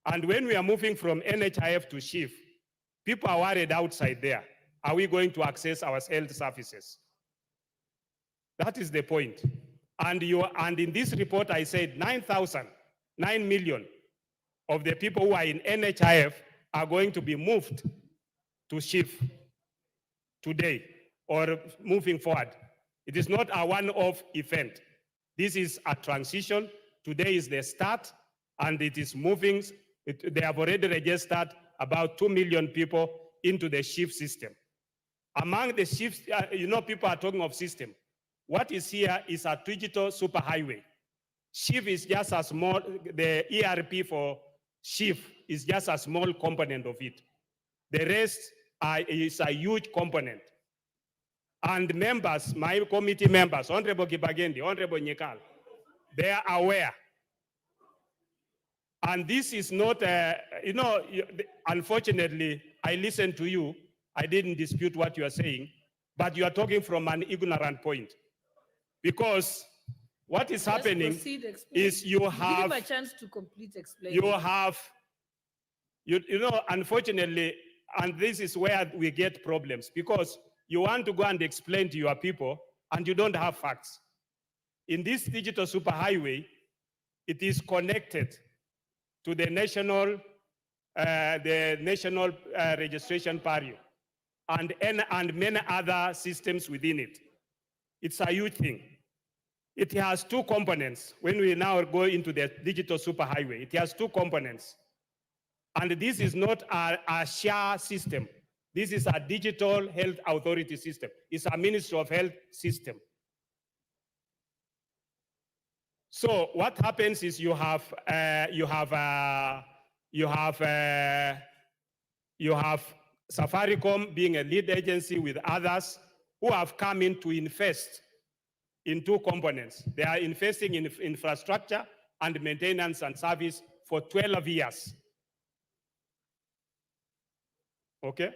Speaker 15: And when we are moving from NHIF to SHIF, people are worried outside there. Are we going to access our health services? That is the point. And in this report, I said 9 million of the people who are in NHIF are going to be moved to SHIF today or moving forward. It is not a one-off event. This is a transition. Today is the start, and it is moving. They have already registered about 2 million people into the SHIFT system. Among the shifts, people are talking of system. What is here is a digital superhighway. SHIFT is just a small, the ERP for SHIFT is just a small component of it. The rest is a huge component. And members, my committee members, Honorable Kibagendi, Honorable Nyekal, they are aware. And this is not, unfortunately, I listened to you. I didn't dispute what you are saying, but you are talking from an ignorant point. Because what is happening
Speaker 7: Proceed,
Speaker 15: is you
Speaker 7: Give
Speaker 15: have,
Speaker 7: him a chance to complete explaining.
Speaker 15: Unfortunately, and this is where we get problems, because you want to go and explain to your people and you don't have facts. In this digital superhighway, it is connected to the national registration barrier and many other systems within it. It's a huge thing. It has two components. When we now go into the digital superhighway, it has two components. And this is not a share system. This is a digital health authority system. It's a Ministry of Health system. So what happens is you have Safaricom being a lead agency with others who have come in to invest in two components. They are investing in infrastructure and maintenance and service for 12 years. Okay?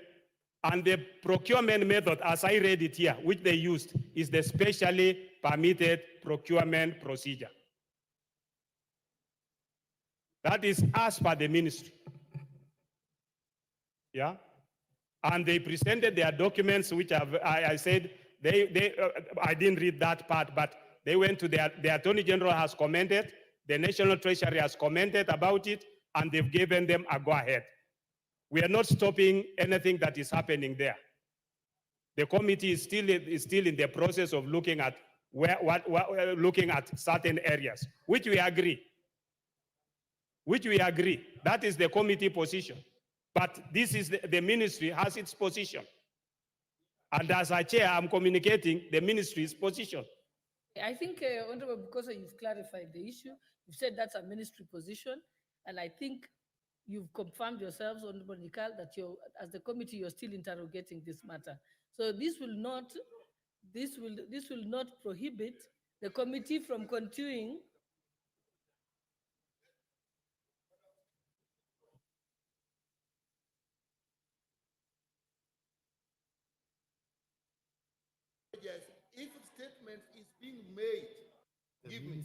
Speaker 15: And the procurement method, as I read it here, which they used, is the specially permitted procurement procedure. That is as per the ministry. Yeah? And they presented their documents, which I said, I didn't read that part, but they went to the Attorney General has commented, the National Treasury has commented about it, and they've given them a go-ahead. We are not stopping anything that is happening there. The committee is still in the process of looking at looking at certain areas, which we agree. That is the committee position. But this is the ministry has its position. And as a chair, I'm communicating the ministry's position.
Speaker 7: I think, Honorable Bukosa, you've clarified the issue. You've said that's a ministry position. And I think you've confirmed yourselves, Honorable Nikal, that as the committee, you're still interrogating this matter. So this will not prohibit the committee from continuing.
Speaker 19: If a statement is being made, give me.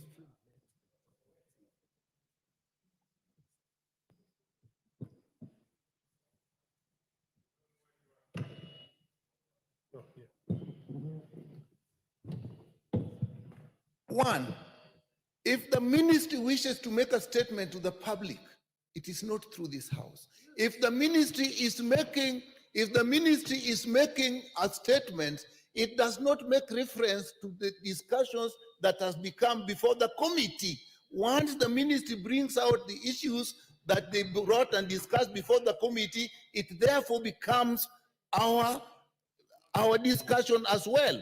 Speaker 19: One, if the ministry wishes to make a statement to the public, it is not through this house. If the ministry is making a statement, it does not make reference to the discussions that has become before the committee. Once the ministry brings out the issues that they brought and discussed before the committee, it therefore becomes our discussion as well.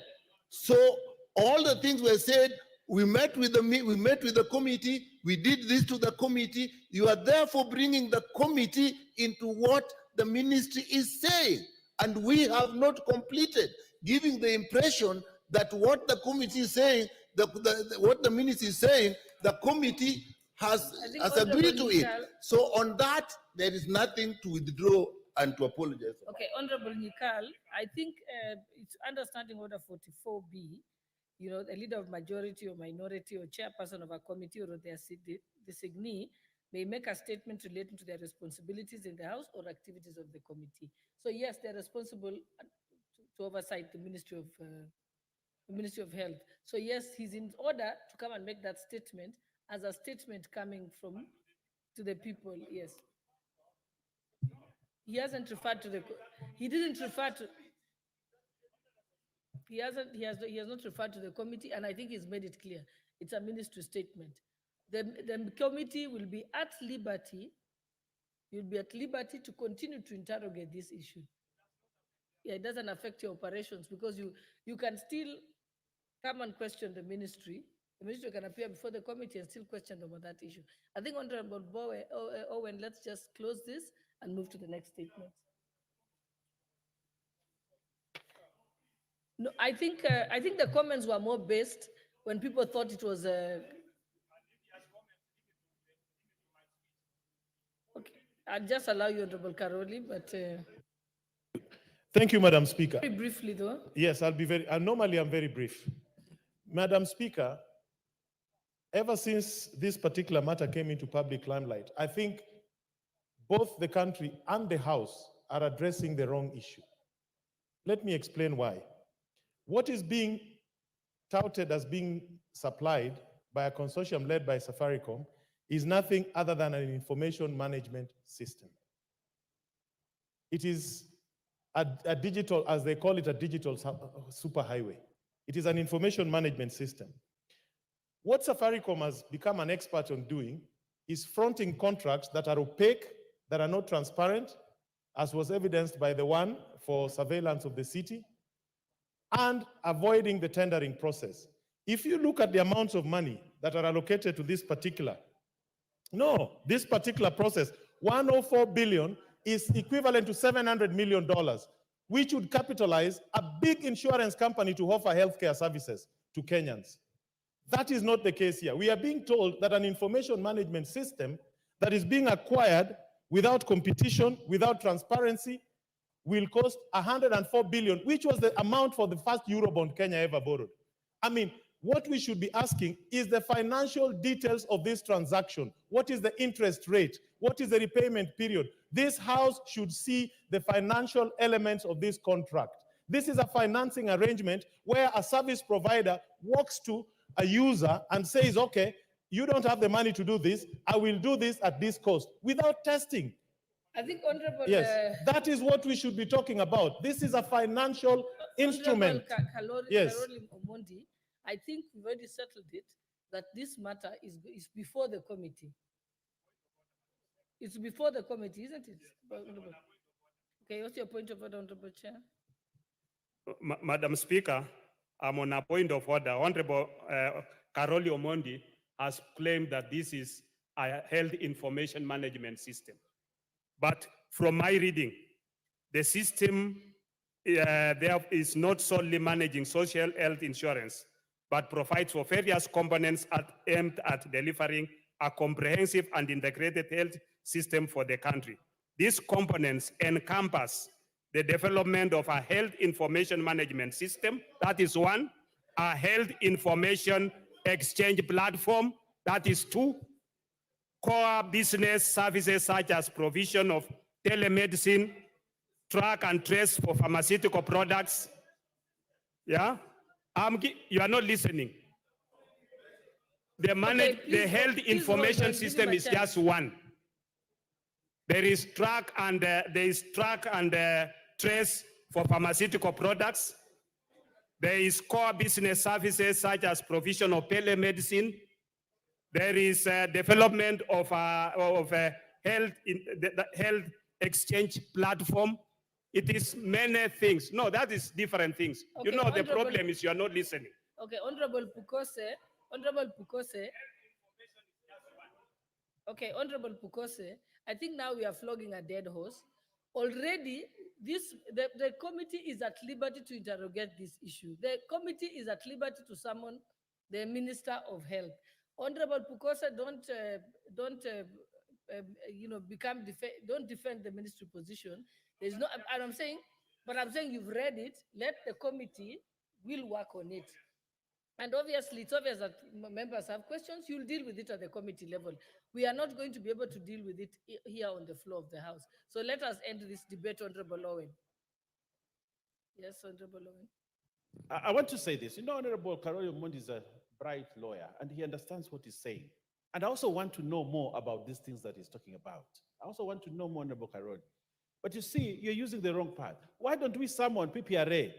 Speaker 19: So all the things were said, we met with the committee, we did this to the committee. You are therefore bringing the committee into what the ministry is saying. And we have not completed, giving the impression that what the committee is saying, what the ministry is saying, the committee has agreed to it. So on that, there is nothing to withdraw and to apologize.
Speaker 7: Okay, Honorable Nikal, I think it's understanding Order 44B, the leader of majority or minority or chairperson of a committee or their designee may make a statement relating to their responsibilities in the House or activities of the committee. So yes, they're responsible to oversight the Ministry of Health. So yes, he's in order to come and make that statement as a statement coming to the people. Yes. He hasn't referred to he didn't refer to, he has not referred to the committee, and I think he's made it clear. It's a ministry statement. The committee will be at liberty. You'll be at liberty to continue to interrogate this issue. Yeah, it doesn't affect your operations because you can still come and question the ministry. The ministry can appear before the committee and still question them on that issue. I think Honorable Owen, let's just close this and move to the next statement. No, I think the comments were more based when people thought it was okay. I'll just allow you, Honorable Karoli, but
Speaker 21: Thank you, Madam Speaker.
Speaker 7: very briefly though.
Speaker 21: Yes, normally I'm very brief. Madam Speaker, ever since this particular matter came into public limelight, I think both the country and the House are addressing the wrong issue. Let me explain why. What is being touted as being supplied by a consortium led by Safaricom is nothing other than an information management system. It is a digital, as they call it, a digital superhighway. It is an information management system. What Safaricom has become an expert on doing is fronting contracts that are opaque, that are not transparent, as was evidenced by the one for surveillance of the city, and avoiding the tendering process. If you look at the amounts of money that are allocated to this particular process, 104 billion is equivalent to $700 million, which would capitalize a big insurance company to offer healthcare services to Kenyans. That is not the case here. We are being told that an information management system that is being acquired without competition, without transparency, will cost 104 billion, which was the amount for the first Eurobond Kenya ever borrowed. I mean, what we should be asking is the financial details of this transaction. What is the interest rate? What is the repayment period? This House should see the financial elements of this contract. This is a financing arrangement where a service provider walks to a user and says, okay, you don't have the money to do this, I will do this at this cost, without testing.
Speaker 7: I think Honorable
Speaker 21: Yes, that is what we should be talking about. This is a financial instrument. Yes.
Speaker 7: Karoli Omondi, I think we've already settled it, that this matter is before the committee. It's before the committee, isn't it? Okay, what's your point of order, Honorable Chair?
Speaker 15: Madam Speaker, I'm on a point of order. Honorable Karoli Omondi has claimed that this is a health information management system. But from my reading, the system there is not solely managing social health insurance, but provides for various components aimed at delivering a comprehensive and integrated health system for the country. These components encompass the development of a health information management system, that is one, a health information exchange platform, that is two, core business services such as provision of telemedicine, track and trace for pharmaceutical products. Yeah, you are not listening. The health information system is just one. There is track and trace for pharmaceutical products. There is core business services such as provision of telemedicine. There is development of a health exchange platform. It is many things. No, that is different things.
Speaker 7: Okay,
Speaker 15: you know, the problem is you are not listening.
Speaker 7: Okay, Honorable Pukose. Okay, Honorable Pukose, I think now we are flogging a dead horse. Already, the committee is at liberty to interrogate this issue. The committee is at liberty to summon the Minister of Health. Honorable Pukose, don't defend the ministry position. There's no, and I'm saying you've read it. Let the committee will work on it. And obviously, it's obvious that members have questions. You'll deal with it at the committee level. We are not going to be able to deal with it here on the floor of the House. So let us end this debate, Honorable Owen. Yes, Honorable Owen.
Speaker 6: I want to say this. You know, Honorable Karoli Omondi is a bright lawyer, and he understands what he's saying. And I also want to know more about these things that he's talking about. I also want to know more, Honorable Karoli. But you see, you're using the wrong path. Why don't we summon PPRA,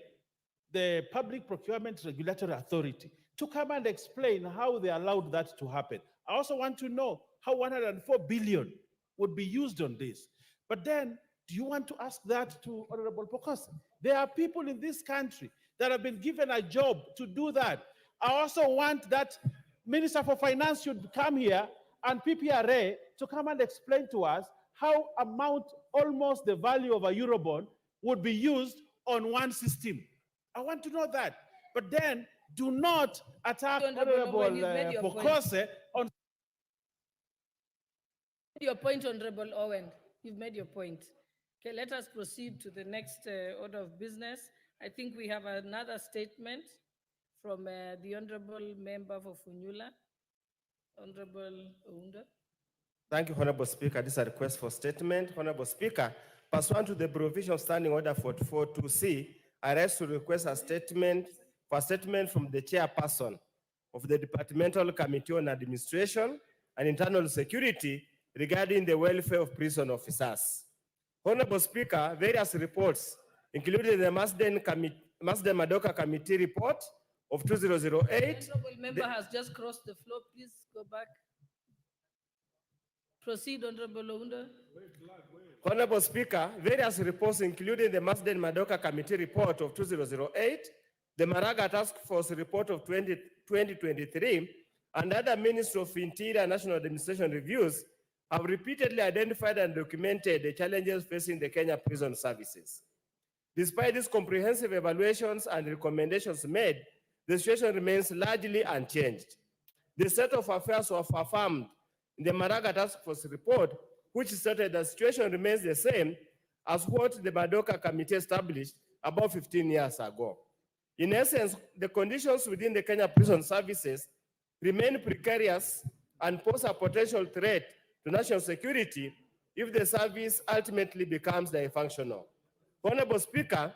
Speaker 6: the Public Procurement Regulatory Authority? to come and explain how they allowed that to happen. I also want to know how 104 billion would be used on this. But then, do you want to ask that to Honorable Pokos? There are people in this country that have been given a job to do that. I also want that Minister for Finance should come here and PPRA to come and explain to us how amount almost the value of a Eurobond would be used on one system. I want to know that. But then do not attack Honorable Pokose on
Speaker 7: your point, Honorable Owen. You've made your point. Okay, let us proceed to the next order of business. I think we have another statement from the Honorable Member for Funyula, Honorable Ounda.
Speaker 14: Thank you, Honorable Speaker. This is a request for statement. Honorable Speaker, pursuant to the provision of Standing Order 44.2c, I rise to request a statement from the chairperson of the Departmental Committee on Administration and Internal Security regarding the welfare of prison officers. Honorable Speaker, various reports, including the Masden Madoka Committee report of 2008.
Speaker 7: The Honorable Member has just crossed the floor. Please go back. Proceed, Honorable Ounda.
Speaker 14: Honorable Speaker, various reports, including the Masden Madoka Committee report of 2008, the Maraga Task Force report of 2023, and other Ministry of Interior and National Administration reviews, have repeatedly identified and documented the challenges facing the Kenya prison services. Despite these comprehensive evaluations and recommendations made, the situation remains largely unchanged. The state of affairs was affirmed in the Maraga Task Force report, which stated the situation remains the same as what the Madoka Committee established about 15 years ago. In essence, the conditions within the Kenya prison services remain precarious and pose a potential threat to national security if the service ultimately becomes dysfunctional. Honorable Speaker,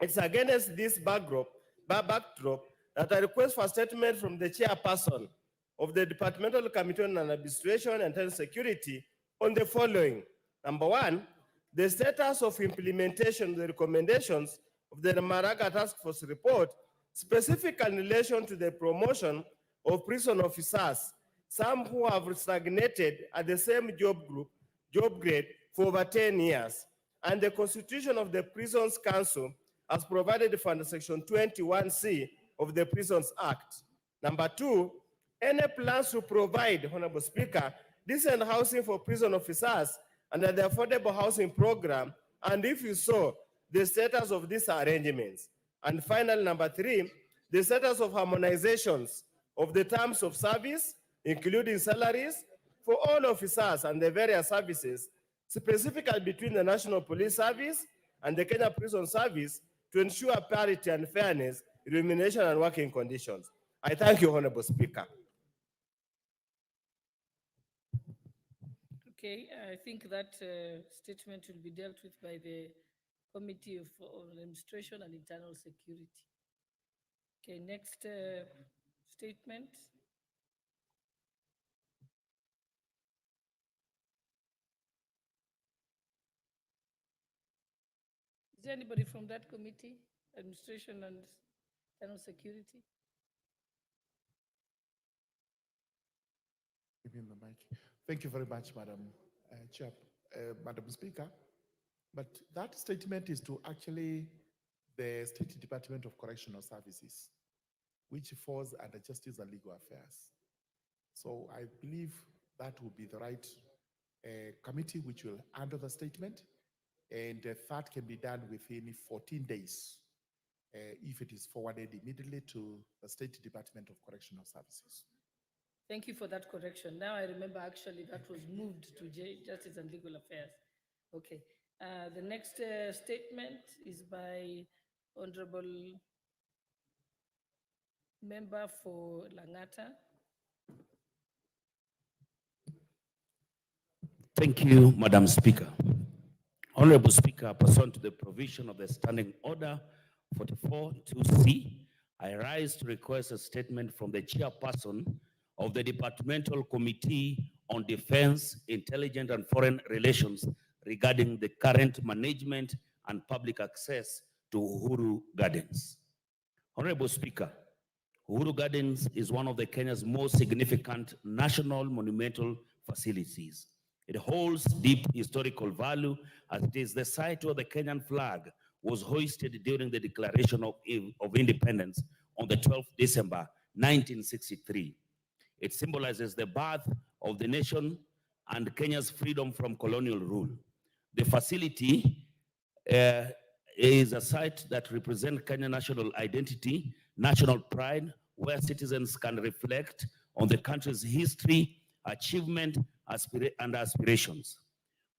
Speaker 14: it's against this backdrop that I request for a statement from the chairperson of the Departmental Committee on Administration and Internal Security on the following. Number one, the status of implementation of the recommendations of the Maraga Task Force report, specifically in relation to the promotion of prison officers, some who have stagnated at the same job grade for over 10 years, and the constitution of the Prisons Council as provided for under Section 21C of the Prisons Act. Number two, any plans to provide, Honorable Speaker, decent housing for prison officers under the Affordable Housing Program, and if you saw, the status of these arrangements. And finally, number three, the status of harmonizations of the terms of service, including salaries, for all officers and the various services, specifically between the National Police Service and the Kenya Prison Service, to ensure parity and fairness, remuneration and working conditions. I thank you, Honorable Speaker.
Speaker 7: Okay, I think that statement will be dealt with by the Committee of Administration and Internal Security. Okay, next statement. Is there anybody from that committee, Administration and Internal Security?
Speaker 2: Give him the mic. Thank you very much, Madam Madam Speaker. But that statement is to actually the State Department of Correctional Services, which falls under Justice and Legal Affairs. So I believe that will be the right committee which will handle the statement, and that can be done within 14 days if it is forwarded immediately to the State Department of Correctional Services.
Speaker 7: Thank you for that correction. Now I remember actually that was moved to Justice and Legal Affairs. Okay. The next statement is by Honorable Member for Langata.
Speaker 22: Thank you, Madam Speaker. Honorable Speaker, pursuant to the provision of the Standing Order 44.2c, I rise to request a statement from the chairperson of the Departmental Committee on Defense, Intelligence and Foreign Relations regarding the current management and public access to Uhuru Gardens. Honorable Speaker, Uhuru Gardens is one of the Kenya's most significant national monumental facilities. It holds deep historical value as it is the site where the Kenyan flag was hoisted during the Declaration of Independence on the 12th December 1963. It symbolizes the birth of the nation and Kenya's freedom from colonial rule. The facility is a site that represents Kenyan national identity, national pride, where citizens can reflect on the country's history, achievement, and aspirations.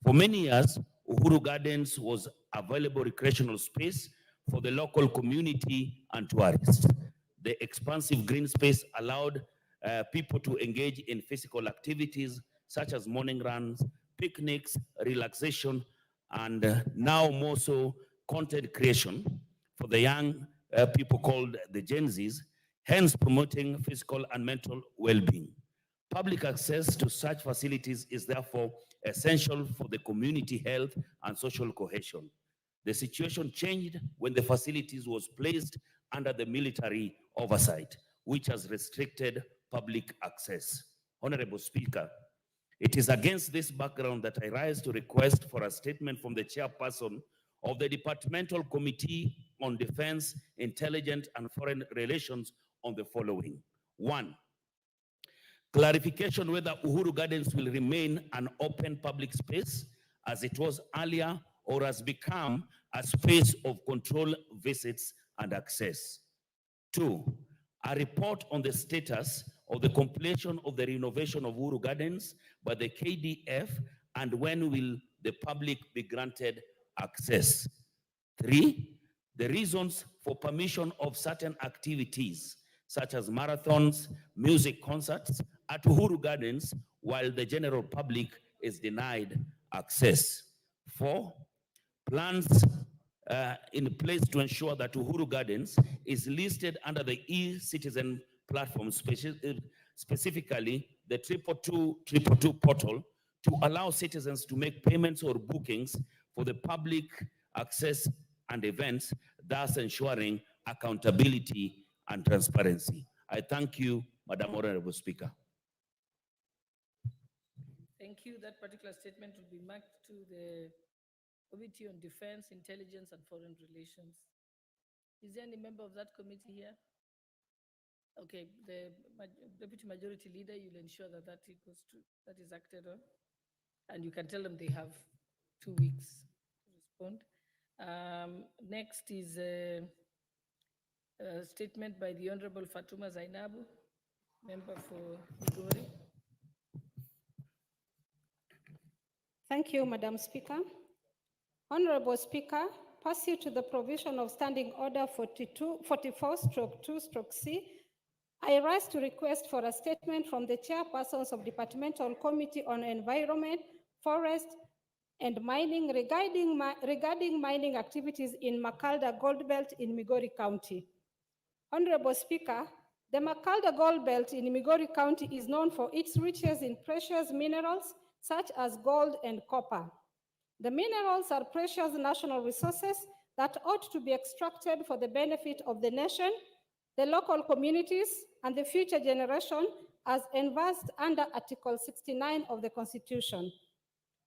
Speaker 22: For many years, Uhuru Gardens was a valuable recreational space for the local community and tourists. The expansive green space allowed people to engage in physical activities such as morning runs, picnics, relaxation, and now more so content creation for the young people called the Gen Zs, hence promoting physical and mental well-being. Public access to such facilities is therefore essential for the community health and social cohesion. The situation changed when the facilities was placed under the military oversight, which has restricted public access. Honorable Speaker, it is against this background that I rise to request for a statement from the chairperson of the Departmental Committee on Defense, Intelligence, and Foreign Relations on the following. 1, clarification whether Uhuru Gardens will remain an open public space as it was earlier or has become a space of control visits and access. 2, a report on the status of the completion of the renovation of Uhuru Gardens by the KDF and when will the public be granted access. 3, the reasons for permission of certain activities such as marathons, music concerts at Uhuru Gardens while the general public is denied access. 4, plans in place to ensure that Uhuru Gardens is listed under the e-citizen platform, specifically the 222 portal, to allow citizens to make payments or bookings for the public access and events, thus ensuring accountability and transparency. I thank you, Madam Honorable Speaker.
Speaker 7: Thank you. That particular statement will be marked to the Committee on Defense, Intelligence, and Foreign Relations. Is there any member of that committee here? Okay, the Deputy Majority Leader, you'll ensure that that is acted on, and you can tell them they have 2 weeks to respond. Next is a statement by the Honorable Fatuma Zainabu, member for Migori.
Speaker 3: Thank you, Madam Speaker. Honorable Speaker, pursuant to the provision of Standing Order 44/2/C, I rise to request for a statement from the chairpersons of Departmental Committee on Environment, Forest, and Mining regarding mining activities in Makalda Gold Belt in Migori County. Honorable Speaker, the Makalda Gold Belt in Migori County is known for its riches in precious minerals such as gold and copper. The minerals are precious national resources that ought to be extracted for the benefit of the nation, the local communities, and the future generation as envisaged under Article 69 of the Constitution.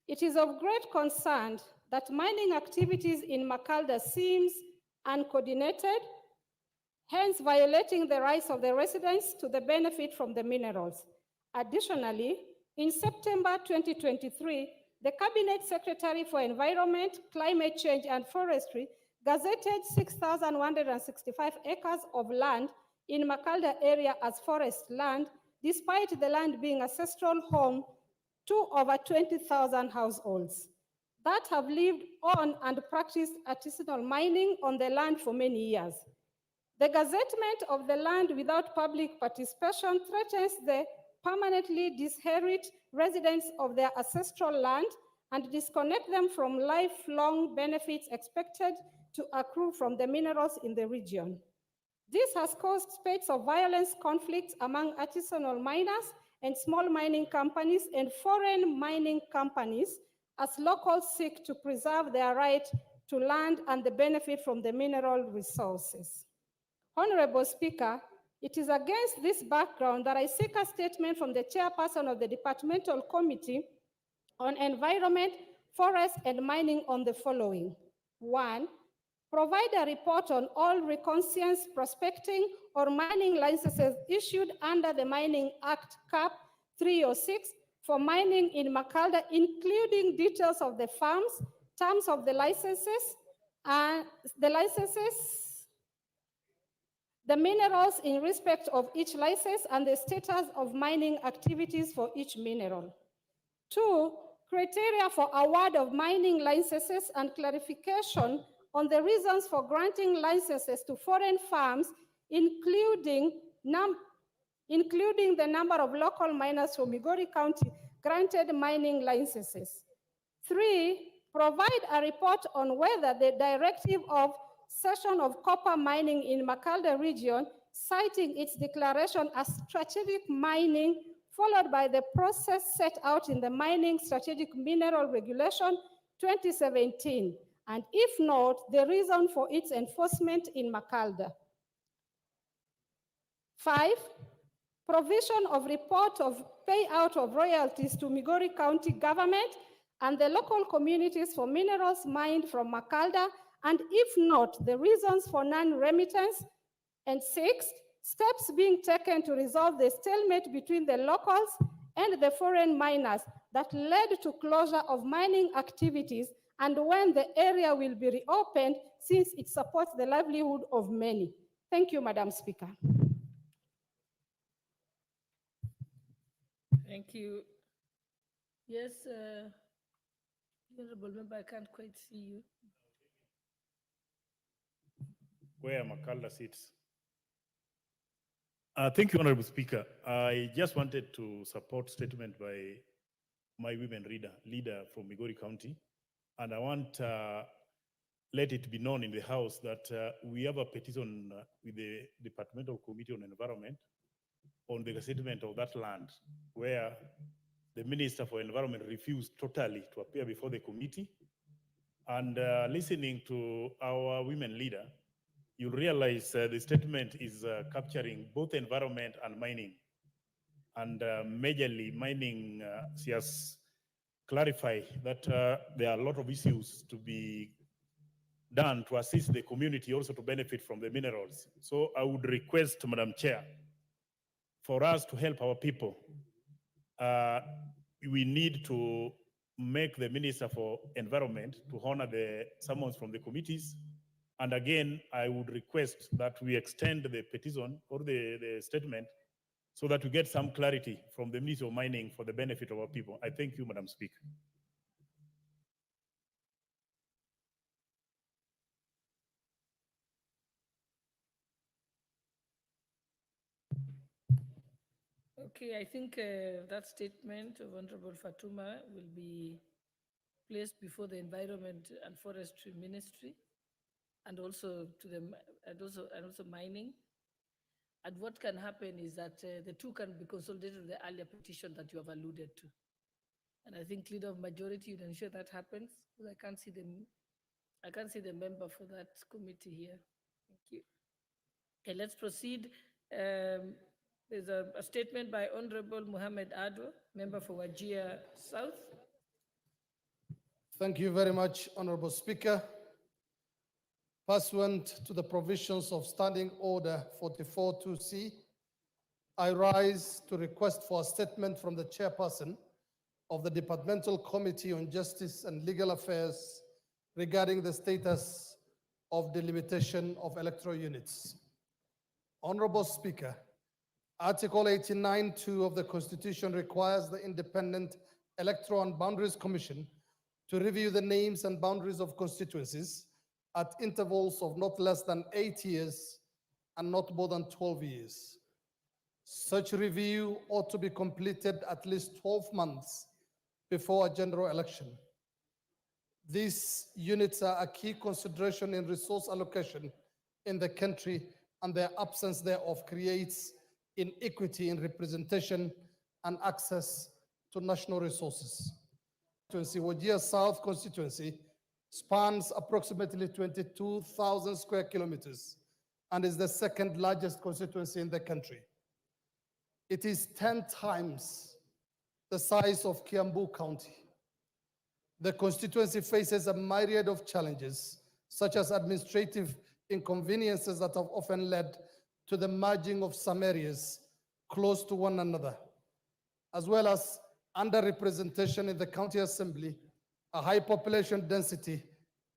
Speaker 3: It is of great concern that mining activities in Makalda seems uncoordinated, hence violating the rights of the residents to the benefit from the minerals. Additionally, in September 2023, the Cabinet Secretary for Environment, Climate Change and Forestry gazetted 6,165 acres of land in Makalda area as forest land, despite the land being ancestral home to over 20,000 households that have lived on and practiced artisanal mining on the land for many years. The gazettement of the land without public participation threatens the permanently disinherit residents of their ancestral land and disconnect them from lifelong benefits expected to accrue from the minerals in the region. This has caused spate of violence, conflicts among artisanal miners and small mining companies and foreign mining companies as locals seek to preserve their right to land and the benefit from the mineral resources. Honorable Speaker, It is against this background that I seek a statement from the chairperson of the Departmental Committee on Environment, Forest, and Mining on the following. 1. Provide a report on all reconnaissance, prospecting, or mining licenses issued under the Mining Act Cap 306 for mining in Makalda, including details of the farms, terms of the licenses, the minerals in respect of each license, and the status of mining activities for each mineral. 2, criteria for award of mining licenses and clarification on the reasons for granting licenses to foreign firms, including the number of local miners from Migori County granted mining licenses. 3, provide a report on whether the directive of cession of copper mining in Makalda region, citing its declaration as strategic mining, followed by the process set out in the Mining Strategic Mineral Regulation 2017, and if not, the reason for its enforcement in Makalda. 5, provision of report of payout of royalties to Migori County government and the local communities for minerals mined from Makalda, and if not, the reasons for non-remittance. And 6, steps being taken to resolve the stalemate between the locals and the foreign miners that led to closure of mining activities, and when the area will be reopened since it supports the livelihood of many. Thank you, Madam Speaker.
Speaker 7: Thank you. Yes, Honorable Member, I can't quite see you.
Speaker 17: Where Makalda sits. Thank you, Honorable Speaker. I just wanted to support statement by my women leader from Migori County. And I want let it be known in the House that we have a petition with the Departmental Committee on Environment on the settlement of that land, where the Minister for Environment refused totally to appear before the committee. And listening to our women leader, you realize the statement is capturing both environment and mining. And majorly mining, she has clarified that there are a lot of issues to be done to assist the community also to benefit from the minerals. So I would request, Madam Chair, for us to help our people. We need to make the Minister for Environment to honor the summons from the committees. And again, I would request that we extend the petition or the statement so that we get some clarity from the Ministry of Mining for the benefit of our people. I thank you, Madam Speaker.
Speaker 7: Okay, I think that statement of Honorable Fatuma will be placed before the Environment and Forestry Ministry, and also to them, and also mining. And what can happen is that the two can be consolidated with the earlier petition that you have alluded to. And I think leader of majority will ensure that happens, because I can't see the member for that committee here. Thank you. Okay, let's proceed. There's a statement by Honorable Mohammed Ado, member for Wajir South.
Speaker 5: Thank you very much, Honorable Speaker. Pursuant to the provisions of Standing Order 44-2C, I rise to request for a statement from the chairperson of the Departmental Committee on Justice and Legal Affairs regarding the status of delimitation of electoral units. Honorable Speaker, Article 89(2) of the Constitution requires the Independent Electoral and Boundaries Commission to review the names and boundaries of constituencies at intervals of not less than 8 years and not more than 12 years. Such review ought to be completed at least 12 months before a general election. These units are a key consideration in resource allocation in the country, and their absence thereof creates inequity in representation and access to national resources. Wajir South constituency spans approximately 22,000 square kilometers and is the second largest constituency in the country. It is 10 times the size of Kiambu County. The constituency faces a myriad of challenges, such as administrative inconveniences that have often led to the merging of some areas close to one another, as well as underrepresentation in the county assembly, a high population density,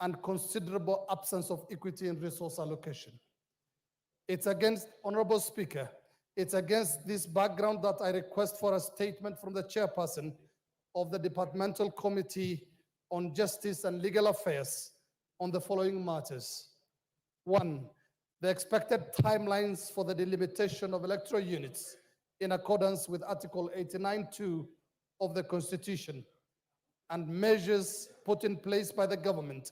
Speaker 5: and considerable absence of equity in resource allocation. It's against, Honorable Speaker, it's against this background that I request for a statement from the chairperson of the Departmental Committee on Justice and Legal Affairs on the following matters. One, the expected timelines for the delimitation of electoral units in accordance with Article 89(2) of the Constitution, and measures put in place by the government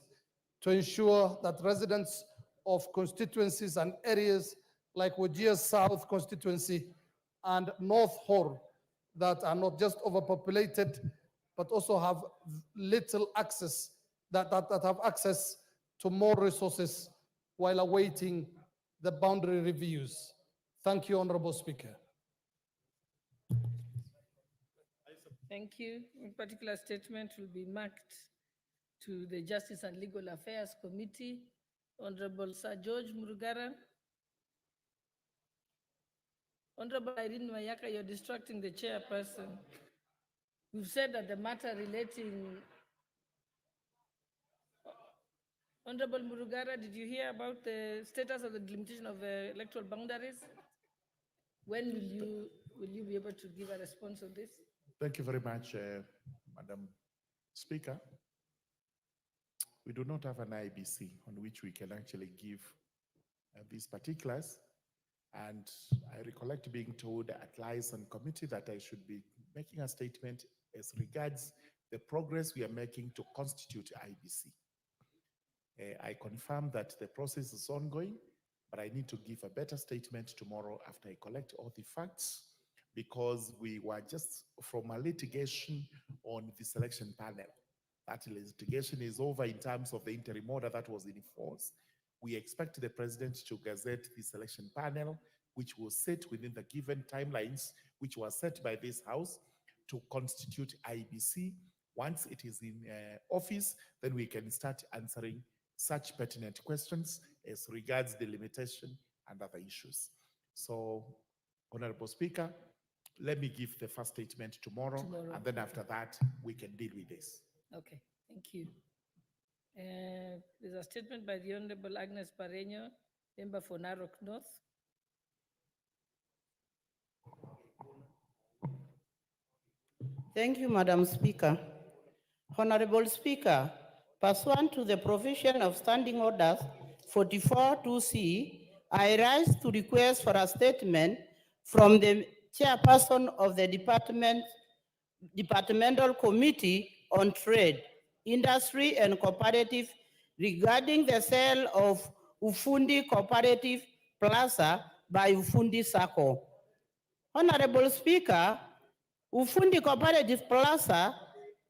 Speaker 5: to ensure that residents of constituencies and areas like Wajir South constituency and North Hor that are not just overpopulated, but also have little access, that have access to more resources while awaiting the boundary reviews. Thank you, Honorable Speaker.
Speaker 7: Thank you. In particular statement will be marked to the Justice and Legal Affairs Committee. Honorable Sir George Murugara. Honorable Irene Mayaka, you're distracting the chairperson. We've said that the matter relating. Honorable Murugara, did you hear about the status of the delimitation of the electoral boundaries? When will you be able to give a response on this?
Speaker 2: Thank you very much, Madam Speaker. We do not have an IBC on which we can actually give these particulars. And I recollect being told at liaison committee that I should be making a statement as regards the progress we are making to constitute IBC. I confirm that the process is ongoing, but I need to give a better statement tomorrow after I collect all the facts, because we were just from a litigation on the selection panel. That litigation is over in terms of the interim order that was in force. We expect the president to gazette the selection panel, which will sit within the given timelines, which were set by this House to constitute IBC. Once it is in office, then we can start answering such pertinent questions as regards the limitation and other issues. So, Honorable Speaker, let me give the first statement tomorrow. And then after that, we can deal with this.
Speaker 7: Okay, thank you. There's a statement by the Honorable Agnes Pareño, member for Narok North.
Speaker 8: Thank you, Madam Speaker. Honorable Speaker, pursuant to the provision of Standing Orders 44(2)C, I rise to request for a statement from the chairperson of the Departmental Committee on Trade, Industry and Cooperative regarding the sale of Ufundi Cooperative Plaza by Ufundi Sacco. Honorable Speaker, Ufundi Cooperative Plaza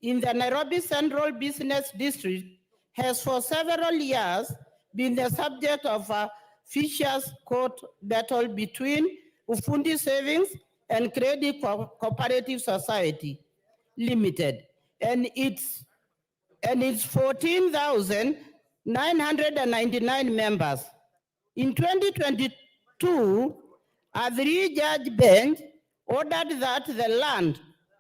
Speaker 8: in the Nairobi Central Business District has for several years been the subject of a vicious court battle between Ufundi Savings and Credit Cooperative Society Limited and its 14,999 members. In 2022, a three-judge bench ordered that the land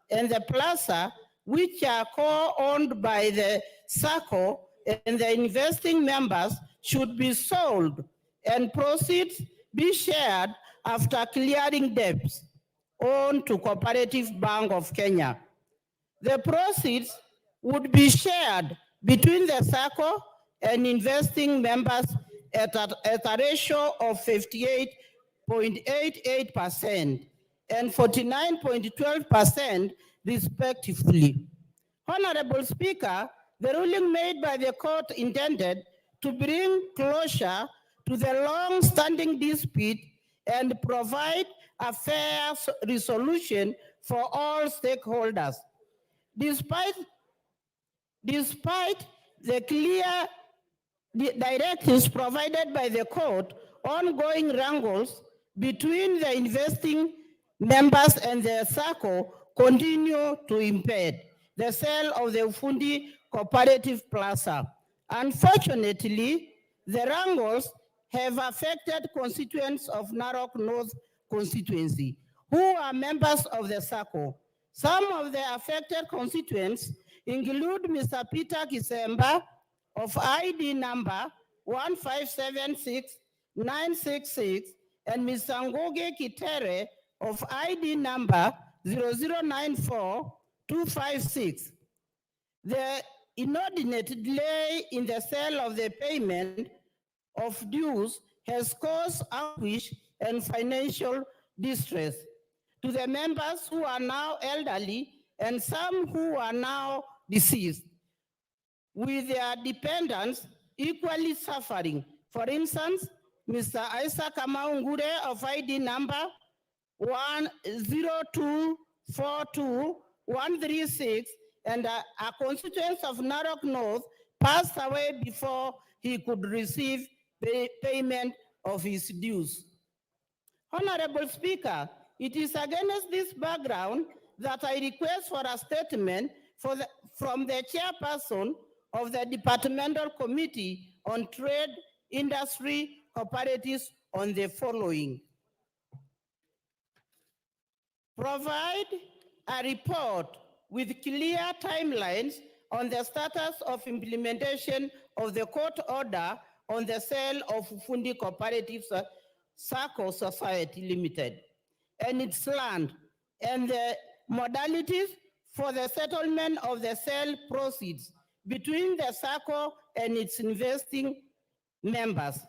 Speaker 8: and the plaza, which are co-owned by the SACCO and the investing members, should be sold and proceeds be shared after clearing debts owed to Cooperative Bank of Kenya. The proceeds would be shared between the SACCO and investing members at a ratio of 58.88% and 49.12% respectively. Honorable Speaker, the ruling made by the court intended to bring closure to the long-standing dispute and provide a fair resolution for all stakeholders. Despite the clear directives provided by the court ongoing wrangles between the investing members and the SACCO continue to impede the sale of the Ufundi Cooperative Plaza. Unfortunately, the wrangles have affected constituents of Narok North constituency who are members of the SACCO. Some of the affected constituents include Mr. Peter Kisemba of ID number 1576966 and Mr. Ngoge Kitere of ID number 0094256. The inordinate delay in the sale of the payment of dues has caused anguish and financial distress to the members who are now elderly and some who are now deceased, with their dependents equally suffering. For instance, Mr. Isaac Amaungure of ID number 10242-136 and a constituent of Narok North passed away before he could receive payment of his dues. Honorable Speaker, it is against this background that I request for a statement from the chairperson of the Departmental Committee on Trade, Industry, Cooperatives on the following. Provide a report with clear timelines on the status of implementation of the court order on the sale of Ufundi Cooperative SACCO Society Limited and its land, and the modalities for the settlement of the sale proceeds between the SACCO and its investing members.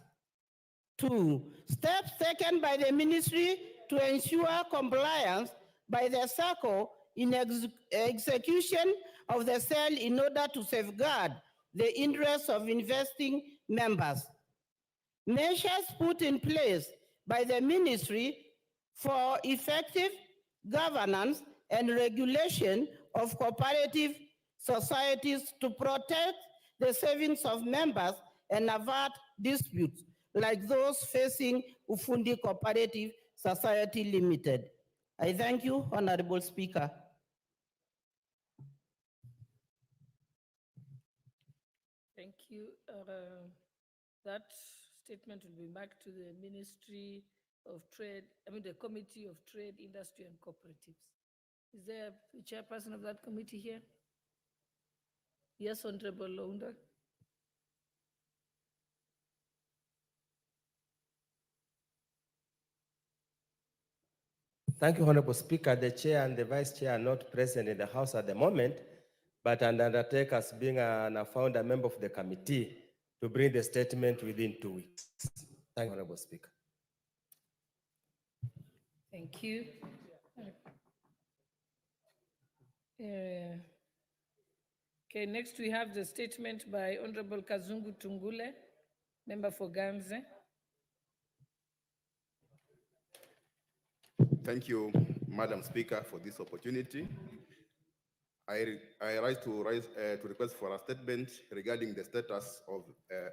Speaker 8: 2, steps taken by the ministry to ensure compliance by the SACCO in execution of the sale in order to safeguard the interests of investing members. Measures put in place by the ministry for effective governance and regulation of cooperative societies to protect the savings of members and avert disputes like those facing Ufundi Cooperative Society Limited. I thank you, Honorable Speaker.
Speaker 7: Thank you. That statement will be back to the Ministry of Trade, the Committee of Trade, Industry and Cooperatives. Is there a chairperson of that committee here? Yes, Honorable Lounda.
Speaker 14: Thank you, Honorable Speaker. The chair and the vice chair are not present in the House at the moment, but I undertake as being a founder member of the committee to bring the statement within 2 weeks. Thank you, Honorable Speaker.
Speaker 7: Thank you. Okay, next we have the statement by Honorable Kazungu Tungule, member for Ganze.
Speaker 10: Thank you, Madam Speaker, for this opportunity. I rise to request for a statement regarding the status of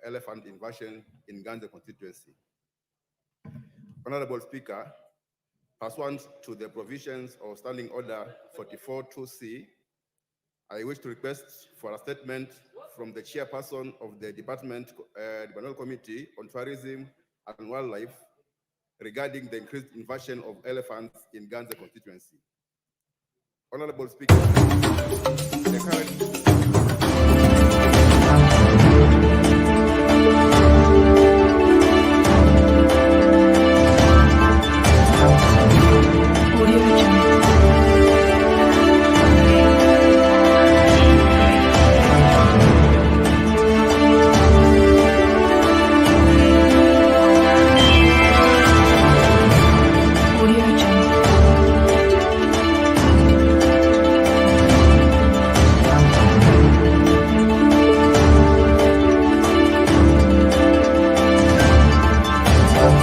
Speaker 10: elephant invasion in Ganze constituency. Honorable Speaker, pursuant to the provisions of Standing Order 44-2C, I wish to request for a statement from the chairperson of the Departmental Committee on Tourism and Wildlife regarding the increased invasion of elephants in Ganze constituency. Honorable Speaker, the current